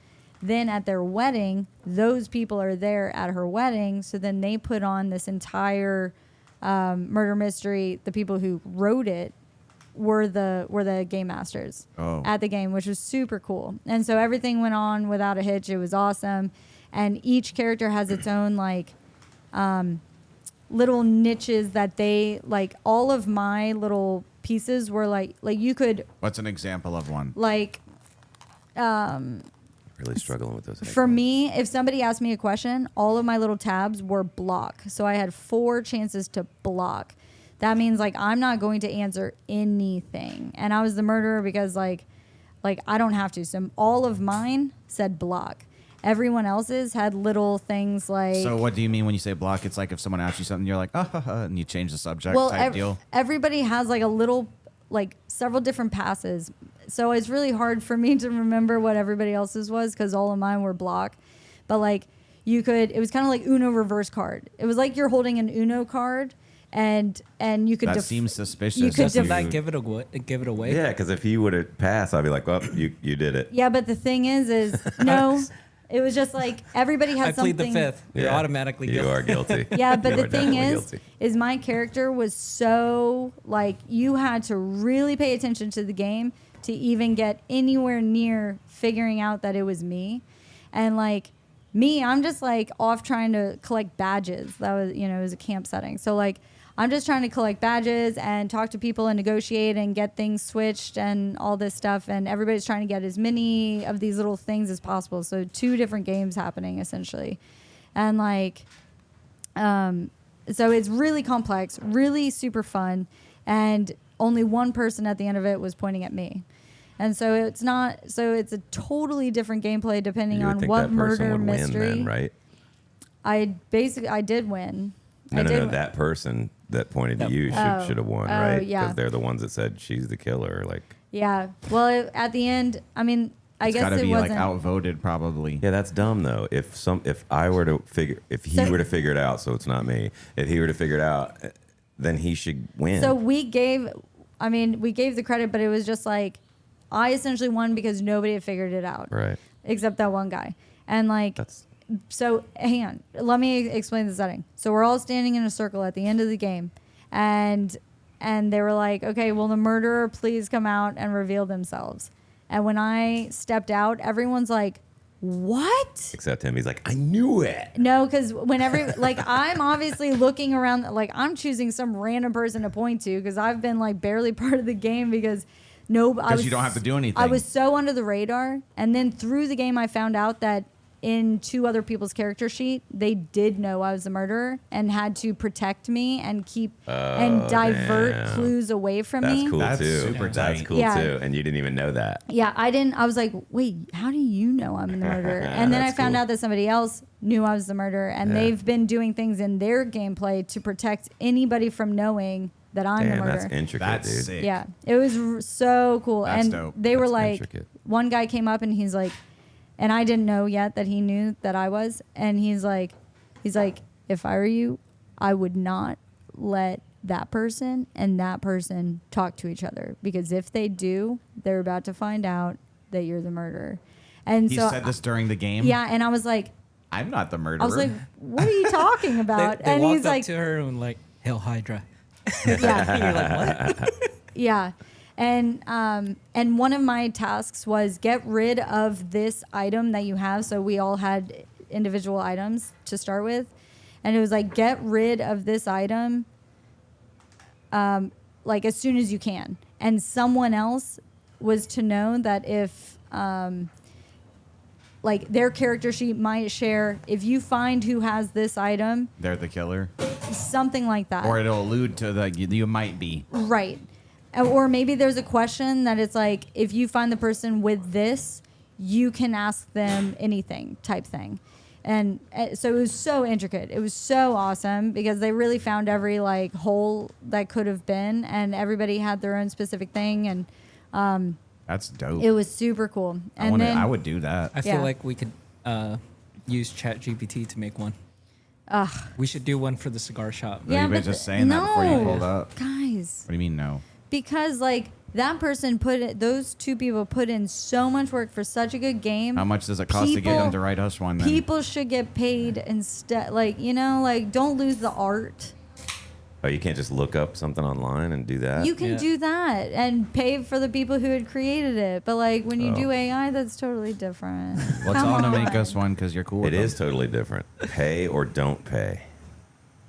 Then at their wedding, those people are there at her wedding. So then they put on this entire murder mystery. The people who wrote it were the game masters at the game, which was super cool. And so everything went on without a hitch. It was awesome. And each character has its own like little niches that they like. All of my little pieces were like you could. What's an example of one? Like Really struggling with those. for me, if somebody asked me a question, all of my little tabs were block. So I had 4 chances to block. That means like I'm not going to answer anything. And I was the murderer because like I don't have to. So all of mine said block. Everyone else's had little things like. So what do you mean when you say block? It's like if someone asks you something, you're like, and you change the subject type deal. Everybody has like a little, like several different passes. So it's really hard for me to remember what everybody else's was because all of mine were block. But like it was kind of like Uno reverse card. It was like you're holding an Uno card. And you could. That seems suspicious. You could Doesn't that give it away? Yeah, because if he would have passed, I'd be like, well, you did it. Yeah, but the thing is no. It was just like everybody had I plead something. the fifth. You're automatically guilty. You are guilty. Yeah, but You the are thing definitely is my character was so like you had to really pay attention to the game to even get anywhere near figuring out that it was me, and like Me, I'm just like off trying to collect badges. That was, it was a camp setting. So like, I'm just trying to collect badges and talk to people and negotiate and get things switched and all this stuff. And everybody's trying to get as many of these little things as possible. So 2 different games happening essentially. And like, so it's really complex, really super fun. And only one person at the end of it was pointing at me. And so it's a totally different gameplay depending You would on think what that person murder would mystery. win then, right? I did win. No. That person that pointed to you should have won, right? yeah. Because they're the ones that said she's the killer. Like, Yeah. Well, at the end, I mean, I It's guess gotta it be wasn't. like outvoted, probably. yeah, that's dumb though. If he were to figure it out, so it's not me. If he were to figure it out, then he should win. So we gave the credit, but it was just like, I essentially won because nobody had figured it out. Right. Except that one guy. And like, That's so hang on, let me explain the setting. So we're all standing in a circle at the end of the game, and they were like, okay, will the murderer please come out and reveal themselves? And when I stepped out, everyone's like, what? except him. He's like, I knew it. No, because whenever, like, I'm obviously looking around, like, I'm choosing some random person to point to because I've been, like, barely part of the game because you don't have to do anything. I was so under the radar. And then through the game, I found out that in 2 other people's character sheet, they did know I was the murderer and had to protect me and keep and divert damn. clues away from me. That's cool That's too. super That's tight. cool Yeah. too. And you didn't even know that. Yeah, I didn't. I was like, wait, how do you know I'm the murderer? And then I That's found cool. out that somebody else knew I was the murderer, and Yeah. they've been doing things in their gameplay to protect anybody from knowing that I'm the Damn, murderer. that's intricate, That's dude. sick. Yeah, it was so cool. That's and dope. they were That's like, intricate. one guy came up and he's like, and I didn't know yet that he knew that I was, and he's like, if I were you, I would not let that person and that person talk to each other, because if they do, they're about to find out that you're the murderer. And He so said this during the game. yeah, and I was like, I'm not the murderer. I was like, what are you talking about? They and walked he's up like, to her and like, Hail Hydra. yeah. You're like, what? Yeah. And one of my tasks was get rid of this item that you have. So we all had individual items to start with. And it was like, get rid of this item like as soon as you can. And someone else was to know that if like their character sheet might share, if you find who has this item, They're the killer. something like that. Or it'll allude to the you might be. Right. Or maybe there's a question that it's like, if you find the person with this, you can ask them anything type thing. And so it was so intricate. It was so awesome because they really found every like hole that could have been, and everybody had their own specific thing. And That's dope. it was super cool. And then I would do that. I feel Yeah. like we could use ChatGPT to make one. Ugh. We should do one for the cigar shop. Yeah, you were just saying that before you pulled up. Guys. What do you mean no? Because like that person those 2 people put in so much work for such a good game. How much does it cost to get them to write us one then? People should get paid instead. Like, like don't lose the art. Oh, you can't just look up something online and do that? You can Yeah. do that and pay for the people who had created it. But like when you do AI, that's totally different. Well, Come tell them to make on. us one because you're cool. It with is them. totally different. Pay or don't pay.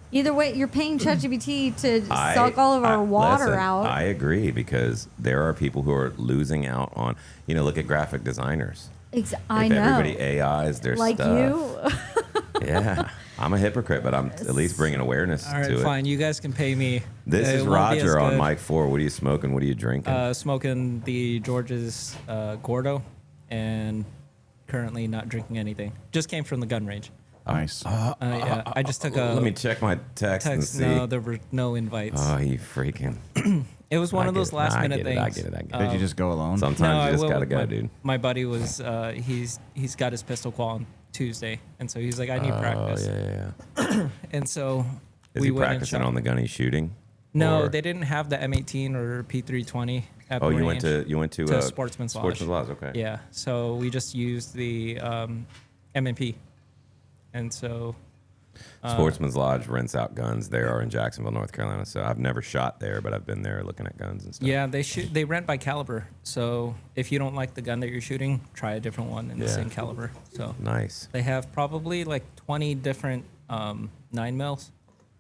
Either way, you're paying ChatGPT to suck all of our water listen, out. I agree, because there are people who are losing out on, look at graphic designers. I If know. everybody AIs their Like stuff. you. Yeah. I'm a hypocrite, but I'm at least bringing awareness All right, to it. fine. You guys can pay me. This It is won't be as Roger on good. mic 4. What are you smoking? What are you drinking? Smoking the George's Gordo, and currently not drinking anything. Just came from the gun range. Nice. Yeah, I just took a Let me check my text and text. see. No, there were no invites. Oh, you freaking. It was one I of get those it. last Nah, minute I things. get it. Did you just go alone? Sometimes No, you I just will gotta with go, my, dude. My buddy was he's got his pistol call on Tuesday, and so he's like, I need practice. Yeah. And so Is we he went and practicing shot. on the gun he's shooting? No, Or- they didn't have the M18 or P320 at Oh, the you range. went to to Sportsman's Lodge. Sportsman's Lodge, okay. Yeah, so we just used the M&P, and so Sportsman's Lodge rents out guns. They are in Jacksonville, North Carolina. So I've never shot there, but I've been there looking at guns and stuff. Yeah, they rent by caliber. So if you don't like the gun that you're shooting, try a different one in the same caliber. So Nice. they have probably like 20 different 9mm.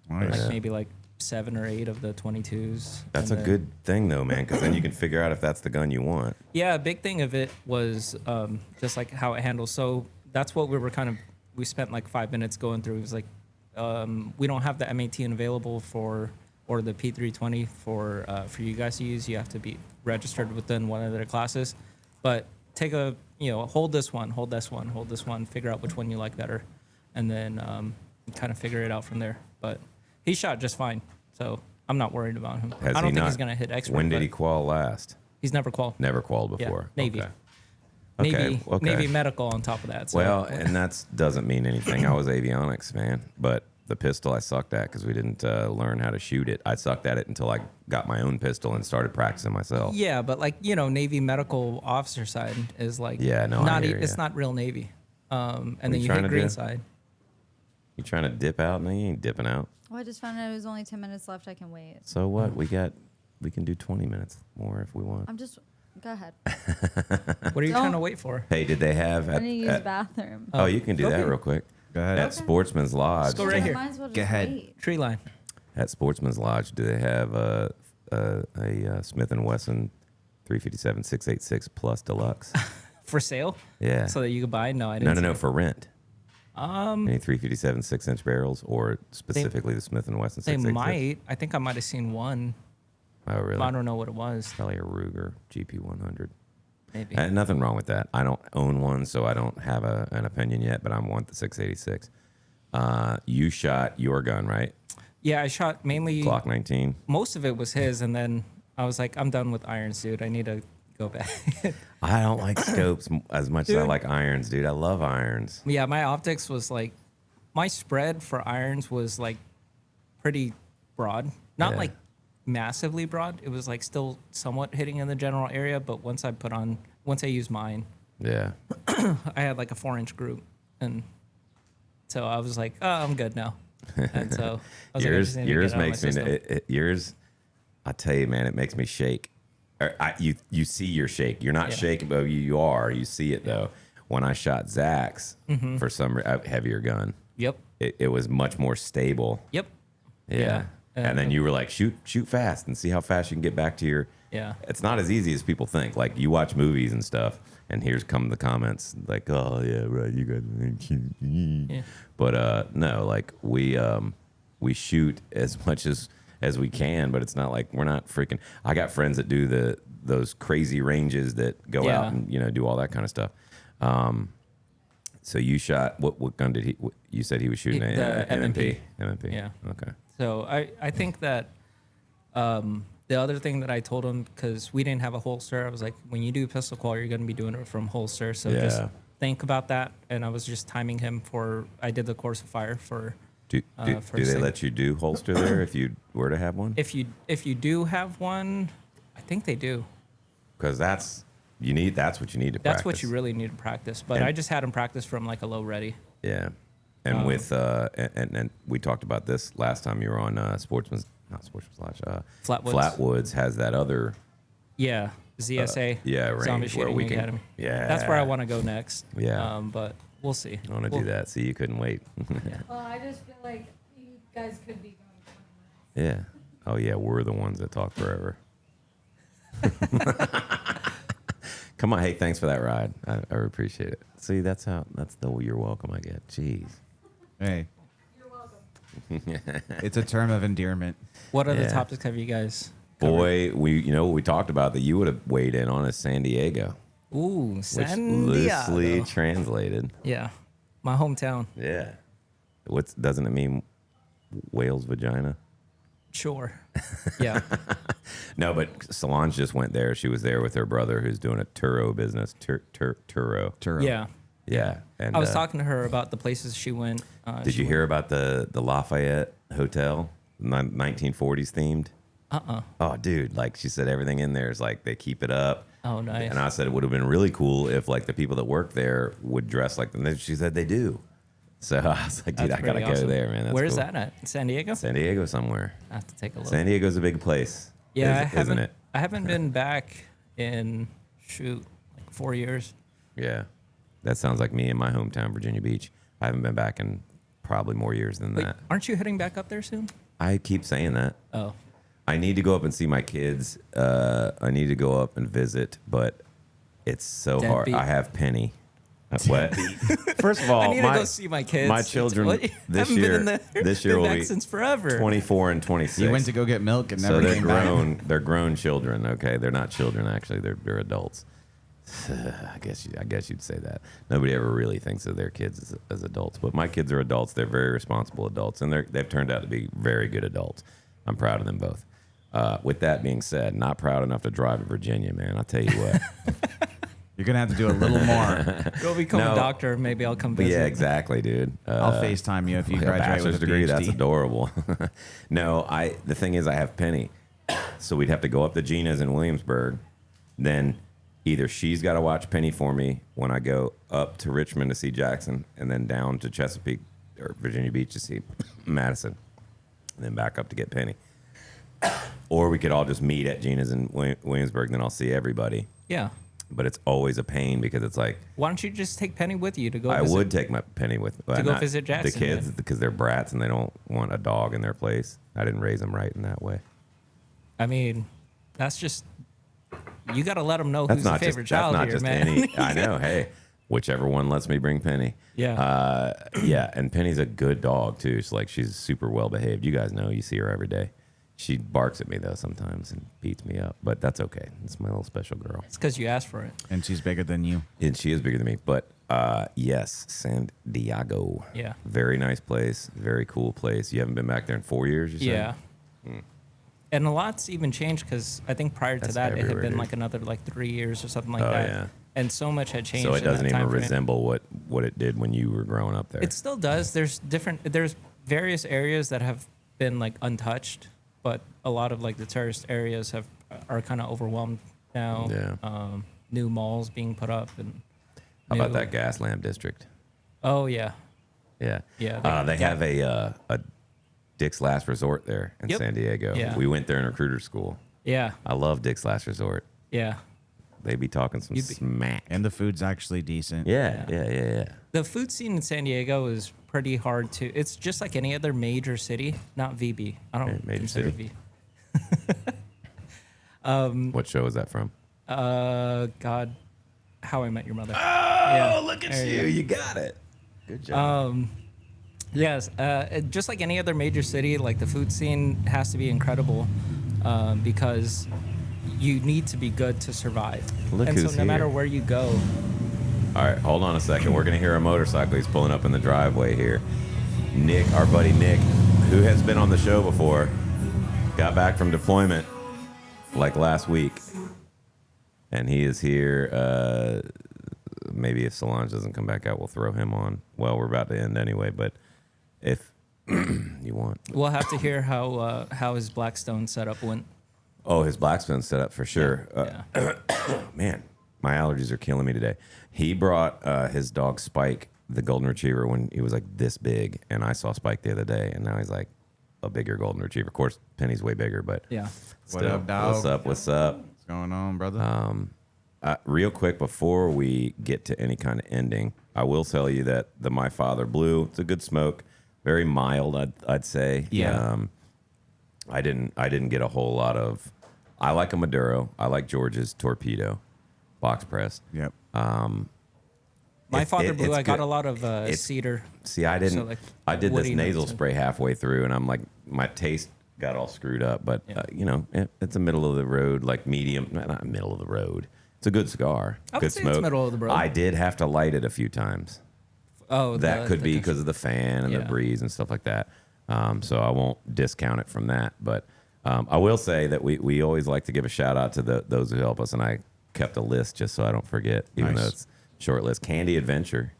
Nice. Like maybe like 7 or 8 of the 22s. That's a and then- good thing, though, man, because then you can figure out if that's the gun you want. Yeah, a big thing of it was just like how it handles. So that's what we spent like 5 minutes going through. It was like, we don't have the M18 available or the P320 for you guys to use. You have to be registered within one of their classes. But take hold this one, figure out which one you like better, and then kind of figure it out from there. But he shot just fine, so I'm not worried about him. Has I don't he think not? he's gonna hit expert. When did but he qual last? He's never qual. Never qualled Yeah, before. Navy. Okay. Navy, Okay. Navy medical on top of that. So. Well, and that doesn't mean anything. I was avionics, man. But the pistol I sucked at because we didn't learn how to shoot it. I sucked at it until I got my own pistol and started practicing myself. Yeah, but like Navy medical officer side is like I hear it's ya. not real Navy. And then you you trying hit to green do? side. You trying to dip out? No, you ain't dipping out. Well, I just found out it was only 10 minutes left. I can wait. So what? We can do 20 minutes more if we want. Go ahead. What are you Don't- trying to wait for? Hey, did they have I at, need to use the at bathroom. oh, you can do that Okay. real quick. Go ahead. At Sportsman's Lodge. go right here. Might as well just Go ahead. wait. Tree line. At Sportsman's Lodge, do they have a Smith & Wesson 357 686 Plus Deluxe? For sale? Yeah. So that you could buy? No, I No, didn't. no, see it. for rent. Um, Any 357 6-inch barrels, or specifically the Smith & Wesson they 686? might. I think I might have seen one. Oh, really? But I don't know what it was. Probably a Ruger GP100. Maybe. Nothing wrong with that. I don't own one, so I don't have an opinion yet, but I want the 686. You shot your gun, right? Yeah, I shot mainly. Glock 19. Most of it was his, and then I was like, I'm done with irons, dude. I need to go back. I don't like scopes as much as I Dude. like irons, dude. I love irons. Yeah, my optics was like, my spread for irons was like pretty broad. Not Yeah. like massively broad. It was like still somewhat hitting in the general area, but once I used mine, Yeah. I had like a 4-inch group, and so I was like, oh, I'm good now. And so I was like, I just need to yours get out of my makes me system. yours. I tell you, man, it makes me shake. You see your shake. You're not Yeah. shaking, but you are. You see it though. When I shot Zach's for some heavier gun, Yep. it was much more stable. Yep. Yeah. Yeah. And then you were like, shoot fast and see how fast you can get back to your. Yeah. It's not as easy as people think. Like you watch movies and stuff, and here's come the comments like, oh yeah, right, you guys. Yeah. But no, like we shoot as much as we can, but it's not like we're not freaking. I got friends that do those crazy ranges that go Yeah. out and do all that kind of stuff. So you shot what gun did he? You said he was shooting The a MMP. MMP. Yeah. Okay. So I think that the other thing that I told him, because we didn't have a holster, I was like, when you do pistol qual, you're going to be doing it from holster. So just Yeah. think about that. And I was just timing him I did the course of fire for. Do for they sig- let you do holster there if you were to have one? If you do have one, I think they do. Because that's what you need to That's practice. what you really need to practice. But And- I just had him practice from like a low ready. Yeah. And with and we talked about this last time you were on not Sportsman's Lodge. Flatwoods. Flatwoods has that other Yeah, ZSA. yeah, range Zombie where Shooting we can- Academy. yeah. That's where I want to go next. Yeah. But we'll see. I want to We'll- do that. See, you couldn't wait. Well, I just feel like you guys could be going 20 minutes. Yeah. Oh yeah, we're the ones that talk forever. Come on, hey, thanks for that ride. I appreciate it. See, that's the you're welcome I get. Jeez. Hey, You're welcome. it's a term of endearment. What other Yeah. topics have you guys? Boy, we talked about that you would have weighed in on is SanDiego, Ooh, which SanDiego. loosely translated. Yeah, my hometown. Yeah. Doesn't it mean whale's vagina? Sure. Yeah. No, but Solange just went there. She was there with her brother who's doing a Turo business. Turo. Turo. Yeah. Yeah. And I was talking to her about the places she went. Did you hear about the Lafayette Hotel, 1940s themed? Oh, dude! Like she said, everything in there is like they keep it up. Oh, nice. And I said it would have been really cool if like the people that work there would dress like them. She said they do. So I was like, dude, That's I gotta pretty go awesome. there, man. That's Where's cool. that at? San Diego? San Diego somewhere. I have to take a look. San Diego's a big place. Yeah, isn't it? I haven't been back in like 4 years. Yeah. That sounds like me in my hometown, Virginia Beach. I haven't been back in probably more years than Wait, that. aren't you heading back up there soon? I keep saying that. Oh, I need to go up and see my kids. I need to go up and visit, but it's so hard. Deadbeat. I have Penny. What? First of all, I need to go see my kids. My children What? this Haven't year, been in the, this year been will back be since forever. 24 and 26. You went to go get milk and so never they're came back. grown. They're grown children. Okay, they're not children actually. They're adults. I guess you'd say that. Nobody ever really thinks of their kids as adults, but my kids are adults. They're very responsible adults, and they've turned out to be very good adults. I'm proud of them both. With that being said, not proud enough to drive to Virginia, man. I'll tell you what. You're gonna have to do a little more. Go become No. a doctor. Maybe I'll come visit. Yeah, exactly, dude. I'll FaceTime you if you Like a graduate bachelor's with a degree. PhD. That's adorable. No, the thing is, I have Penny, so we'd have to go up to Gina's in Williamsburg. Then either she's got to watch Penny for me when I go up to Richmond to see Jackson, and then down to Chesapeake or Virginia Beach to see Madison, and then back up to get Penny. Or we could all just meet at Gina's in Williamsburg, then I'll see everybody. Yeah. But it's always a pain because it's like, Why don't you just take Penny with you to go? I visit? would take my Penny with To go visit the Jackson, kids then. because they're brats and they don't want a dog in their place. I didn't raise them right in that way. I mean, that's just you got to let them know That's who's the not just favorite child here, man. any. I know. Hey, whichever one lets me bring Penny. Yeah. Yeah, and Penny's a good dog too. She's super well behaved. You guys know. You see her every day. She barks at me though sometimes and beats me up, but that's okay. It's my little special girl. It's because you asked for it. And she's bigger than you. And she is bigger than me. But yes, SanDiego. Yeah. Very nice place. Very cool place. You haven't been back there in 4 years, you said? Yeah. And a lot's even changed because I think prior to That's that it had everywhere, been dude. like another like 3 years or something like Oh, that. yeah. And so much had changed. So it in that doesn't even time frame. resemble what it did when you were growing up there. It still does. There's various areas that have been like untouched, but a lot of like the tourist areas are kind of overwhelmed now. Yeah. New malls being put up and. How about new- that Gaslamp district? Oh yeah. Yeah. Yeah, They have a Dick's Last Resort there in Yep. San Diego. Yeah. We went there in recruiter school. Yeah. I love Dick's Last Resort. Yeah. They be talking some You'd be- smack. And the food's actually decent. Yeah. The food scene in San Diego is pretty hard to. It's just like any other major city, not VB. I don't Major consider city. What show is that from? God, How I Met Your Mother. Oh, look at there you you. go. You got it. Good job. Yes, just like any other major city, like the food scene has to be incredible because you need to be good to survive. Look and who's so no matter here. where you go, All right, hold on a second. We're going to hear a motorcycle. He's pulling up in the driveway here. Nick, our buddy Nick, who has been on the show before, got back from deployment like last week. And he is here. Maybe if Solange doesn't come back out, we'll throw him on. Well, we're about to end anyway, but if you want. we'll have to hear how his Blackstone setup went. Oh, his Blackstone set up for sure. Yeah. Man, my allergies are killing me today. He brought his dog Spike, the golden retriever, when he was like this big, and I saw Spike the other day, and now he's like a bigger golden retriever. Of course, Penny's way bigger, but Yeah. What still, up, dog? What's up? What's up? What's going on, brother? Real quick before we get to any kind of ending, I will tell you that the My Father Blue, it's a good smoke, very mild, I'd say. Yeah. I didn't get a whole lot of. I like a Maduro. I like George's Torpedo, box pressed. Yep. My Father Blue, it's I got good. a lot of It's- cedar. See, I didn't. So, like, I did this woody nasal notes. spray halfway through, and I'm like, my taste got all screwed up. But Yeah. it's a middle of the road, like medium, not middle of the road. It's a good cigar. I would Good say smoke. it's middle of the road. I did have to light it a few times. Oh, That could be because of the fan and the Yeah. breeze and stuff like that. So I won't discount it from that. But I will say that we always like to give a shout out to those who help us, and I kept a list just so I don't forget, even Nice. though it's a short list. Candy Adventure,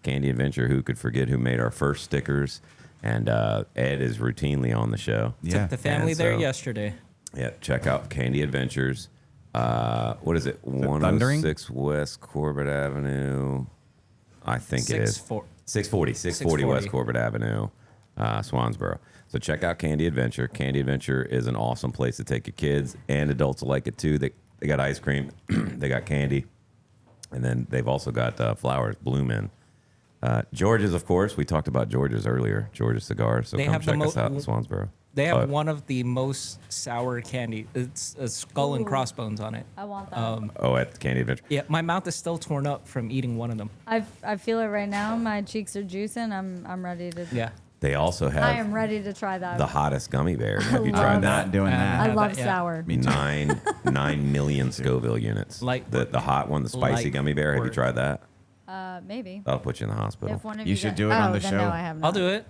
who could forget, who made our first stickers, and Ed is routinely on the show. Yeah. Took the family And there so- yesterday. Yeah, check out Candy Adventures. What is it? Thundering? 106 West Corbett Avenue. I think it is. 640 West 640. Corbett Avenue, Swansboro. So check out Candy Adventure. Candy Adventure is an awesome place to take your kids and adults will like it too. They got ice cream, they got candy, and then they've also got flowers blooming. George's, of course. We talked about George's earlier. George's Cigars. So They come have the check us out in Swansboro. They have Oh, one of the most sour candy. It's a skull and Ooh. crossbones on it. I want that. at Candy Adventure. Yeah, my mouth is still torn up from eating one of them. I feel it right now. My cheeks are juicing. I'm ready to. Yeah. They also I am have ready to try that. the hottest gummy bear. Have you love tried it. that? Not doing that. I have love that, yeah. sour. Me too. 9 million Scoville units. Like- the hot one, the spicy like gummy bear. Have you word. tried that? Maybe. That'll put you in the hospital. If one of You you should guys- do it on the then show. No, I have not. I'll do it.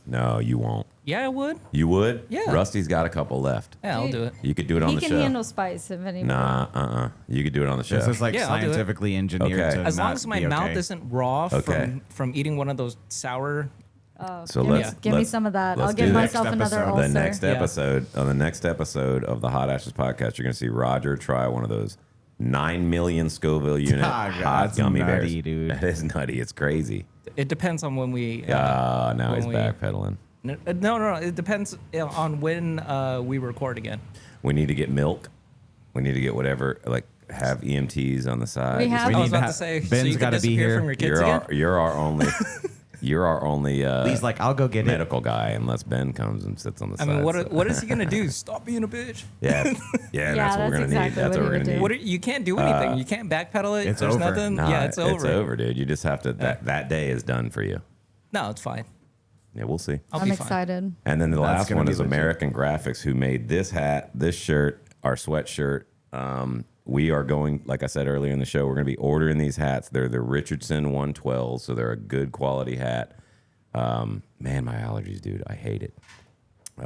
No, you won't. Yeah, I would. You would? Yeah. Rusty's got a couple left. Yeah, I'll Dude. do it. You could do it on He the can show. handle spice if anyone. Nah, You could do it on the show. This is like Yeah, I'll do it. scientifically engineered Okay. to As long not as my be mouth okay. isn't raw Okay. from eating one of those sour. So Give me some of that. let's I'll do give the myself next another episode. ulcer. The next Yeah. episode, on the next episode of the Hot Ashes podcast, you're going to see Roger try one of those 9 million Scoville unit Ah, hot that's gummy nutty, bears. dude. That is nutty. It's crazy. It depends on when we. Now he's when we- backpedaling. No. It depends on when we record again. We need to get milk. We need to get whatever, like have EMTs on the side. We have- We I need was to about to have- say, so Ben's you can gotta be disappear here. from your kids again. You're our only. You're our only. He's like, I'll go get it. medical guy, unless Ben comes and sits on the I side. mean, so- what is he gonna do? Stop being a bitch. Yeah, Yeah, that's what we're that's gonna exactly need. That's what what he we're would gonna do. need. What? You can't do anything. You can't backpedal it. It's There's over. nothing. Nah, Yeah, it's over. It's over, dude. You just have to. That day is done for you. No, it's fine. Yeah, we'll see. I'll I'm be fine. excited. And then the That's last gonna one be is legit. American Graphics, who made this hat, this shirt, our sweatshirt. We are going, like I said earlier in the show, we're going to be ordering these hats. They're the Richardson 112, so they're a good quality hat. Man, my allergies, dude, I hate it.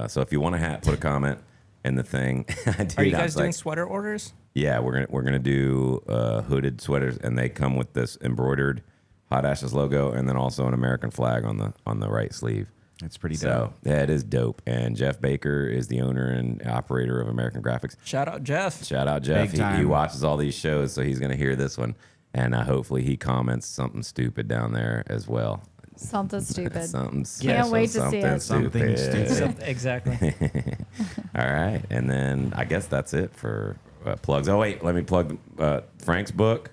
So if you want a hat, put a comment in the thing. Dude, Are you I guys was doing like, sweater orders? yeah, we're gonna do hooded sweaters, and they come with this embroidered Hot Ashes logo, and then also an American flag on the right sleeve. It's pretty So dope. yeah, it is dope. And Jeff Baker is the owner and operator of American Graphics. Shout out Jeff. Shout out Jeff. Big He time. watches all these shows, so he's gonna hear this one, and hopefully he comments something stupid down there as well. Something stupid. Something Can't special, wait to see it. Something stupid. Exactly. All right, and then I guess that's it for plugs. Oh wait, let me plug Frank's book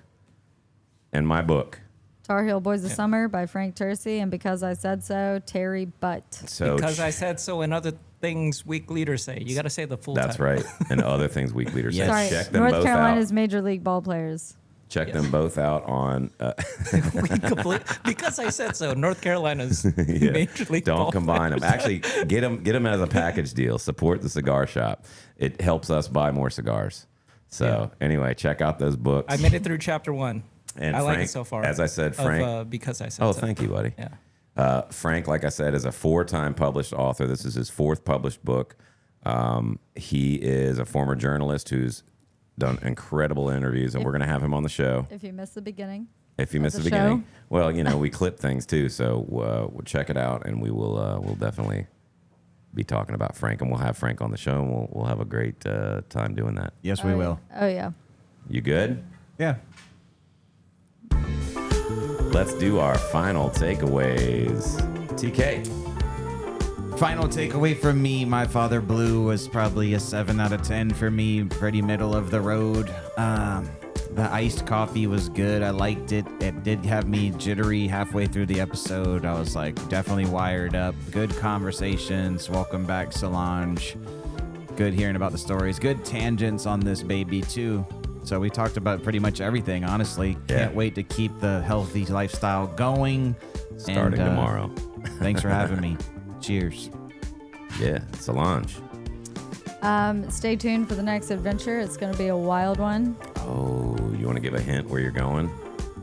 and my book. Tar Heel Boys of Summer by Frank Tercy, and Because I Said So, Terry Butt. So Because I said so, and other things weak leaders say. You got to say the full. that's title. right, and other things week leaders Yes. say. Sorry, Check them North both Carolina's out. Major League ball players. Check them both out on. Because I said so. North Carolina's Yeah. major league. Don't ball combine them. players. Actually, get them as a package deal. Support the cigar shop. It helps us buy more cigars. So anyway, check out those books. I made it through chapter 1. And I like Frank, it so far. as I said, Frank. Because I said Oh, so. thank you, buddy. Yeah. Frank, like I said, is a 4-time published author. This is his 4th published book. He is a former journalist who's done incredible interviews, and we're going to have him on the show. If you missed the beginning, If you missed the the beginning, show? well, we clip things too, so we'll check it out, and we'll definitely be talking about Frank, and we'll have Frank on the show, and we'll have a great time doing that. Yes, we will. Oh, yeah. You good? Yeah. Let's do our final takeaways. TK. Final takeaway from me, My Father Blue was probably a 7 out of 10 for me, pretty middle of the road. The iced coffee was good. I liked it. It did have me jittery halfway through the episode. I was like definitely wired up. Good conversations. Welcome back, Solange. Good hearing about the stories. Good tangents on this baby too. So we talked about pretty much everything, honestly. Yeah. Can't wait to keep the healthy lifestyle going. Starting And, tomorrow. Thanks for having me. Cheers. Yeah, Solange. Stay tuned for the next adventure. It's going to be a wild one. Oh, you want to give a hint where you're going?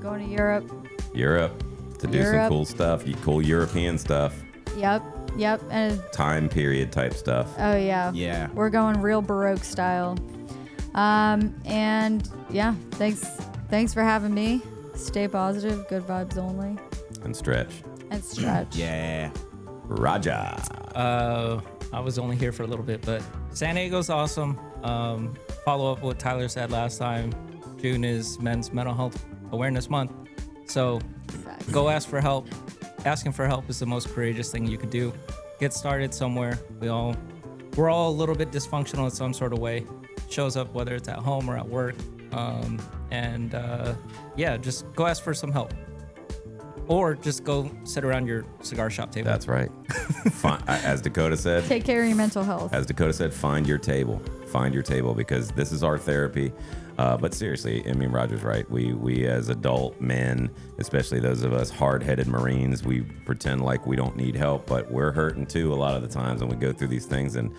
Going to Europe. Europe to do some Europe. cool stuff. Cool European stuff. Yep. And Time period type stuff. oh, yeah. Yeah. We're going real Baroque style. And yeah, thanks for having me. Stay positive, good vibes only, And stretch. and stretch. Yeah. Raja. I was only here for a little bit, but SanDiego's awesome. Follow up what Tyler said last time. June is Men's Mental Health Awareness Month. So go ask for help. asking for help is the most courageous thing you could do. Get started somewhere. We're all a little bit dysfunctional in some sort of way. Shows up whether it's at home or at work. Yeah, just go ask for some help. Or just go sit around your cigar shop table. That's right. As Dakota said, Take care of your mental health. as Dakota said, find your table. Find your table, because this is our therapy. But seriously, I mean, Roger's right. We as adult men, especially those of us hard-headed Marines, we pretend like we don't need help, but we're hurting too a lot of the times when we go through these things, and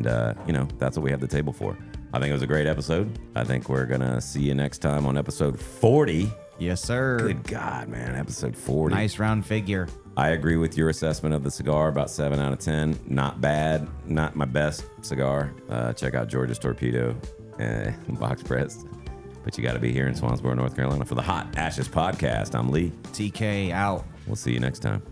that's what we have the table for. I think it was a great episode. I think we're gonna see you next time on episode 40. Yes, sir. Good God, man, episode 40. Nice round figure. I agree with your assessment of the cigar, about 7 out of 10. Not bad. Not my best cigar. Check out George's Torpedo, box pressed. But you got to be here in Swansboro, North Carolina for the Hot Ashes podcast. I'm Lee. TK out. We'll see you next time.